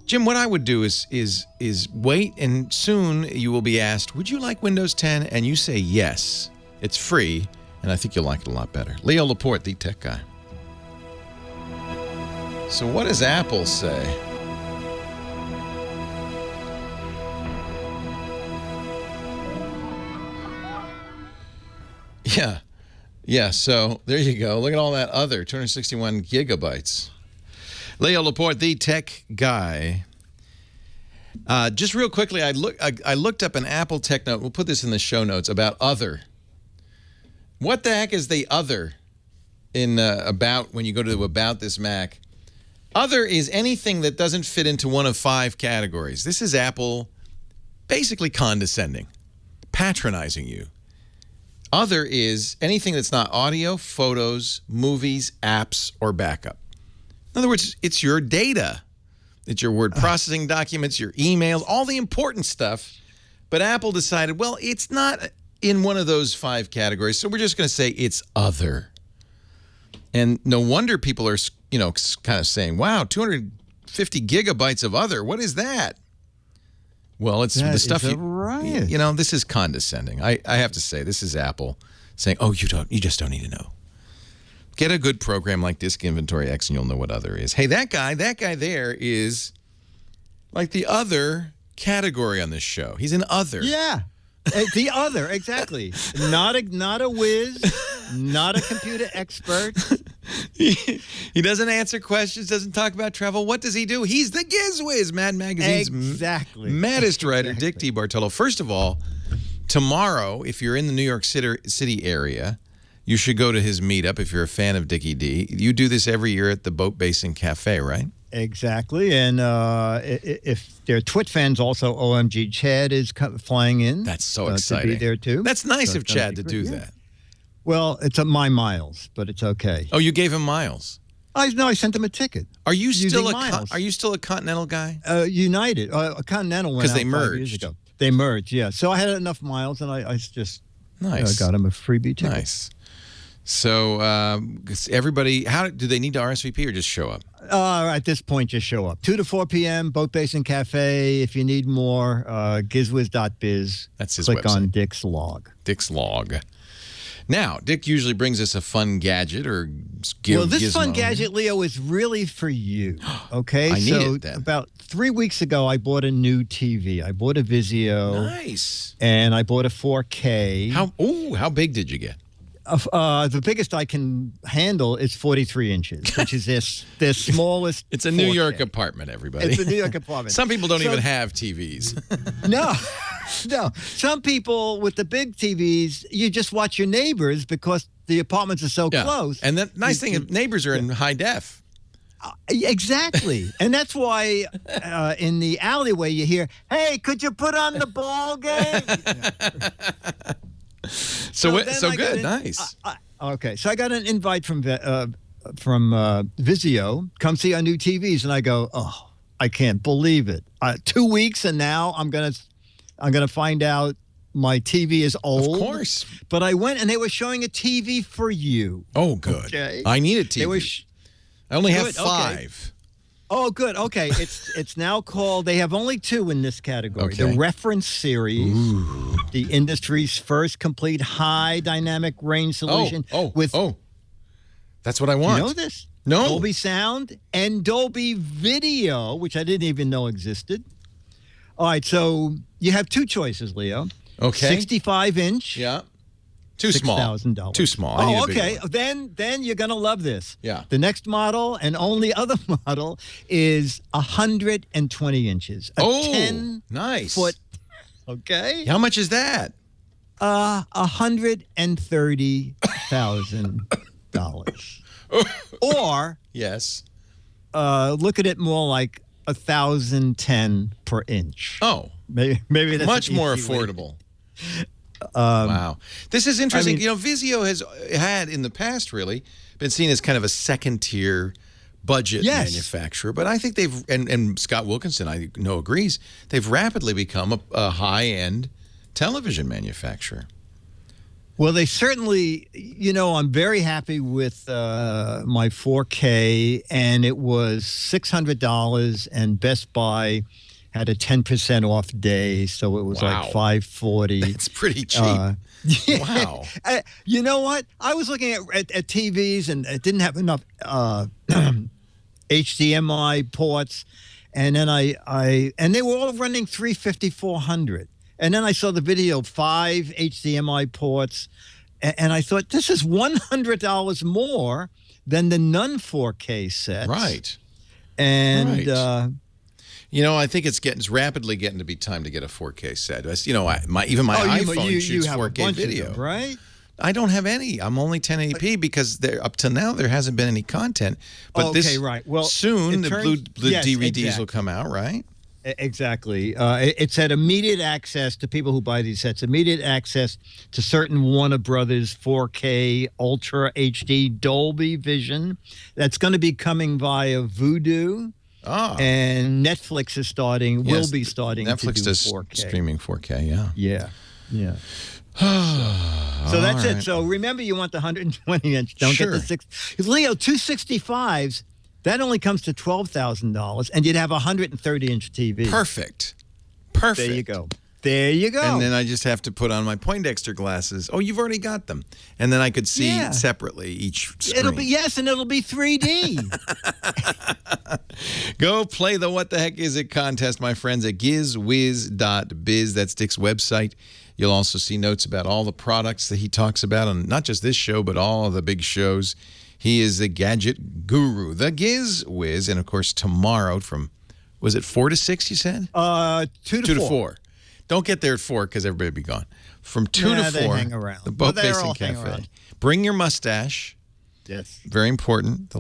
Jim, what I would do is wait, and soon you will be asked, would you like Windows 10? And you say yes. It's free, and I think you'll like it a lot better. Leo Laporte, the tech guy. So what does Apple say? Yeah, so there you go. Look at all that other 261 gigabytes. Leo Laporte, the tech guy. Just real quickly, I looked up an Apple tech note. We'll put this in the show notes about other. What the heck is the other in about when you go to About This Mac? Other is anything that doesn't fit into one of 5 categories. This is Apple basically condescending, patronizing you. Other is anything that's not audio, photos, movies, apps, or backup. In other words, it's your data. It's your word processing documents, your emails, all the important stuff. But Apple decided, well, it's not in one of those 5 categories, so we're just going to say it's other. And no wonder people are, kind of saying, wow, 250 gigabytes of other. What is that? Well, it's the stuff this is condescending. I have to say, this is Apple saying, oh, you just don't need to know. Get a good program like Disk Inventory X and you'll know what other is. Hey, that guy there is like the other category on this show. He's an other. Yeah. The other, exactly. Not a whiz, not a computer expert. He doesn't answer questions, doesn't talk about travel. What does he do? He's the GizWiz, Mad Magazine's maddest writer, Dick DeBartolo. First of all, tomorrow, if you're in the New York City area, you should go to his meetup if you're a fan of Dickie D. You do this every year at the Boat Basin Cafe, right? Exactly. And if they're Twit fans, also OMG Chad is flying in. That's so exciting. To be there, too. That's nice of Chad to do that. Well, it's my miles, but it's okay. Oh, you gave him miles? I sent him a ticket. Are you still a Continental guy? United. Continental went out 5 years ago. They merged, yeah. So I had enough miles, and I just got him a freebie ticket. Nice. So everybody, how do they need to RSVP or just show up? At this point, just show up. 2 to 4 p.m., Boat Basin Cafe. If you need more, gizwiz.biz. That's his Click website. on Dick's log. Dick's log. Now, Dick usually brings us a fun gadget or gizmo. Well, this fun gadget, Leo, is really for you. Okay? I need it then. About 3 weeks ago, I bought a new TV. I bought a Vizio. Nice. And I bought a 4K. How big did you get? The biggest I can handle is 43 inches, which is their smallest. It's a 4K. New York apartment, everybody. It's a New York apartment. Some people don't even have TVs. No. Some people with the big TVs, you just watch your neighbors because the apartments are so close. And the nice thing is neighbors are in high def. Exactly. And that's why in the alleyway you hear, hey, could you put on the ball game? So good, nice. Okay, so I got an invite from Vizio. Come see our new TVs, and I go, oh, I can't believe it. 2 weeks, and now I'm gonna find out my TV is old. Of course. But I went, and they were showing a TV for you. Oh, good. Okay. I need a TV. I only have 5. Okay. Oh, good. Okay. It's now called, they have only 2 in this category. Okay. The Reference Series, the industry's first complete high dynamic range solution. That's what I want. You know this? No. Dolby Sound and Dolby Video, which I didn't even know existed. All right. So you have 2 choices, Leo. Okay. 65-inch. Yeah. Too small. $6,000. Too small. I need a bigger okay. one. Then you're gonna love this. Yeah. The next model and only other model is 120 inches. A 10 nice foot. Okay. How much is that? $130,000. Or yes. Look at it more like 1,010 per inch. Oh, maybe that's much more affordable. Wow. This is interesting. I mean, Vizio has had in the past really been seen as kind of a second-tier budget manufacturer, but I think they've, and Scott Wilkinson, I know, agrees, they've rapidly become a high-end television manufacturer. Well, they certainly, I'm very happy with my 4K, and it was $600, and Best Buy had a 10% off day, so it was like $540. That's pretty cheap. Wow. You know what? I was looking at TVs, and it didn't have enough HDMI ports, and then and they were all running 350, 400. And then I saw the video, 5 HDMI ports, and I thought, this is $100 more than the non 4K sets. Right. And I think it's rapidly getting to be time to get a 4K set. Even my iPhone shoots 4K video. Them, right? I don't have any. I'm only 1080p because up to now there hasn't been any content. But soon the blue DVDs will come out, right? Exactly. It said immediate access to people who buy these sets, immediate access to certain Warner Brothers 4K Ultra HD Dolby Vision. That's going to be coming via Vudu. And Netflix will be starting Netflix to do does 4K. Streaming 4K, Yeah. So that's it. So remember, you want the 120-inch. Don't get the 6. Leo, 265s, that only comes to $12,000, and you'd have a 130-inch TV. Perfect. There you go. And then I just have to put on my Poindexter glasses. Oh, you've already got them. And then I could see separately each screen. It'll be 3D. Go play the What the Heck Is It contest, my friends, at gizwiz.biz. That's Dick's website. You'll also see notes about all the products that he talks about on not just this show, but all of the big shows. He is a gadget guru, the Giz Wiz. And, of course, tomorrow from, was it 4 to 6, you said? 2 to 4. Don't get there at 4 because everybody will be gone. From 2 to 4, they hang around. the Boat Basin Cafe. Bring your mustache. Yes. Very important.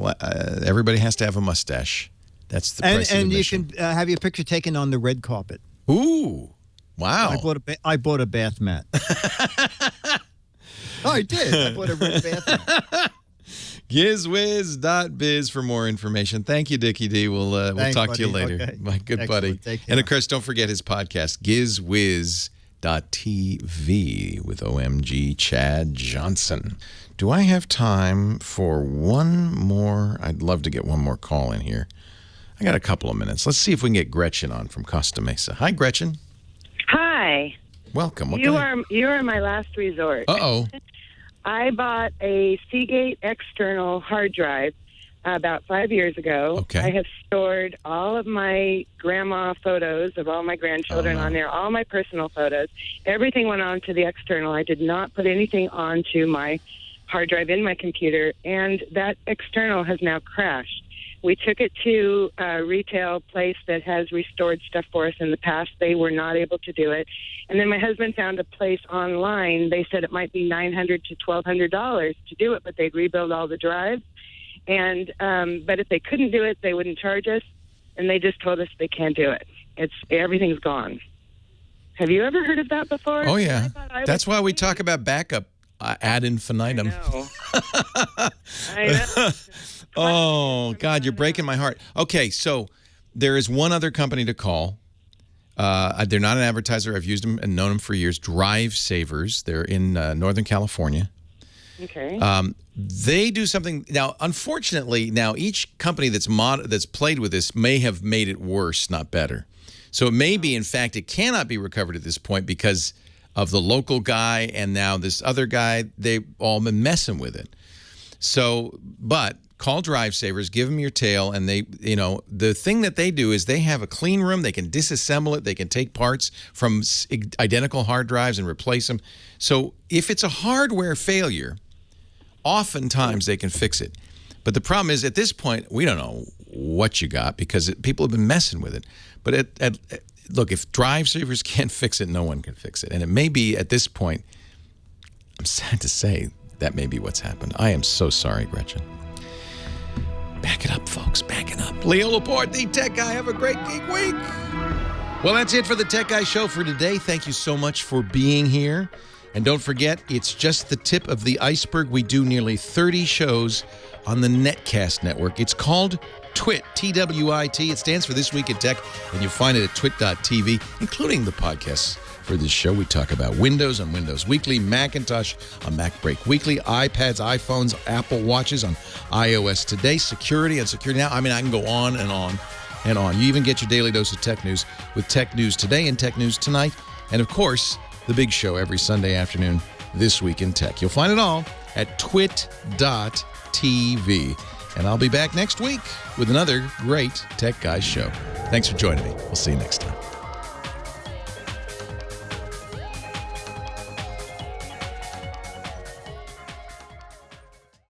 Everybody has to have a mustache. That's the price of admission. And you can have your picture taken on the red carpet. Ooh. Wow. I bought a bath mat. I did. I bought a red bath mat. Gizwiz.biz for more information. Thank you, Dickie D. We'll talk to you later. Okay. My good Excellent. buddy. And, of course, don't forget his podcast, GizWiz.tv with OMG Chad Johnson. Do I have time for one more? I'd love to get one more call in here. I got a couple of minutes. Let's see if we can get Gretchen on from Costa Mesa. Hi, Gretchen. Hi. Welcome. You are my last resort. Uh-oh. I bought a Seagate external hard drive about 5 years ago. Okay. I have stored all of my grandma photos of all my grandchildren on there, all my personal photos. Everything went onto the external. I did not put anything onto my hard drive in my computer, and that external has now crashed. We took it to a retail place that has restored stuff for us in the past. They were not able to do it. And then my husband found a place online. They said it might be $900 to $1,200 to do it, but they'd rebuild all the drives. And but if they couldn't do it, they wouldn't charge us. And they just told us they can't do it. Everything's gone. Have you ever heard of that before? Oh, yeah. That's why we talk about backup ad infinitum. I know. Oh, God, you're breaking my heart. Okay, so there is one other company to call. They're not an advertiser. I've used them and known them for years. Drive Savers. They're in Northern California. Okay. They do something now. Unfortunately, now each company that's played with this may have made it worse, not better. So it may be, in fact, it cannot be recovered at this point because of the local guy and now this other guy. They've all been messing with it. So, but call Drive Savers, give them your tail, and they, the thing that they do is they have a clean room. They can disassemble it. They can take parts from identical hard drives and replace them. So if it's a hardware failure, oftentimes they can fix it. But the problem is, at this point, we don't know what you got because people have been messing with it. But look, if Drive Savers can't fix it, no one can fix it. And it may be, at this point, I'm sad to say, that may be what's happened. I am so sorry, Gretchen. Back it up, folks. Back it up. Leo Laporte, the Tech Guy. Have a great geek week. Well, that's it for the Tech Guy Show for today. Thank you so much for being here. And don't forget, it's just the tip of the iceberg. We do nearly 30 shows on the Netcast network. It's called TWIT, T-W-I-T. It stands for This Week in Tech, and you'll find it at twit.tv, including the podcasts for this show. We talk about Windows on Windows Weekly, Macintosh on Mac Break Weekly, iPads, iPhones, Apple Watches on iOS Today, security on Security Now. I mean, I can go on and on and on. You even get your daily dose of tech news with Tech News Today and Tech News Tonight. And, of course, the big show every Sunday afternoon, This Week in Tech. You'll find it all at twit.tv. And I'll be back next week with another great Tech Guys show. Thanks for joining me. We'll see you next time.